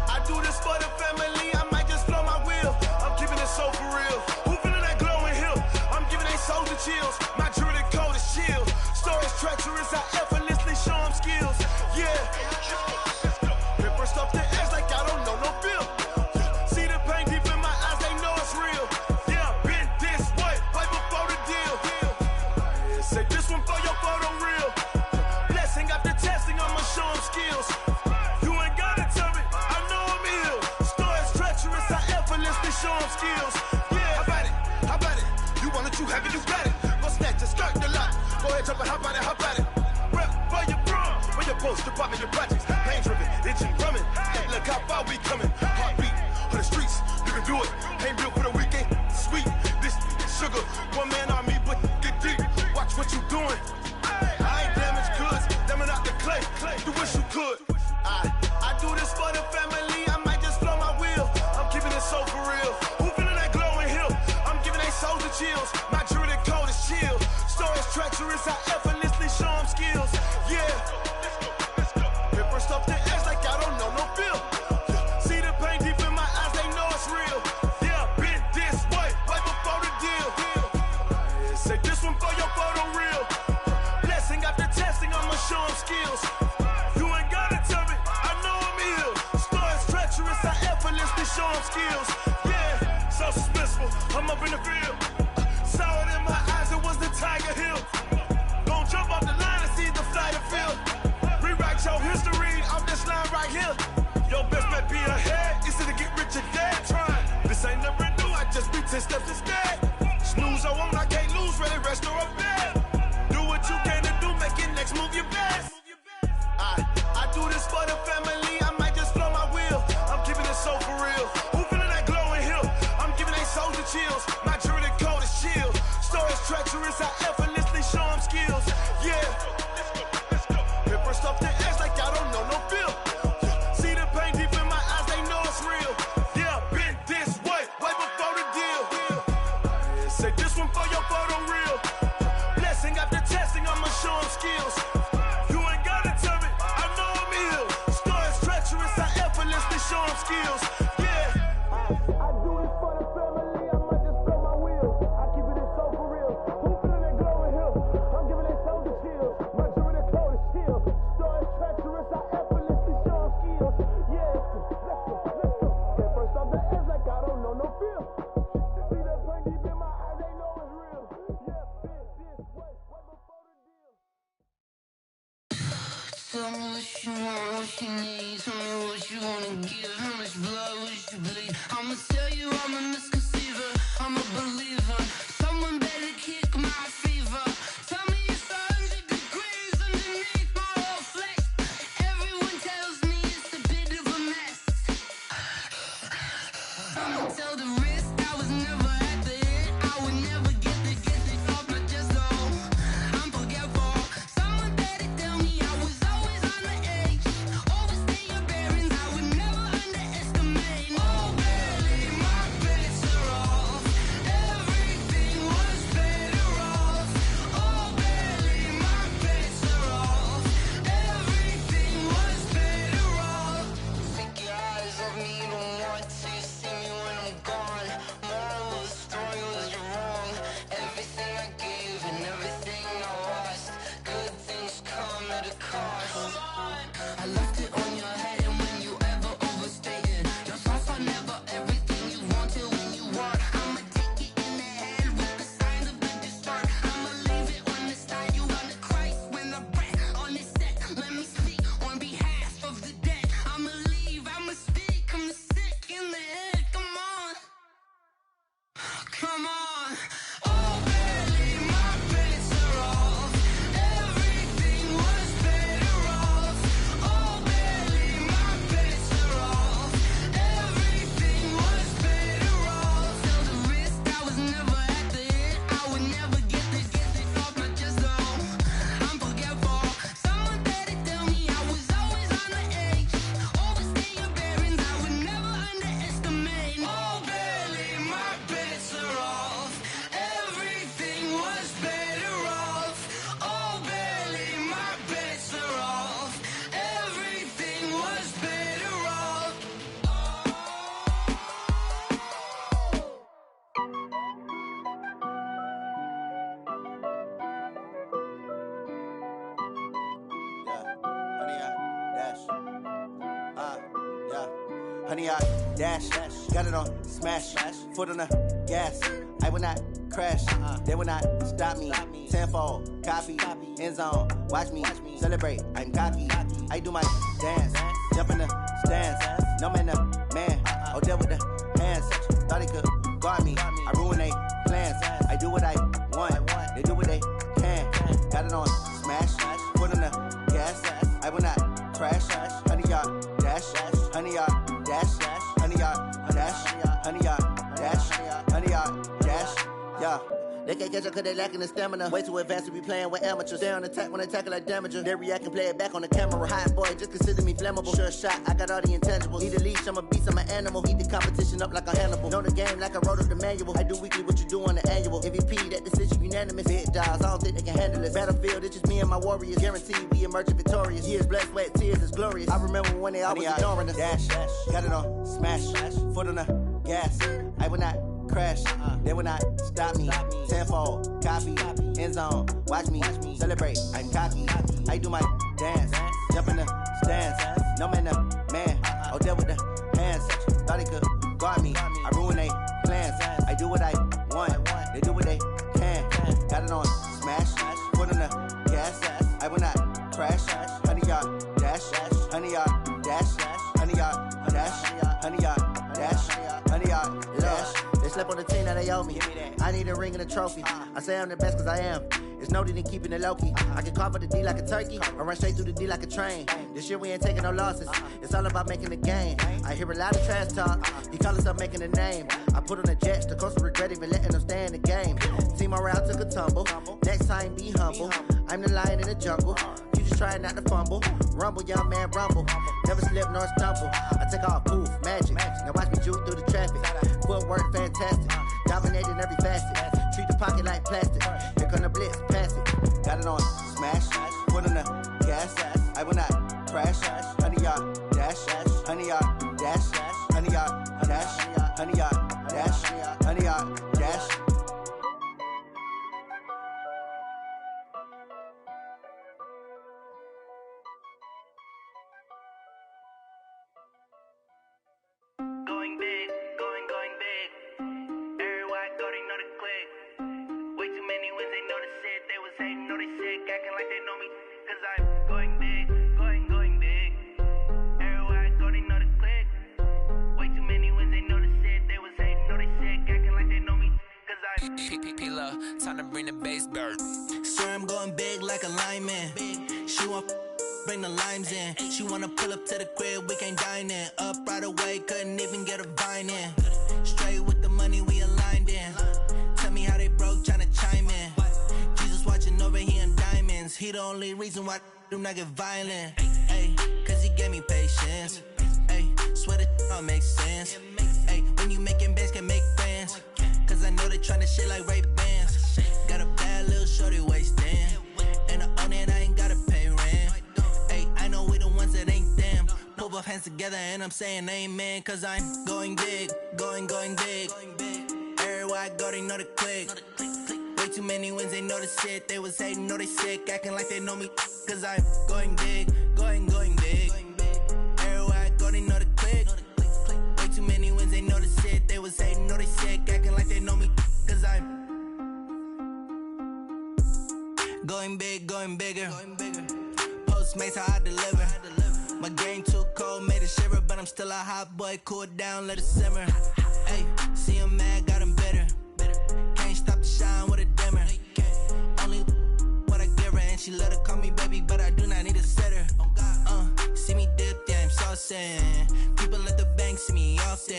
I do this for the family, I might just blow my wheel. I'm giving it so for real. Who feeling that glowing hill? I'm giving they soldier chills. My jewelry code is chill. Stories treacherous, I effortlessly show them skills. Yeah. Paper stuff to edge like I don't know no bill. See the pain deep in my eyes, they know it's real. Yeah, been this way, way before the deal. Say this one for your photo reel. Blessing after testing, I'ma show them skills. Show them skills. Yeah, how about it? You wanna what you have, you got it. Go snatch it, skirt the lot. Go ahead, jump and hop on it, hop at it. Rep for your prom, for your poster, popping your projects. Pain driven, itching, drumming. Hey, look how far we coming. Heartbeat on the streets, you can do it. Ain't built for the weekend. Sweet, this sugar, one man army, but get deep. Watch what you doing. I ain't damaged goods, damn out the clay. You wish you could. I do this for the family. I might just blow my wheel. I'm keeping it so for real. Who feeling that glowing hill? I'm giving they souls the chills. My jewelry code is chill. Stories treacherous, I effortlessly show them skills. Yeah. Paper stuff the edge like I don't know no feel. See the pain deep in my eyes, they know it's real. Yeah, been this way, right before the deal. Say this one for your photo real. Blessing after testing, I'ma show them skills. You ain't gotta tell me, I know I'm ill. Stories treacherous, I effortlessly show them skills. Yeah, so suspenseful, I'm up in the field. Saw it in my eyes, it was the Tiger Hill. Gon' jump off the line and see the flight of field. Rewrite your history off this line right here. Your best bet be ahead, it's to get rich or dead trying. This ain't never new, I just be 10 steps instead. Snooze, I won't, I can't lose, ready, rest or a bed. Do what you can to do, make it next move your best. I do this for the family, I might just blow my wheel. I'm keeping it so for real. Who feeling that glowing hill? I'm giving they souls the chills. My jewelry code is chill. Stories treacherous, I effortlessly show them skills. Yeah. Paper stuff the edge like I don't know no feel. See the pain deep in my eyes, they know it's real. Yeah, been this way, way before the deal. Say this one for your photo real. Blessing after testing, I'ma show them skills. You ain't gotta tell me, I know I'm ill. Stories treacherous, I effortlessly show them skills. Yeah. I do this for the family, I might just blow my wheel. I keep it so for real. Who feeling that glowing hill? I'm giving they souls the chills. My jewelry code is chill. Stories treacherous, I effortlessly show them skills. Yeah. Let's go. Get first off the edge like I don't know no feel. See that pain deep in my eyes, they know it's real. Yeah, been this way, way before the deal. Tell me what you want, what you need. Tell me what you wanna give. How much blood would you bleed? I'ma tell you I'm a misconceiver. I'm a believer. Someone better kick my fever. Tell me it's 100 degrees underneath my whole flesh. Everyone tells me it's a bit of a mess. I'ma tell the risk I was never at the end. I would never get the off my chest though. I'm forgetful. Someone better tell me I was always on the edge. Overstay your bearings, I would never underestimate. Oh, barely, my bets are off. Everything was better off. Oh, barely, my bets are off. Everything was better off. Take your eyes off me, don't want to see me when I'm gone. Moral of the story was you're wrong. Everything I gave and everything I lost. Good things come at a cost. I left it on your head, and when you ever overstay it, your thoughts are never everything you wanted when you want. I'ma take it in the head with the signs of a distort. I'ma leave it on the side. You wanna Christ when the breath on this set. Let me speak on behalf of the dead. I'ma leave, I'ma speak. I'm the sick in the head. Come on, come on. Oh, barely, my bets are off. Everything was better off. Oh, barely, my bets are off. Everything was better off. Tell the risk I was never at the end. I would never get this off my chest though. I'm forgetful. Someone better tell me I was always on the edge. Overstay your bearings, I would never underestimate. Oh, barely, my bets are off. Everything was better off. Oh, barely, my bets are off. Everything was better off. Honey, I dash, got it on smash, foot on the gas. I will not crash, they will not stop me. Tenfold, copy, end zone, watch me celebrate. I'm cocky, I do my dance, jump in the stands. No man, the man, oh, deal with the hands. Thought he could guard me, I ruin they plans. I do what I want. They do what they can. Got it on smash, foot on the gas. I will not crash. 100 yard dash, 100 yard dash, 100 yard dash, 100 yard dash, 100 yard dash. Yeah. They can't catch up cause they lacking the stamina. Way too advanced to be playing with amateurs. Stay on attack when they tackle like damager. They react and play it back on the camera. Hot boy, just consider me flammable. Sure shot, I got all the intangibles. Need a leash, I'm a beast, I'm an animal. Heat the competition up like a Hannibal. Know the game like I wrote up the manual. I do weekly what you do on the annual. MVP, that decision unanimous. Big dials, I don't think they can handle it. Battlefield, it's just me and my warriors. Guaranteed we emerging victorious. Years, blood, sweat, tears, it's glorious. I remember when they always ignoring us. Dash, got it on smash, foot on the gas. I will not crash, they will not stop me. Tenfold, copy, end zone, watch me celebrate. I'm cocky, I do my dance, jump in the stands. No man, the man, oh there with the hands. Thought he could guard me, I ruin they plans. I do what I want, they do what they can. Got it on smash, foot on the gas. I will not crash, 100 yard dash, 100 yard dash, 100 yard dash, 100 yard dash, 100 yard dash. They slept on the team that they owe me. I need a ring and a trophy. I say I'm the best cause I am. It's no need in keeping it low key. I can carve for the D like a turkey, or run straight through the D like a train. This year we ain't taking no losses. It's all about making the game. I hear a lot of trash talk. He call himself making a name. I put on the jets, the coach will regret even letting them stay in the game. Team morale took a tumble. Next time be humble. I'm the lion in the jungle. You just trying not to fumble. Rumble, young man, rumble. Never slip nor stumble. I take off, poof, magic. Now watch me juke through the traffic. Footwork fantastic. Dominating every facet. Treat the pocket like plastic. Here come the blitz, pass it. Got it on smash, foot on the gas. I will not crash. 100 yard dash, 100 yard dash, 100 yard dash, 100 yard dash, 100 yard dash. Going big, going big. Everywhere I go, they know the click. Way too many wins, they know the shit. They was hating, know they sick, acting like they know me. Cause I'm going big, going big. Everywhere I go, they know the click. Way too many wins, they know the shit. They was hating, know they sick, acting like they know me. Cause I'm P-P-P-Love, time to bring the bass bird. Swear I'm going big like a lineman. She want bring the limes in. She wanna pull up to the crib, we can't dine in. Up right away, couldn't even get a vine in. Straight with the money, we aligned in. Tell me how they broke, tryna chime in. Jesus watching over here in diamonds. He the only reason why I do not get violent. Ay, cause he gave me patience. Ay, swear that all makes sense. Ay, when you making bands, can make friends. Cause I know they tryna shit like Ray-Bans. Got a bad little shorty wasting. And I own it, I ain't gotta pay rent. I know we the ones that ain't them. Pull both hands together and I'm saying amen. Cause I'm going big, going big. Everywhere I go, they know the click. Way too many wins, they know the shit. They was hating, know they sick, acting like they know me. Cause I'm going big, going big. Everywhere I go, they know the click. Way too many wins, they know the shit. They was hating, know they sick, acting like they know me. Cause I'm going big, going bigger. Postmates how I deliver. My game too cold, made it shiver, but I'm still a hot boy. Cool down, let it simmer. Hey, see him mad, got him bitter. Can't stop the shine with a dimmer. Only what I give her, and she let her call me baby, but I do not need a sitter. See me dip, yeah, I'm saucing. People at the bank see me often.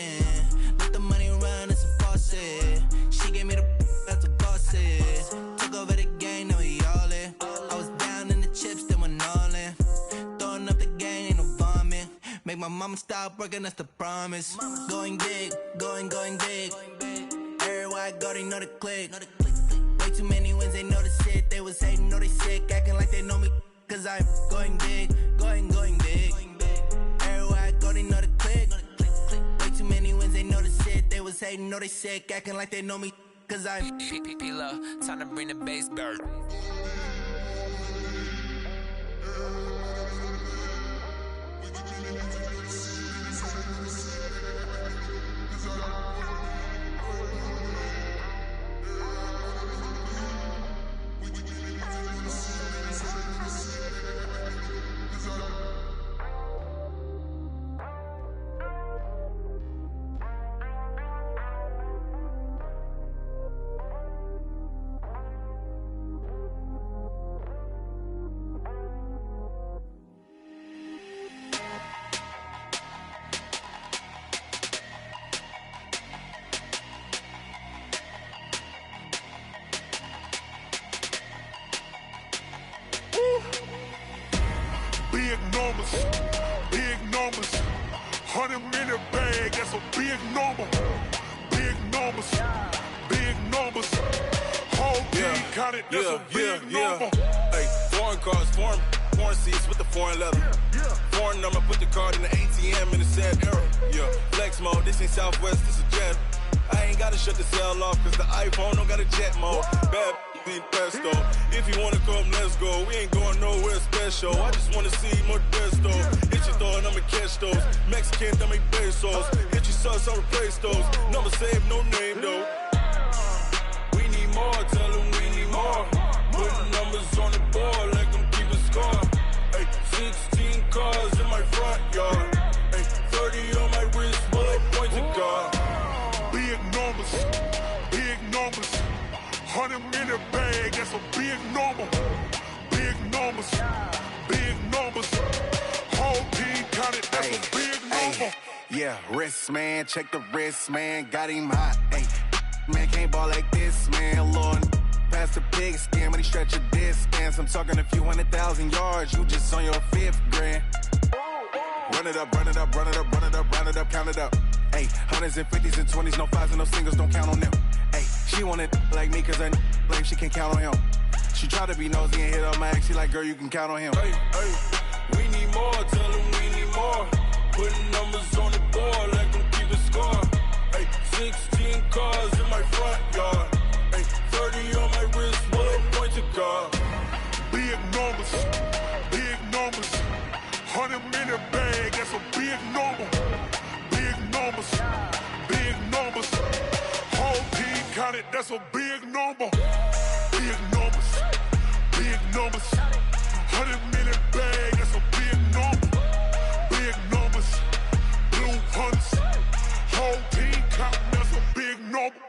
Let the money run, it's a faucet. She gave me the that's a faucet. Took over the game, now we all in. I was down in the chips, then went all in. Throwing up the game, ain't no vomit. Make my mama stop working, that's the promise. Going big, going big. Everywhere I go, they know the click. Way too many wins, they know the shit. They was hating, know they sick, acting like they know me. Cause I'm going big, going big. Everywhere I go, they know the click. Way too many wins, they know the shit. They was hating, know they sick, acting like they know me. Cause I'm P-P-P-Love, time to bring the bass bird. numbers, big numbers. 100 minute bag, that's a big number. Big numbers, big numbers. Whole team counted, that's a big number. Hey, foreign cars, foreign seats with the foreign leather. Foreign number, put the card in the ATM in the sad era. Yeah, flex mode, this ain't Southwest, this is Jet. I ain't gotta shut the cell off, cause the iPhone don't got a jet mode. Bad need pesto. If you wanna come, let's go. We ain't going nowhere special. I just wanna see more Modesto. Hit your thought, I'ma catch those. Mexican, dummy pesos. Hit your sauce, I'll replace those. Number saved, no name though. We need more, tell them we need more. Put numbers on the board, like them keep a score. Hey, 16 cars in my front yard. Hey, 30 on my wrist, bullet point to God. Big numbers, big numbers. 100 minute bag, that's a big number. Big numbers, big numbers. Whole team counted, that's a big number. Yeah, wrist man, check the wrist man, got him hot. Ay, man can't ball like this, man. Lord, past the pig skin when he stretch a distance. I'm talking a few 100,000 yards, you just on your 5th grand. Run it up, run it up, run it up, run it up, run it up, count it up. Ay, 100s and 50s and 20s, no 5s and no singles, don't count on them. Ay, she wanted like me cause I like she can count on him. She tried to be nosy and hit up my ex, she like, girl, you can count on him. Hey, hey, we need more, tell them we need more. Putting numbers on the board, like them keep a score. Hey, 16 cars in my front yard. Hey, 30 on my wrist, bullet point to God. Big numbers, big numbers. 100 minute bag, that's a big number. Big numbers, big numbers. Whole team counted, that's a big number. Big numbers, big numbers. 100 minute bag, that's a big number. Big numbers, blue hunts. Whole team counting, that's a big number.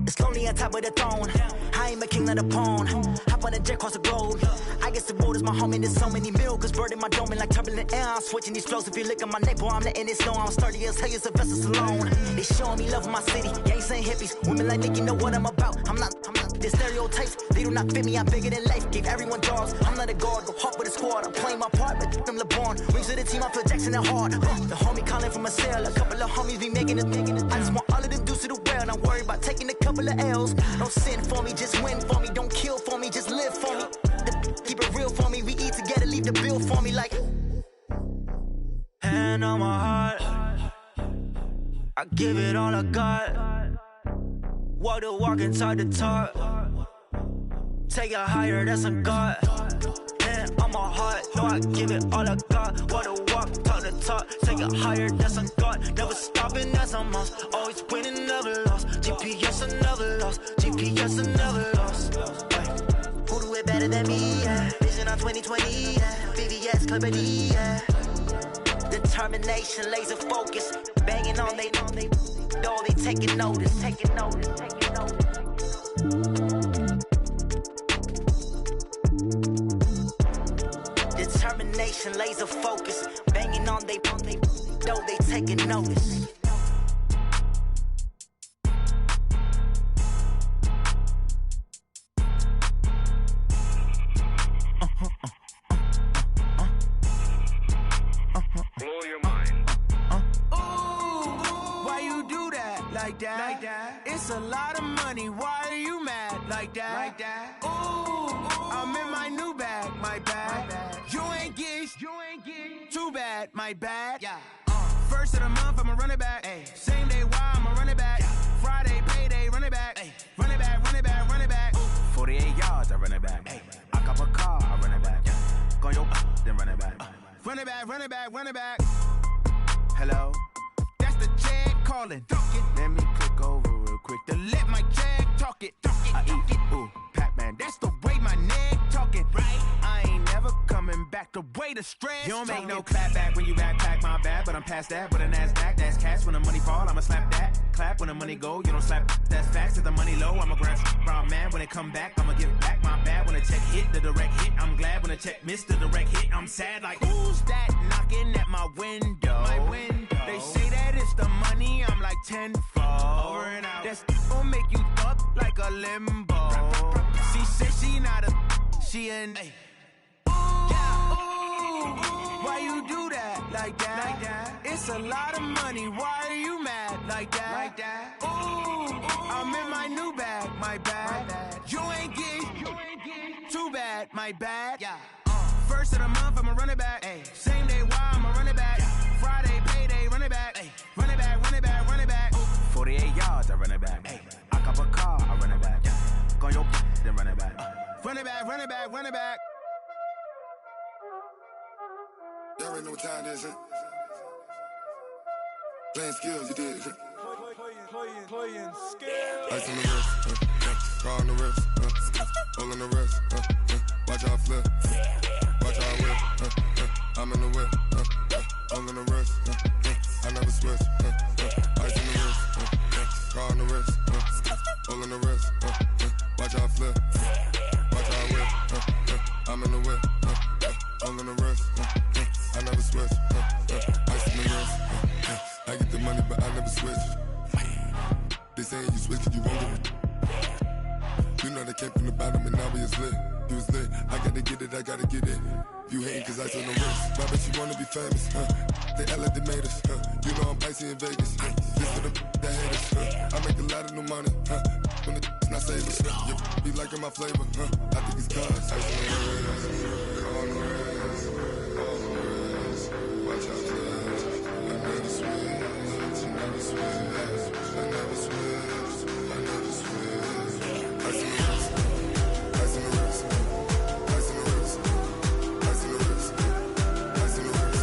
It's lonely on top of the throne. I ain't a king of the pawn. Hop on a jet across the globe. I guess the road is my home and there's so many miracles burning my dome like turbulent air. I'm switching these flows. If you look at my neck, boy, I'm letting it snow. I'm sturdy as hell, it's a vessel alone. They showing me love in my city. Ain't saying hippies. Women like Nicky know what I'm about. I'm not. Their stereotypes, they do not fit me. I'm bigger than life. Gave everyone dogs. I'm not a guard. Go hard with a squad. I'm playing my part, but them LeBron. Rings to the team, I feel Jackson and hard. The homie calling from a cell. A couple of homies be making it. I just want all of them dudes to the well. Not worried about taking a couple of L's. Don't sin for me, just win for me. Don't kill for me, just live for me. Keep it real for me. We eat together, leave the bill for me like. Hand on my heart, I give it all I got. Walk the walk inside the talk. Take it higher, that's a God. Hand on my heart, no, I give it all I got. Walk the walk, talk the talk. Take it higher, that's a God. Never stopping, that's a must. Always winning, never lost. GPS, I never lost. GPS, I never lost. Who do it better than me? Yeah. Vision on 2020. Yeah. VVS, Clippity. Yeah. Determination, laser focus. Banging on they know they taking notice. Taking notice. Taking notice. Determination, laser focus. Banging on they know they taking notice. Blow your mind. Ooh, why you do that? Like that? Like that? It's a lot of money. Why are you mad? Like that? Like that? Ooh, I'm in my new bag. My bag. You ain't get. Too bad. My bad. Yeah. First of the month, I'ma run it back. Ay. Same day, why I'ma run it back. Friday, payday, run it back. Ay. Run it back, run it back, run it back. 48 yards, I run it back. Ay. I cop a car, I run it back. Go your then run it back. Run it back, run it back, run it back. Hello? That's the jag calling. Let me click over real quick to let my jag talk it. I eat, ooh, Pac-Man. That's the way my neck talking. Right? I ain't never coming back the way way to stress. You don't make no clap back when you backpack, my bad, but I'm past that. With a NASDAQ, that's cash. When the money fall, I'ma slap that. Clap when the money go, you don't slap. That's facts. If the money low, I'ma grab brown man. When it come back, I'ma give back my bad. When the check hit, the direct hit. I'm glad when the check missed the direct hit. I'm sad like, who's that knocking at my window? They say that it's the money, I'm like tenfold. Over and out. That's gon' make you up like a limbo. She said she not a, she an. Why you do that like that? It's a lot of money. Why are you mad like that? Ooh, I'm in my new bag, my bad. You ain't get too bad, my bad. First of the month, I'ma run it back. Same day, why I'ma run it back. Friday, payday, run it back. Run it back, run it back, run it back. 48 yards, I run it back. I cop a car, I run it back. Go on your then run it back. Run it back, run it back, run it back. Y'all already know what time it is, huh? Playing skills, you did. Playing skills. Ice on the wrist, car on the wrist, hole in the wrist, watch how I flip, watch how I whip, I'm in the whip, hole in the wrist, I never switch, ice on the wrist, car on the wrist, hole in the wrist, watch how I flip, watch how I whip, I'm in the whip, hole in the wrist, I never switch, ice in the wrist, I get the money but I never switch. They saying you switch it, you won't get it. You know they came from the bottom and now we is lit. You was lit, I gotta get it, I gotta get it. You hating cause I on the wrist. My bitch, you wanna be famous, They act like they made us, You know I'm icy in Vegas, This for the that hate us, I make a lot of new money, When the not savers, You be liking my flavor, I think it's cause ice on the wrist, on the wrist, on the wrist. Watch out, please. I never switch, I never switch. I never switch, I never switch. Ice in the wrist, ice in the wrist, ice in the wrist, ice in the wrist, ice in the wrist,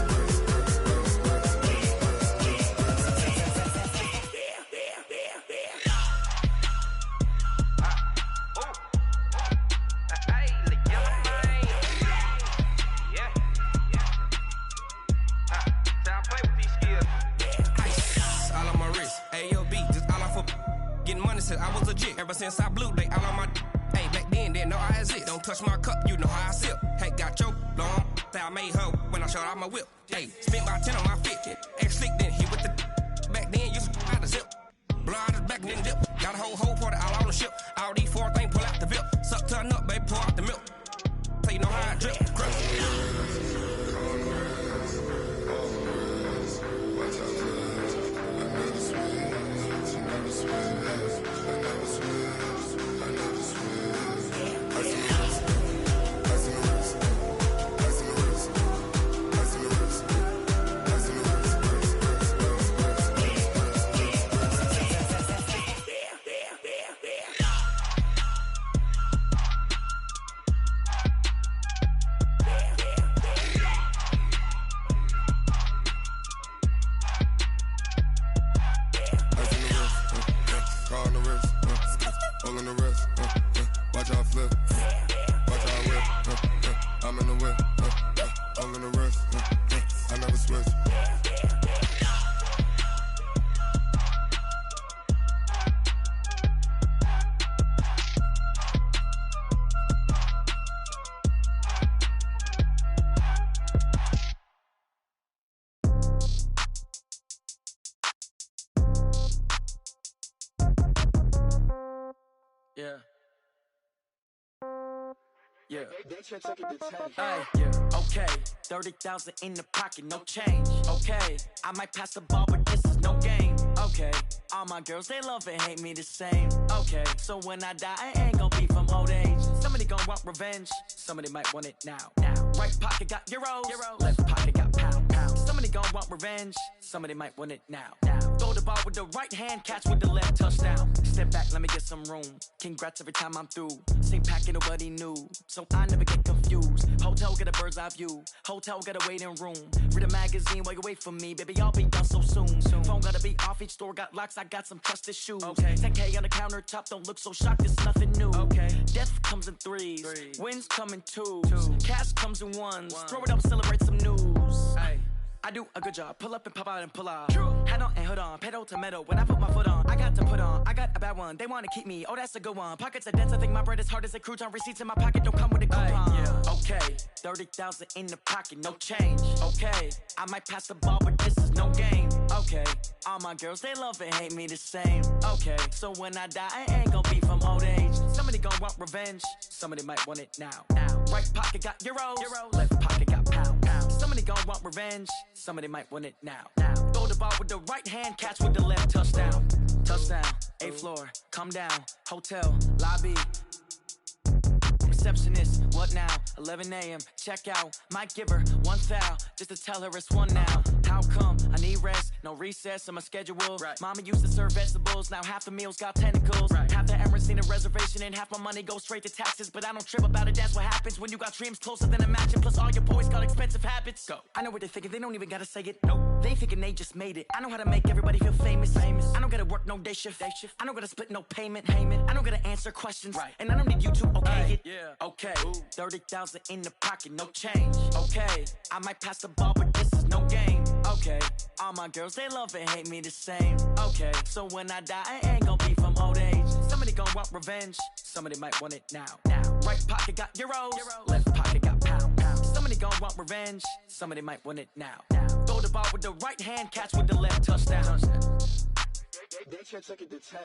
I was legit ever since I blew they all on my. Hey, back then didn't know I exist. Don't touch my cup, you know how I sip. Hey, got your long. That I made her when I showed out my whip. Hey, spent about 10 on my fit. Ex slick then hit with the. Back then you out the zip. Blow out his back then dip. Got a whole party all on the ship. All these 4 things pull out the VIP. Suck turn up, baby, pour out the milk. So you know how I drip. Crush. Yeah. Yeah. Hey, yeah. Okay. 30,000 in the pocket, no change. Okay. I might pass the ball, but this is no game. Okay. All my girls, they love and hate me the same. Okay. So when I die, I ain't gonna be from old age. Somebody gonna want revenge. Somebody might want it now. Right pocket got euros. Left pocket got pound. Somebody gonna want revenge. Somebody might want it now. Throw the ball with the right hand, catch with the left, touchdown. Step back, let me get some room. Congrats every time I'm through. Same packet, nobody knew, so I never get confused. Hotel get a bird's eye view. Hotel got a waiting room. Read a magazine while you wait for me, baby. I'll be done so soon. Phone gotta be off, each store got locks. I got some trusted shoes. Okay. 10K on the countertop, don't look so shocked. It's nothing new. new. Death comes in threes. Wins come in twos. Cash comes in ones. Throw it up, celebrate some news. I do a good job. Pull up and pop out and pull off. Head on and hood on. Pedal to metal. When I put my foot on, I got to put on. I got a bad one. They want to keep me. Oh, that's a good one. Pockets are dense. I think my bread is hard as a crouton. Receipts in my pocket don't come with a coupon. Okay, 30,000 in the pocket, no change. Okay, I might pass the ball, but this is no game. Okay, all my girls, they love and hate me the same. Okay, so when I die, I ain't gonna be from old age. Somebody gonna want revenge. Somebody might want it now. Right pocket got euros. Left pocket got pound. Somebody gonna want revenge. Somebody might want it now. Throw the ball with the right hand, catch with the left. Touchdown. Touchdown. 8th floor. Come down. Hotel. Lobby. Receptionist, what now? 11 a.m. Check out. Might give her one foul just to tell her it's one now. How come? I need rest, no recess in my schedule. Mama used to serve vegetables, now half the meals got tentacles. Half the Emirates need a reservation and half my money goes straight to taxes. But I don't trip about it, that's what happens when you got dreams closer than a match. And plus all your boys got expensive habits. Go. I know what they're thinking, they don't even gotta say it. Nope. They thinking they just made it. I know how to make everybody feel famous. I don't gotta work no day shift. I don't gotta split no payment. I don't gotta answer questions. And I don't need you to okay it. Okay, 30,000 in the pocket, no change. Okay, I might pass the ball, but this is no game. Okay, all my girls, they love and hate me the same. Okay, so when I die, I ain't gonna be from old age. Somebody gonna want revenge. Somebody might want it now. Right pocket got euros. Left pocket got pound. Somebody gonna want revenge. Somebody might want it now. Throw the ball with the right hand, catch with the left. Touchdown. They can't take it to 10.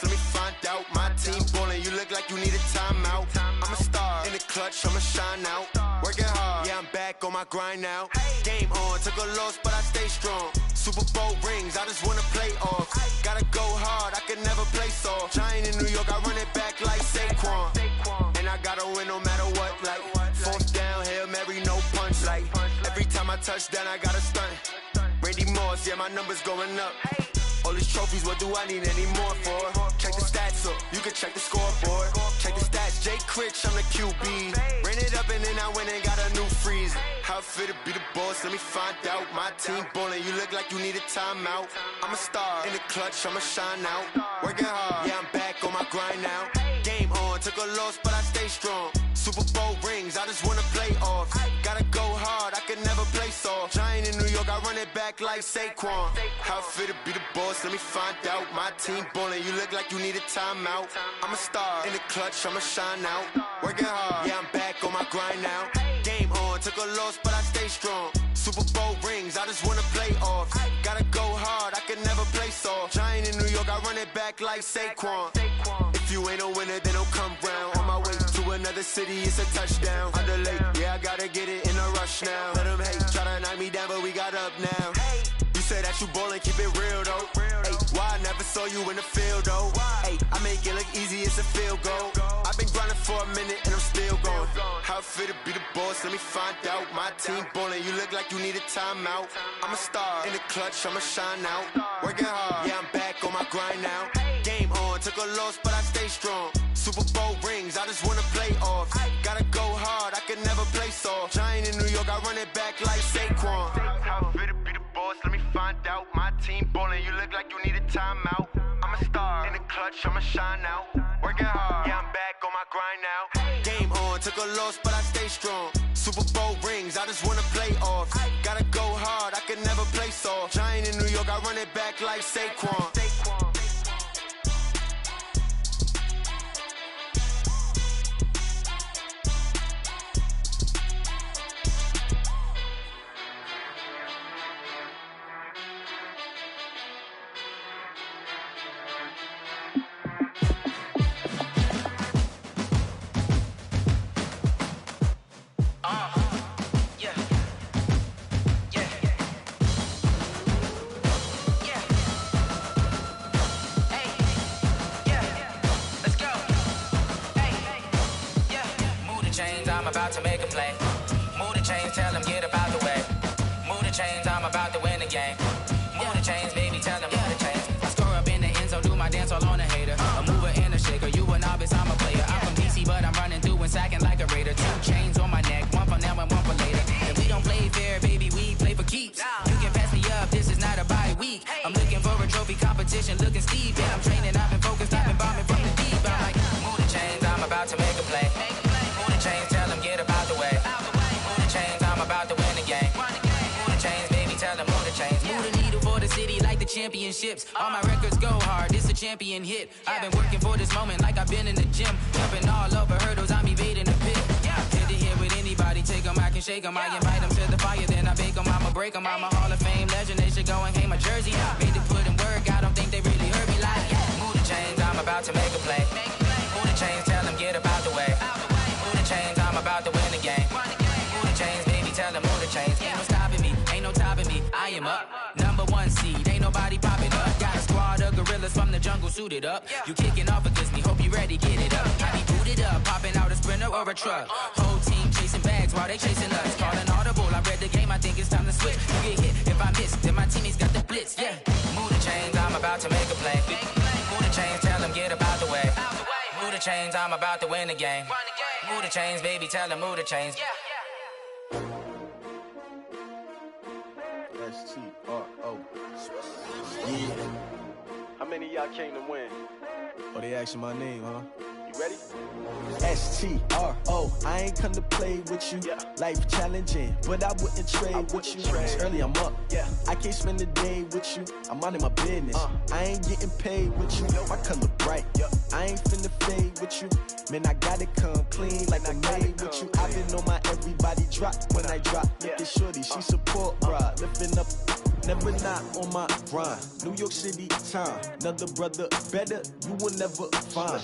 Let me find out. My team ballin', you look like you need a timeout. I'm a star in the clutch, I'ma shine out. Working hard, yeah, I'm back on my grind now. Game on, took a loss, but I stay strong. Super Bowl rings, I just wanna play off. Gotta go hard, I can never play soft. Giant in New York, I run it back like Saquon. And I gotta win no matter what, like 4th down, Hail Mary, no punch. Like every time I touch down, I gotta stunt. Randy Moss, yeah, my numbers going up. All these trophies, what do I need any more for? Check the stats up, you can check the scoreboard. Check the stats, Jay Critch, I'm the QB. Ran it up and then I went and got a new freeze. How fit to be the boss, let me find out. My team ballin', you look like you need a timeout. I'm a star in the clutch, I'ma shine out. Working hard, yeah, I'm back on my grind now. Game on, took a loss, but I stay strong. Super Bowl rings, I just wanna play off. Gotta go hard, I can never play soft. Giant in New York, I run it back like Saquon. How fit to be the boss, let me find out. My team ballin', you look like you need a timeout. I'm a star in the clutch, I'ma shine out. Working hard, yeah, I'm back on my grind now. Game on, took a loss, but I stay strong. Super Bowl rings, I just wanna play off. Gotta go hard, I can never play soft. Giant in New York, I run it back like Saquon. If you ain't a winner, then don't come round. On my way to another city, it's a touchdown. Underlay, yeah, I gotta get it in a rush now. Let them hate, try to knock me down, but we got up now. You say that you ballin', keep it real though. Hey, why I never saw you in the field though? Hey, I make it look easy, it's a field goal. I've been grinding for a minute and I'm still going. How fit to be the boss, let me find out. My team ballin', you look like you need a timeout. I'm a star in the clutch, I'ma shine out. Working hard, yeah, I'm back on my grind now. Game on, took a loss, but I stay strong. Super Bowl rings, I just wanna play off. Gotta go hard, I can never play soft. Giant in New York, I run it back like Saquon. How fit to be the boss, let me find out. My team ballin', you look like you need a timeout. I'm a star in the clutch, I'ma shine out. Working hard, yeah, I'm back on my grind now. Game on, took a loss, but I stay strong. Super Bowl rings, I just wanna play off. Gotta go hard, I can never play soft. Giant in New York, I run it back like Saquon. I'm about to make a play. Move the chains, tell them get up out the way. Move the chains, I'm about to win the game. championships. All my records go hard, this a champion hit. I've been working for this moment like I've been in the gym. Jumping all over hurdles, I'm evading the pit. Head to head with anybody, take them, I can shake them. I invite them to the fire, then I bake them, I'ma break them. I'm a Hall of Fame legend, they should go and hang my jersey. Made to put in work, I don't think they really heard me like, move the chains, I'm about to make a play. Move the chains, tell them get up out the way. Move the chains, I'm about to win the game. Move the chains, baby, tell them move the chains. Ain't no stopping me, ain't no topping me, I am up. #1 seed, ain't nobody popping up. Got a squad of gorillas from the jungle suited up. You kicking off against me, hope you ready, get it up. I be booted up, popping out a Sprinter or a truck. Whole team chasing bags while they chasing us. Calling audible, I read the game, I think it's time to switch. You get hit if I miss, then my teammates got the blitz, yeah. Move the chains, I'm about to make a play. Move the chains, tell them get up out the way. Move the chains, I'm about to win the game. Move the chains, baby, tell them move the chains. S-T-R-O. Yeah. How many of y'all came to win? Oh, they asking my name, huh? You ready? S-T-R-O. I ain't come to play with you. Life challenging, but I wouldn't trade with you. It's early, I'm up. I can't spend the day with you. I'm minding my business. I ain't getting paid with you. My color bright. I ain't finna fade with you. Man, I gotta come clean like I made with you. I've been on my everybody drop when I drop. Look at shorty, she support, bruh. Lifting up. Never not on my grind. New York City time. Another brother better, you will never find.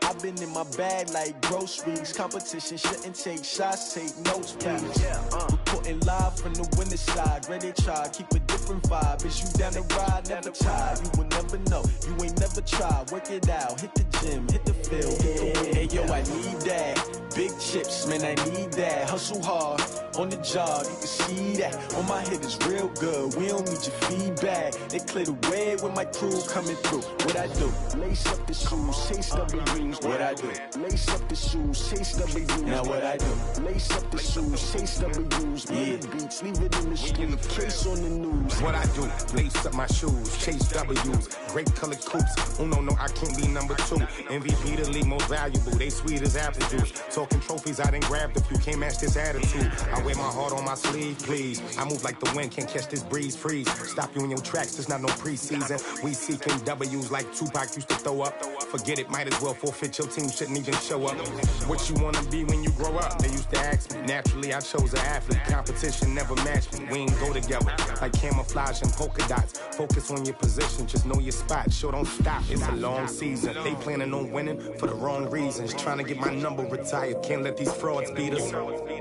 I've been in my bag like groceries. Competition shouldn't take shots, take notes, please. Reporting live from the winter side. Ready to try, keep a different vibe. Is you down the ride? Never tired. You will never know. You ain't never tried. Work it out. Hit the gym, hit the field, hit the wind. Hey yo, I need that. Big chips, man, I need that. Hustle hard on the job, you can see that. On my head is real good. We don't need your feedback. They clear the way with my crew coming through. What I do? Lace up the shoes, chase W's. What I do? Lace up the shoes, chase W's. Now what I do? Lace up the shoes, chase W's. Yeah, beats, leave it in the street. Case on the news. What I do? Lace up my shoes, chase W's. Great colored coops. Oh no, I can't be #2. MVP the league most valuable. They sweet as apple juice. Talking trophies, I didn't grab the few. Can't match this attitude. I wear my heart on my sleeve, please. I move like the wind, can't catch this breeze, freeze. Stop you in your tracks, there's not no preseason. We seeking W's like Tupac used to throw up. Forget it, might as well forfeit. Your team shouldn't even show up. What you wanna be when you grow up? They used to ask me. Naturally, I chose an athlete. Competition never matched me. We ain't go together like camouflage and polka dots. Focus on your position, just know your spot. Sure, don't stop. It's a long season. They planning on winning for the wrong reasons. Trying to get my number retired. Can't let these frauds beat us.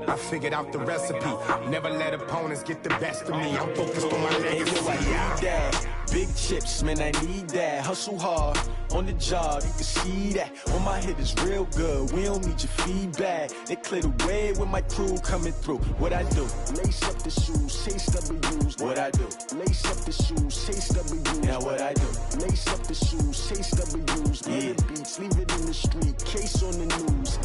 I figured out the recipe. Never let opponents get the best of me. I'm focused on my legacy. I need that. Big chips, man, I need that. Hustle hard on the job, you can see that. On my head is real good. We don't need your feedback. They clear the way with my crew coming through. What I do? Lace up the shoes, chase W's. What I do? Lace up the shoes, chase W's. Now what I do? Lace up the shoes, chase W's. Yeah, beats, leave it in the street. Case on the news.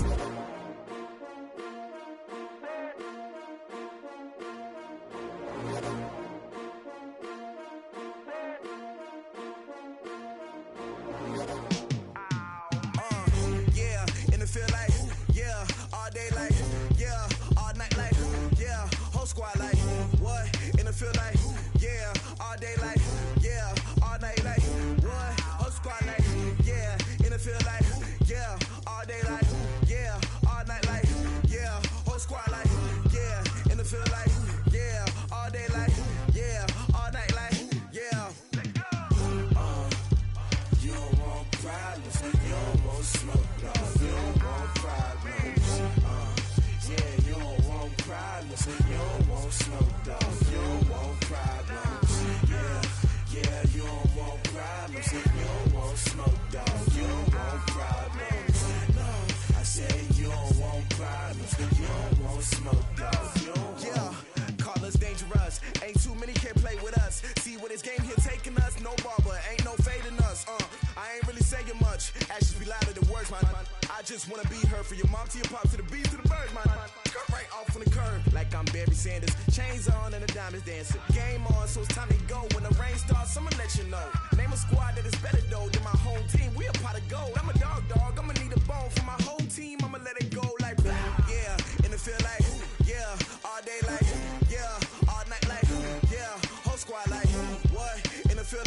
Feel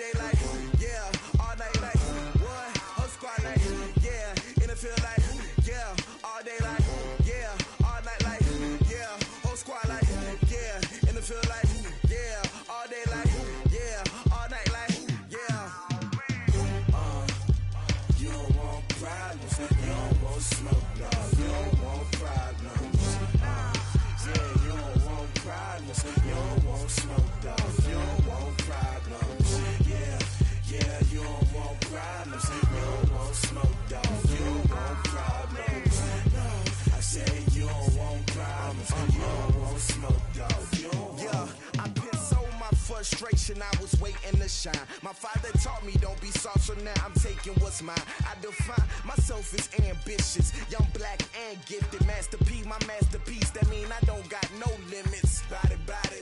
day like, yeah, all night like, what? Whole squad like, yeah, in the field like, yeah, all day like, yeah, all night like, yeah, whole squad like, yeah, in the field like, yeah, all day like, yeah, all night like, yeah. You don't want problems, you don't want smoke, dog. You don't want problems. Yeah, you don't want problems, you don't want smoke, dog. You don't want problems. Yeah, you don't want problems, you don't want smoke, dog. You don't want problems. No, I said you don't want problems, you don't want smoke, dog. You don't want. I pissed so my frustration, I was waiting to shine. My father taught me don't be soft, so now I'm taking what's mine. I define myself as ambitious, young, black, and gifted. Master P, my masterpiece, that mean I don't got no limits. Bout it,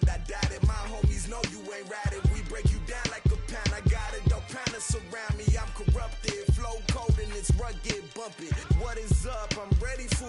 I doubt it. My homies know you ain't ratted. We break you down like a pound. I got it, don't pound to surround me. I'm corrupted, flow cold and it's rugged, bumpy. What is up? I'm ready for